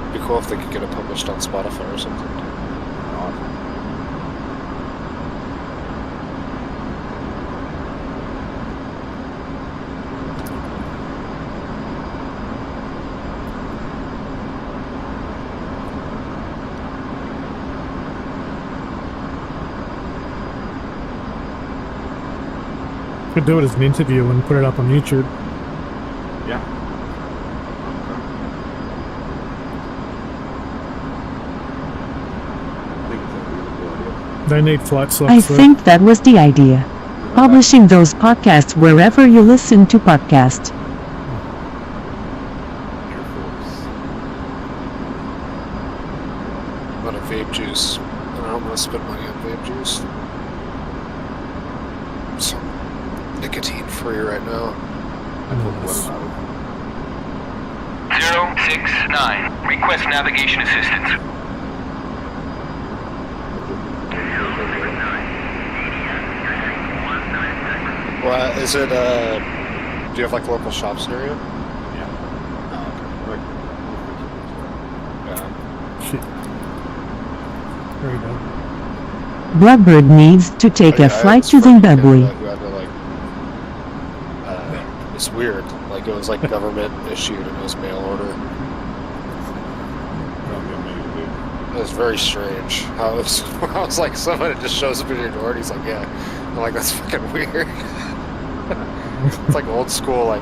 It'd be cool if they could get it published on Spotify or something. Could do it as an interview and put it up on YouTube. Yeah. They need flight slots. I think that was the idea. Publishing those podcasts wherever you listen to podcasts. I'm out of vape juice. I don't want to spend money on vape juice. I'm so nicotine free right now. 069. Request navigation assistance. Well, is it, do you have like a local shops near you? Yeah. Shit. There you go. Blackbird needs to take a flight to Zimbabwe. Who had to like, it's weird. Like it was like government issued and it was mail order. It was very strange. I was like, someone just shows up at your door and he's like, yeah. I'm like, that's fucking weird. It's like old school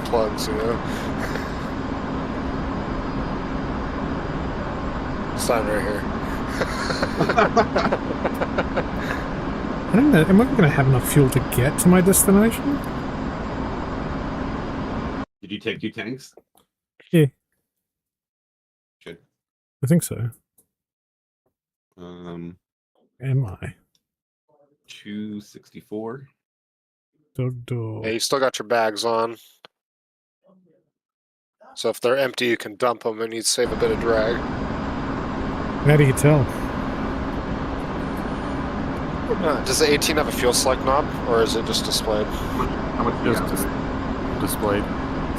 plugs, you know? Sign right here. I don't know, am I going to have enough fuel to get to my destination? Did you take 2 tanks? Yeah. Good. I think so. Am I? 264. Dog. Yeah, you still got your bags on. So if they're empty, you can dump them and you'd save a bit of drag. How do you tell? Does the 18 have a fuel select knob, or is it just displayed? How much Just displayed.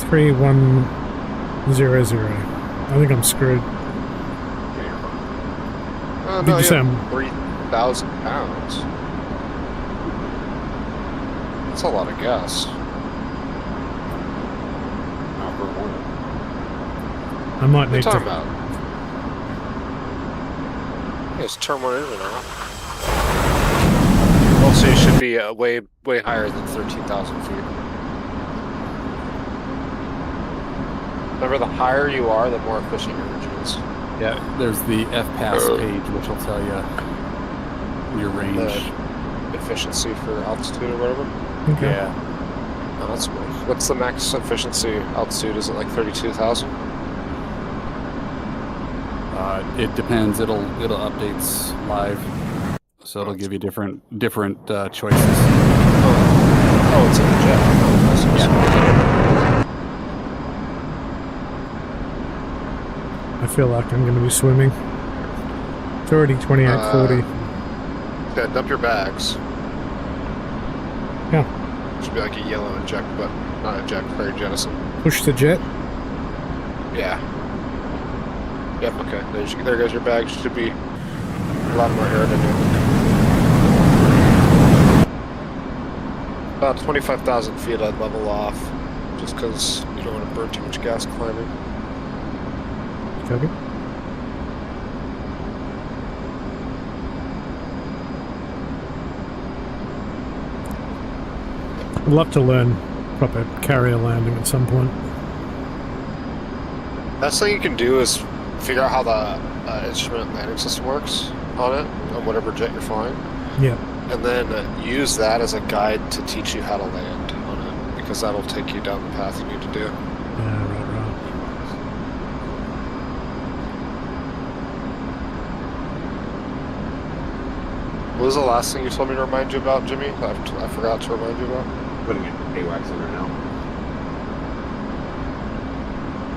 3100. I think I'm screwed. No, Did you say you I'm... have 3,000 pounds. That's a lot of gas. I might What are you need talking to... about? Yeah, just turn one in and out. Also, you should be way higher than 13,000 feet. Remember, the higher you are, the more efficient your engine is. Yeah, there's the FPAS page, which will tell you your range. The efficiency for altitude or whatever. Okay. Yeah. Oh, that's cool. What's the max efficiency altitude? Is it like 32,000? It depends. It'll updates live, so it'll give you different choices. Oh, it's in the jet. Yeah. I feel like I'm going to be swimming. It's already 28:40. Yeah, dump your bags. Yeah. Should be like a yellow eject, but not eject, very jettison. Push the jet. Yeah. Yep, okay. There goes your bag. Should be a lot more aerodynamic. About 25,000 feet I'd level off, just because you don't want to burn too much gas climbing. Okay. I'd love to learn proper carrier landing at some point. Best thing you can do is figure out how the instrument landing system works on it, on whatever jet you're flying. Yeah. And then use that as a guide to teach you how to land on it, because that'll take you down the path you need to do. Yeah, right. What was the last thing you told me to remind you about, Jimmy? I forgot to remind you about. Putting it AWACS in right now.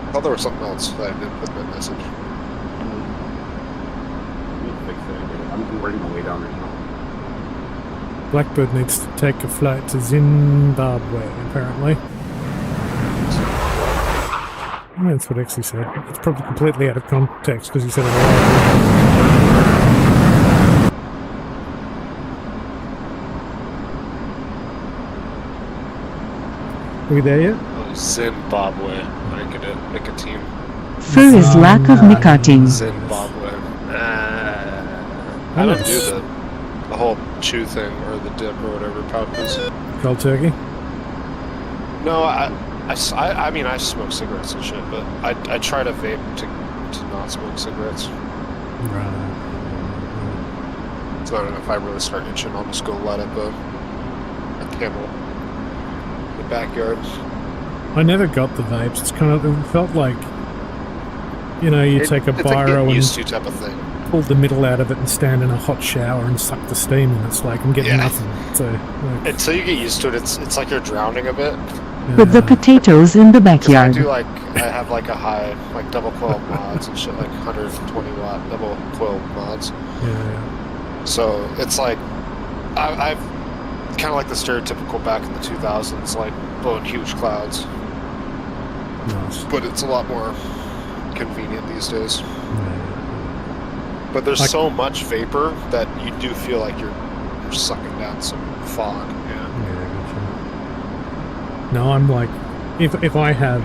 I thought there was something else that I didn't put in that message. I'm working my way down right now. Blackbird needs to take a flight to Zimbabwe, apparently. That's what Exy said. It's probably completely out of context because he said it all. Are we there yet? Oh, Zimbabwe. Make a team. For his lack of nicotine. Zimbabwe. I don't do the whole chew thing or the dip or whatever pouches. Cold turkey? No, I mean I smoke cigarettes and shit, but I try to vape to not smoke cigarettes. Right. So I don't know if I really start itching, I'll just go light up a Camel in the backyard. I never got the vapes. It's kind of, it felt like, you know, you take a biro and used to type of thing. pull the middle out of it and stand in a hot shower and suck the steam, and it's like I'm getting nothing. So like, until you get used to it, it's like you're drowning a bit. With the potatoes in the backyard. I have like a high, like double coil mods and shit, like 120 watt double coil mods. Yeah. So it's like, I've kind of like the stereotypical back in the 2000s, like blowing huge clouds. Nice. But it's a lot more convenient these days. But there's Like- so much vapor that you do feel like you're sucking down some fog. Yeah. No, I'm like, if I had,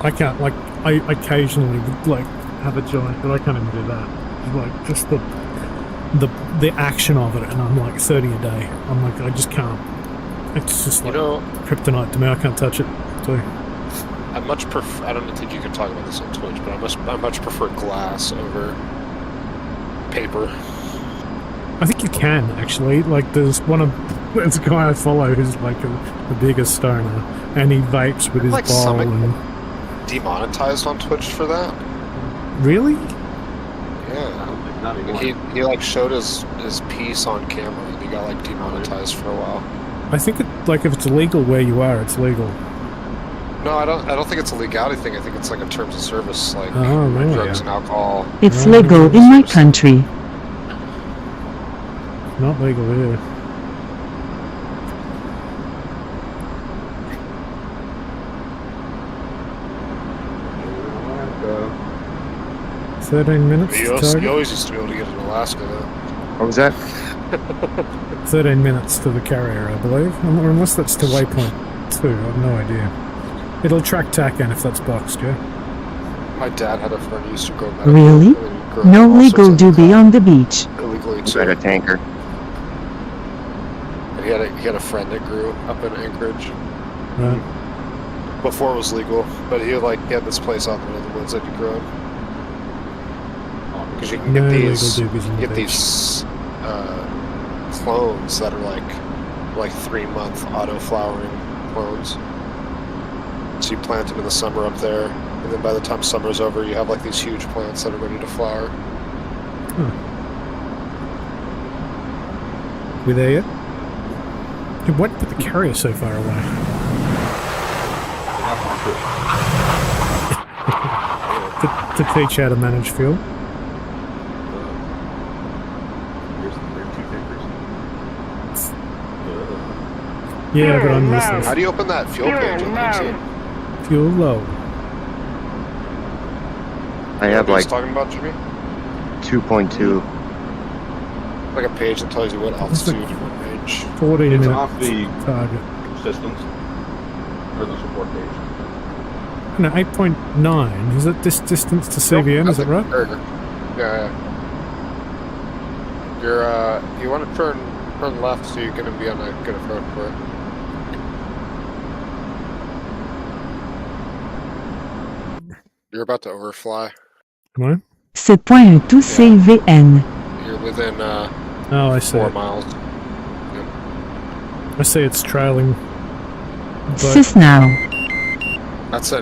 I can't, like, I occasionally would, like, have a joint, but I can't even do that. Like, just the action of it, and I'm like 30 a day. I'm like, I just can't. It's just like kryptonite to me. I can't touch it. So I much prefer. I don't think you can talk about this on Twitch, but I much prefer glass over paper. I think you can actually. Like, there's a guy I follow who's like the biggest stoner, and he vapes with his Like bowl. Summit And demonetized on Twitch for that. really, Yeah. He like showed his piece on camera, and he got like demonetized for a while. I think like if it's illegal where you are, it's legal. No, I don't think it's a legality thing. I think it's like a terms of service, like Oh, really? drugs and alcohol. It's legal in my country. Not legal here. Go. 13 minutes You to always, target. you always used to be able to get in Alaska, though. What was that? 13 minutes to the carrier, I believe. Or unless that's to waypoint 2, I have no idea. It'll track TACAN if that's boxed, yeah? My dad had a friend who used to grow medical. Really? Grow No all legal sorts of doobie on the beach. illegally Was too. that a tanker? And he had a friend that grew up in Anchorage Right. before it was legal, but he had this place out in the woods that he grew in. Because you can No get legal these, doobies on the beach. these clones that are like 3-month auto flowering clones. So you plant them in the summer up there, and then by the time summer's over, you have like these huge plants that are ready to flower. We there yet? Dude, what put the carrier so far away? to teach how to manage fuel. There's two tankers. Yeah, but I'm listening. How do you open that fuel page on YouTube? Fuel low. I have What are you like talking about, Jimmy? 2.2. Like a page that tells you what altitude and what range. 14 It's minutes off the target. systems or the support page. No, 8.9. Is it this distance to CVN? Is that right? Yeah. You're you want to turn left, so you're gonna be on a good approach for it. You're about to overfly. Come on. 7.2 CVN. You're within Oh, I see. 4 miles. I see it's trailing. Sis now. That's a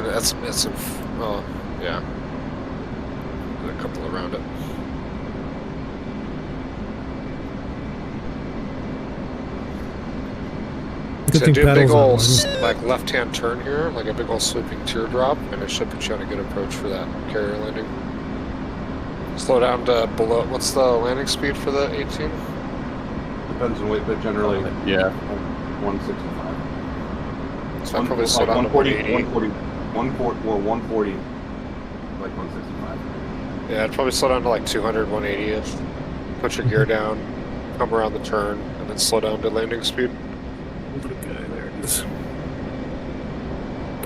oh yeah. There's a couple around it. Good So thing do a big paddles aren't old working. like left-hand turn here, like a big old sweeping teardrop, and it should put you on a good approach for that carrier landing. Slow down to below. What's the landing speed for the 18? Depends on weight, but generally, Yeah. 165. So I probably slow down to 180. 140, like 165. Yeah, I'd probably slow down to like 200, 180 ish. Put your gear down, come around the turn, and then slow down to landing speed. Okay, there it is.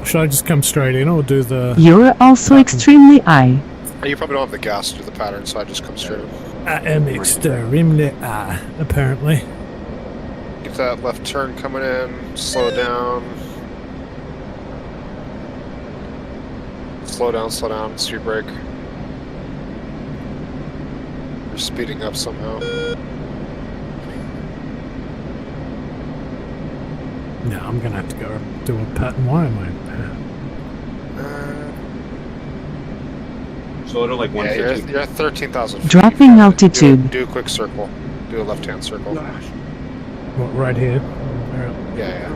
Should I just come straight in or do the... You're also extremely high. You probably don't have the gas to do the pattern, so I just come straight in. I am extremely high, apparently. Get that left turn coming in, slow down. Slow down, speed brake. You're speeding up somehow. No, I'm gonna have to go do a pattern. Why am I... So it'll like Yeah, 160. you're at 13,000 feet. Dropping altitude. Do a quick circle. Do a left-hand circle. What, right here? Alright. Yeah.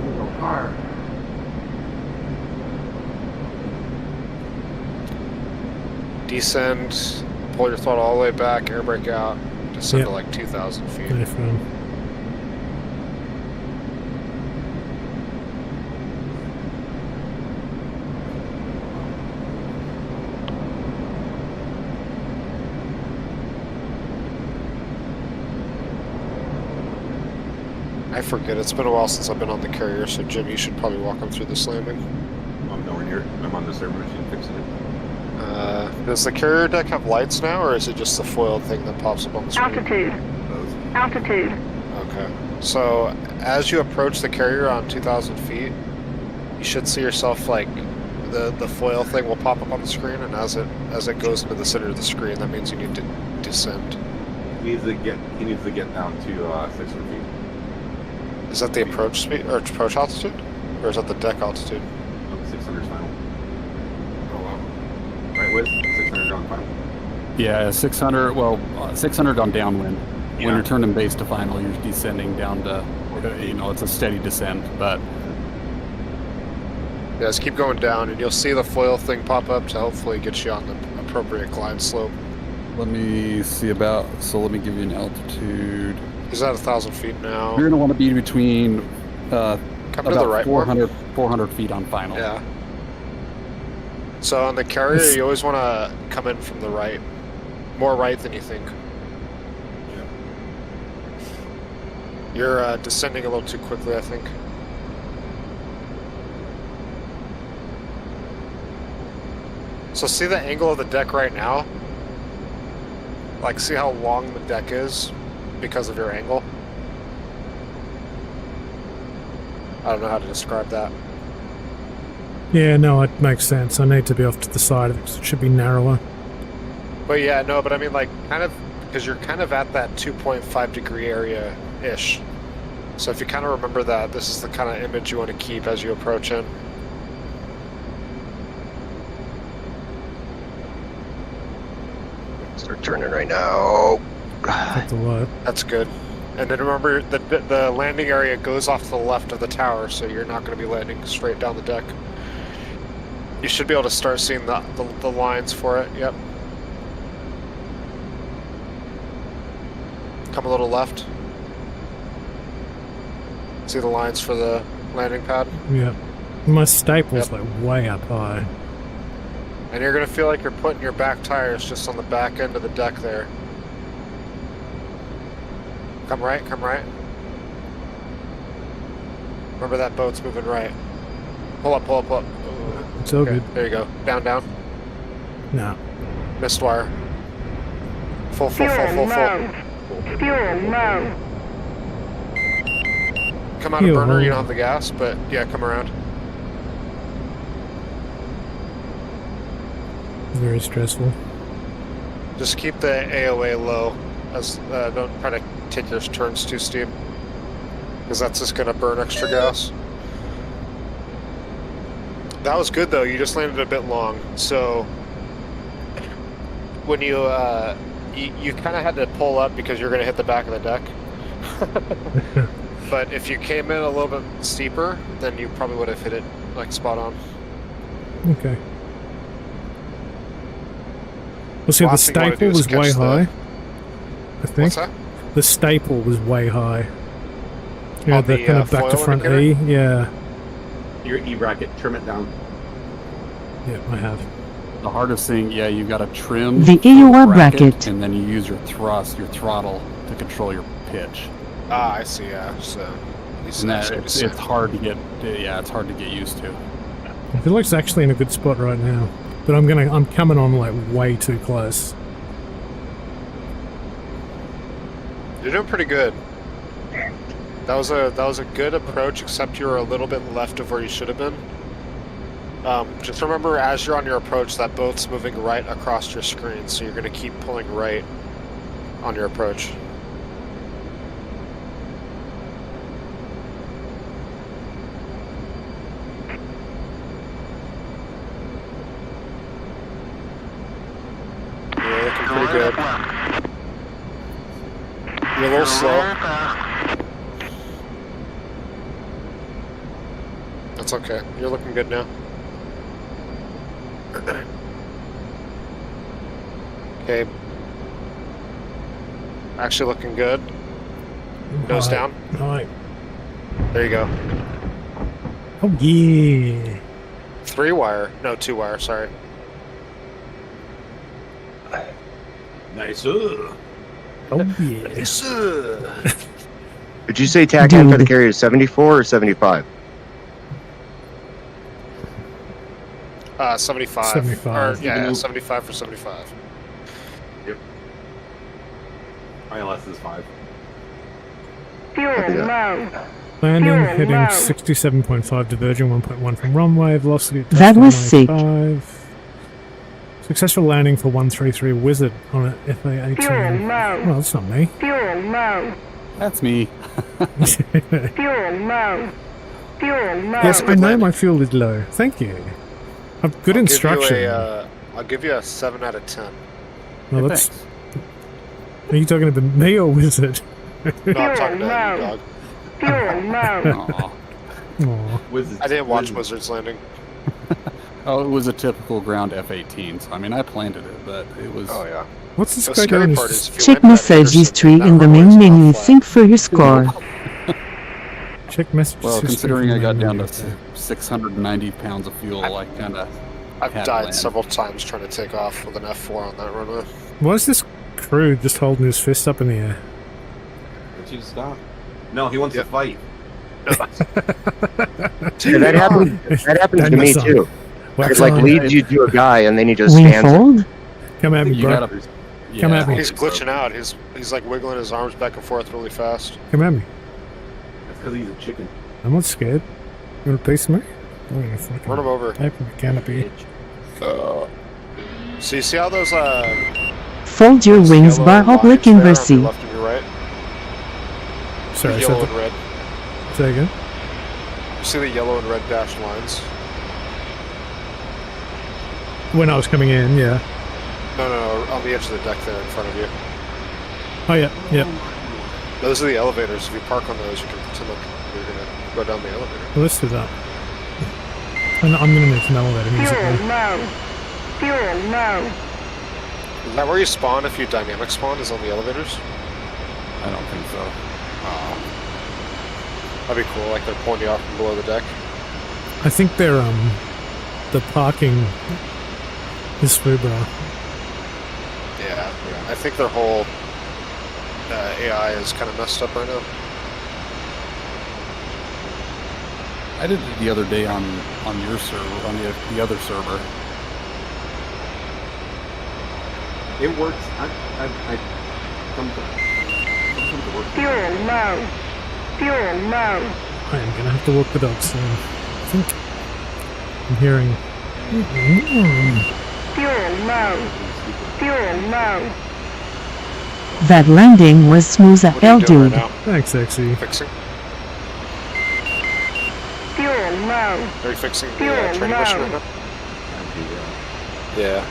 Descend, pull your throttle all the way back, air brake out, descend Yep. to like 2,000 feet. Yeah, fine. I forget. It's been a while since I've been on the carrier, so Jim, you should probably walk him through this landing. I'm nowhere near it. I'm on the server machine fixing it. Does the carrier deck have lights now, or is it just the foiled thing that pops up on the screen? Altitude. Altitude. Okay. So, as you approach the carrier on 2,000 feet, you should see yourself, like, the foil thing will pop up on the screen, and as it goes into the center of the screen, that means you need to descend. He needs to get down to 600 feet. Is that the approach speed, or approach altitude? Or is that the deck altitude? No, 600 is final. Oh, wow. Right, Wiz? 600 on final? Yeah, 600, well, 600 on downwind. Yeah. When you're turning base to final, you're descending down to, it's a steady descent, but... Yeah, just keep going down, and you'll see the foil thing pop up to hopefully get you on the appropriate glide slope. Let me see so let me give you an altitude. He's at 1,000 feet now. You're going to want to be between Come to about the right 400 feet on final. Yeah. So on the carrier, you always want to come in from the right. More right than you think. Yeah. You're descending a little too quickly, I think. So see the angle of the deck right now? Like, see how long the deck is because of your angle? I don't know how to describe that. Yeah, no, it makes sense. I need to be off to the side of it 'cause it should be narrower. But yeah, no, but I mean, like, kind of, because you're kind of at that 2.5 degree area-ish. So if you kind of remember that, this is the kind of image you want to keep as you approach in. Start turning right now. That's a lot. That's good. And then remember, the landing area goes off to the left of the tower, so you're not going to be landing straight down the deck. You should be able to start seeing the lines for it, yep. Come a little left. See the lines for the landing pad? Yeah. My staple's like way up high. And you're going to feel like you're putting your back tires just on the back end of the deck there. Come right, come right. Remember that boat's moving right. Pull up, pull up, pull up. It's all good. There you go. Down, down. No. Missed wire. Full, full, full, full, full. Fuel low. Come out of burner, you don't have the gas, but yeah, come around. Very stressful. Just keep the AOA low. As don't try to take your turns too steep, because that's just going to burn extra gas. That was good though. You just landed a bit long, so when you kind of had to pull up because you're going to hit the back of the deck. But if you came in a little bit steeper, then you probably would have hit it like spot on. Okay. Well, see, the staple was way high. I think. What's that? The staple was way high. Yeah, the kind of back to foil front indicator? E. Yeah. Your E bracket, trim it down. Yeah, I have. The hardest thing, yeah, you got to trim The AOR bracket. and then you use your throttle to control your pitch. Ah, I see. Yeah. So And that, it's hard to get. Yeah, it's hard to get used to. I feel like it's actually in a good spot right now, but I'm coming on like way too close. You're doing pretty good. That was a good approach, except you were a little bit left of where you should have been. Just remember, as you're on your approach, that boat's moving right across your screen, so you're going to keep pulling right on your approach. You're looking pretty good. You're a little slow. That's okay. You're looking good now. Okay. Actually looking good. Nose down. Right. There you go. Oh yeah. 3 wire. No, 2 wire, sorry. Nice. Oh yeah. Did you say TAC end for the carrier is 74 or 75? 75. 75. Or, yeah, 75 for 75. Yep. ILS is 5. Fuel low. Landing, Fuel heading low. 67.5, diverging 1.1 from runway, velocity at That was sick. 5. Successful landing for 133 Wizard on a FA-18. Fuel low. Well, that's not me. Fuel low. That's me. Fuel low. Fuel low. Yes, I know my fuel is low. Thank you. I've good instruction. I'll give you a 7 out of 10. Well, that's... Are you talking about me or Wizard? No, I'm talking about you, dog. Fuel low. Aw. I didn't watch Wizard's Landing. Oh, it was a typical ground F-18. So, I mean, I planted it, but it was... Oh, yeah. What's this The guy scary doing? part is if you Check land at message Anderson, history that in the runway's main not menu. flat. Think for your score. Check messages. Well, history considering I from got the down menu. to 690 pounds of fuel, I kind of I've died several times trying to take off with an F4 on that runway. Why is this crew just holding his fist up in the air? Did you stop? No, he wants to fight. Yeah, that happens to me too. Wax It like on. leads you to a guy and then he just We stands. fold? Come at me, You bro. gotta... Come at me. He's glitching out. He's like wiggling his arms back and forth really fast. Come at me. That's because he's a chicken. I'm not scared. You want a piece of me? I'm gonna fucking Run him over. open the canopy. So you see how those Fold your wings bar oblique there on inverse. your left and your right? Sorry, The say yellow and red. again. You see the yellow and red dashed lines? When I was coming in, yeah. No, on the edge of the deck there in front of you. Oh, yeah, yeah. Those are the elevators. If you park on those, you can pretend like you're gonna go down the elevator. Well, let's do that. And I'm gonna make some elevator music Fuel now. low. Fuel low. Is that where you spawn if you dynamic spawn? Is on the elevators? I don't think so. That'd be cool. Like they're pulling you off from below the deck. I think they're, the parking is Fubra. Yeah. I think their whole AI is kind of messed up right now. I did it the other day on your server, on the other server. It works. I sometimes it works. Fuel low. Fuel low. I am gonna have to walk the dog soon. I think I'm hearing... Fuel low. Fuel low. That landing was smooth as What are hell, you doing right dude. now? Thanks, Exy. Fixing? Fuel low. Are you fixing the Fuel training mission low. right now? Yeah.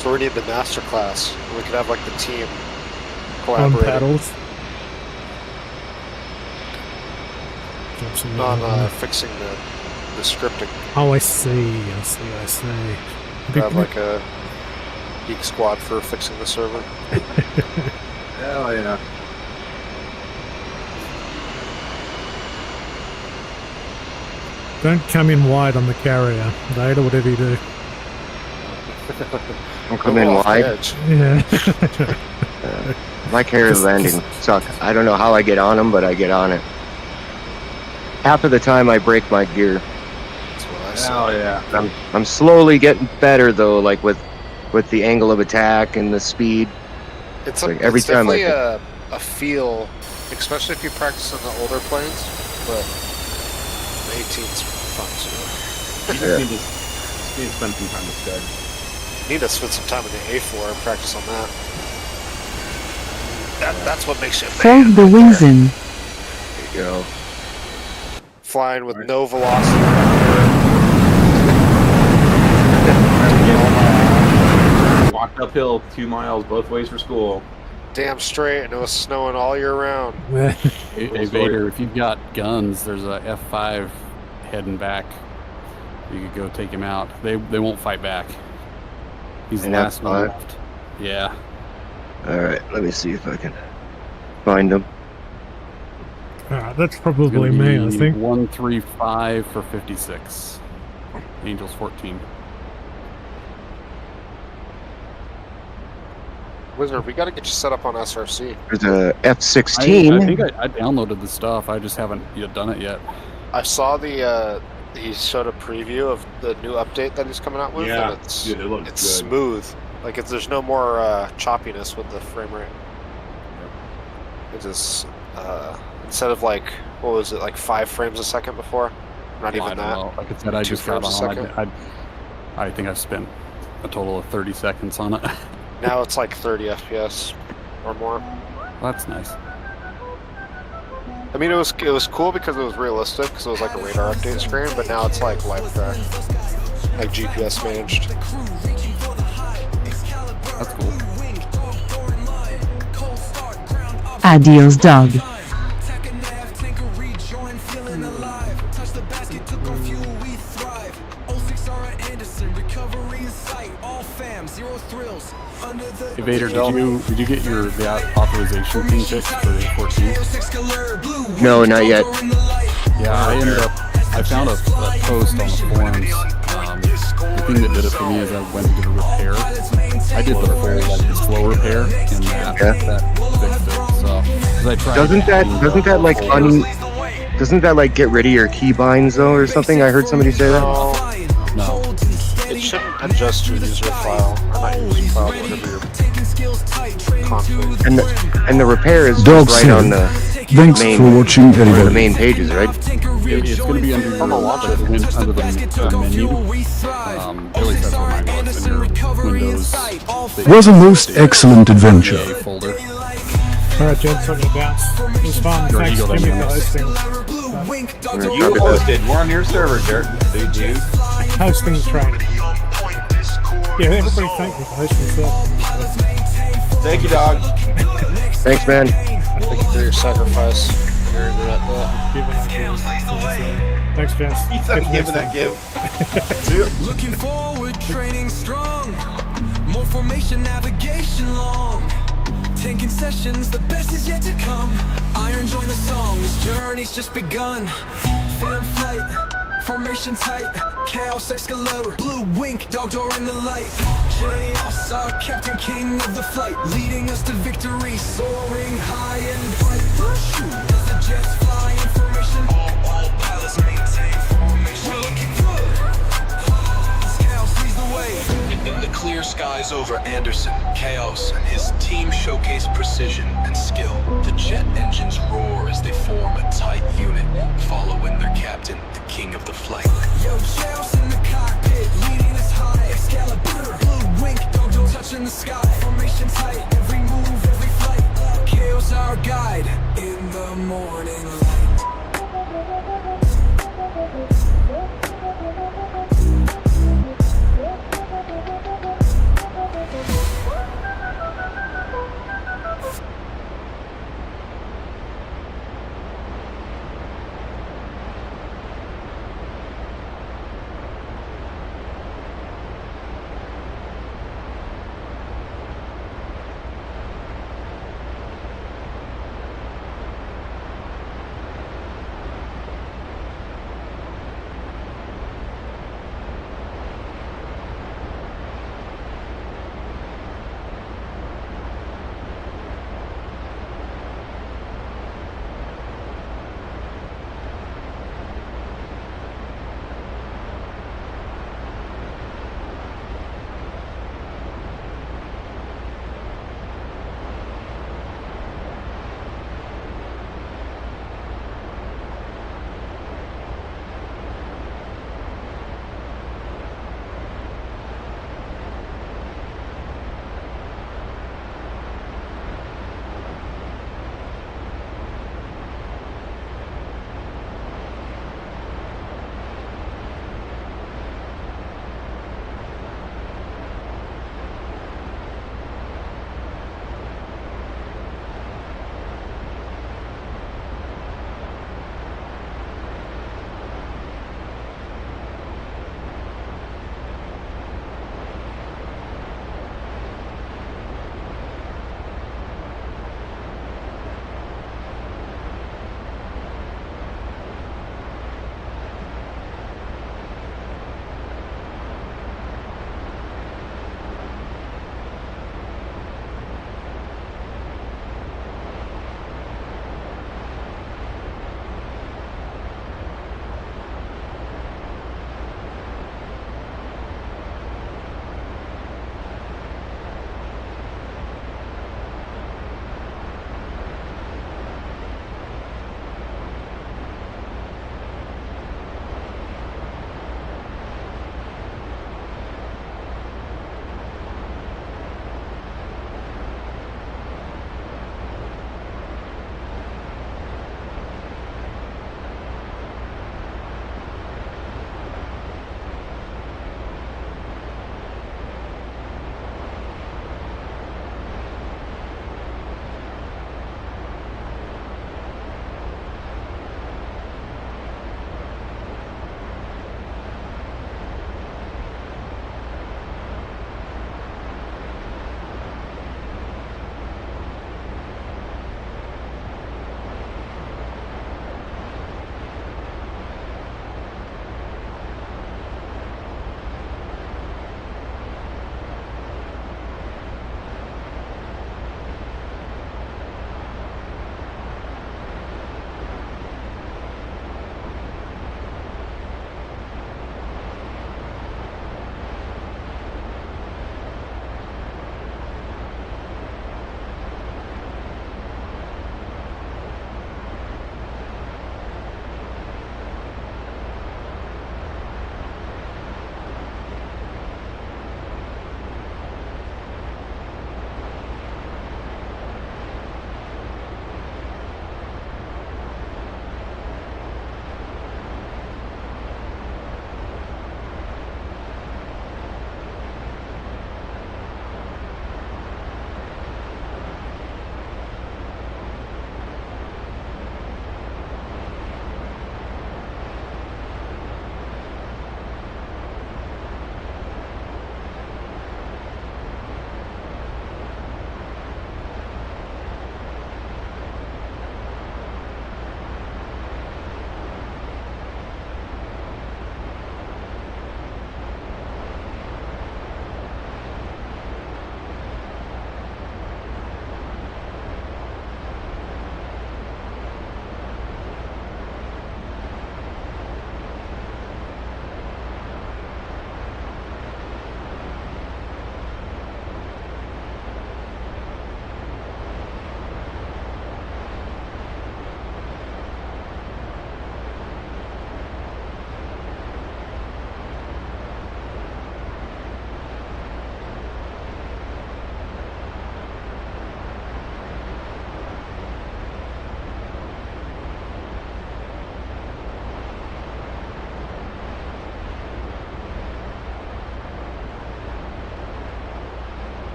So we need the master class. We could have like the team On collaborate paddles. on fixing the scripting. Oh, I see. We have like a geek squad for fixing the server. Hell yeah. Don't come in wide on the carrier, Date, or whatever you do. Don't come in wide. Yeah. My carrier landing suck. I don't know how I get on them, but I get on it. Half of the time I break my gear. That's what I said. Hell yeah. I'm slowly getting better though, like with the angle of attack and the speed. It's like every time definitely a feel, especially if you practice on the older planes, but the 18's fun too. You just need to spend some time with Scud. Need to spend some time in the A4 and practice on that. That's what makes you a man. Fold the wings in. There you go. Flying with no velocity. Walked uphill 2 miles both ways for school. Damn straight, and it was snowing all year round. Hey Vader, if you've got guns, there's a F5 heading back. You could go take him out. They won't fight back. He's the An last one F5? left. Yeah. Alright, let me see if I can find them. Alright, that's It's probably gonna me, I be think. 135 for 56. Angels 14. Wizard, we gotta get you set up on SRC. There's a F-16. I think I downloaded the stuff. I just haven't yet done it yet. I saw he showed a preview of the new update that he's coming out with. Yeah, and it's, dude, it looks it's good. smooth. Like there's no more choppiness with the frame rate. It just instead of like what was it, like 5 frames a second before? Not even I don't that. know. Like I said, I 2 just got frames a on. second. I think I've spent a total of 30 seconds on it. Now it's like 30 FPS or more. That's nice. I mean, it was cool because it was realistic, because it was like a radar update screen, but now it's like live track, like GPS managed. That's cool. Adios, dog. Hey Vader, did you get the authorization thing fixed for the 14? No, not yet. Yeah, I found a post on the forums. The thing that did it for me is I went and did a repair. I did the full like slow repair, and that fixed it. So, 'cause I tried doesn't that like get rid of your keybinds though or something? I heard somebody say that. No. It shouldn't adjust your user file, or not your user file, but whatever your config. And the repair is Dog just right said, on the thanks main, for watching, one of the everybody. main pages, right? It's going to be under your under the menu. At least that's what mine was in your Windows. Was a most excellent adventure. Folder. Alright, gents, I'm gonna bounce. It was fun. Thanks, Jimmy, for hosting. You hosted. We're on your server, Dirt. Dude. Hosting the training. Yeah, everybody thank me for hosting the server. Thank you, dog. Thanks, man. Thank you for your sacrifice. Thanks, gents. He's not giving that give. Looking forward, training strong. More formation, navigation long. 10 concessions, the best is yet to come. Iron join the song, this journey's just begun. Phantom flight, formation tight. Chaos escalator, blue wink, dog door in the light. Journey all-star, captain king of the flight, leading us to victory, soaring high and bright. Shoot, as the jets fly, information. All pilots maintain formation. We're looking good. Chaos leads the way. In the clear skies over Anderson, Chaos and his team showcase precision and skill. The jet engines roar as they form a tight unit, following their captain, the king of the flight. Yo, Chaos in the cockpit, leading us high. Excalibur, blue wink, don't touch in the sky. Formation tight, every move, every flight. Chaos our guide in the morning light.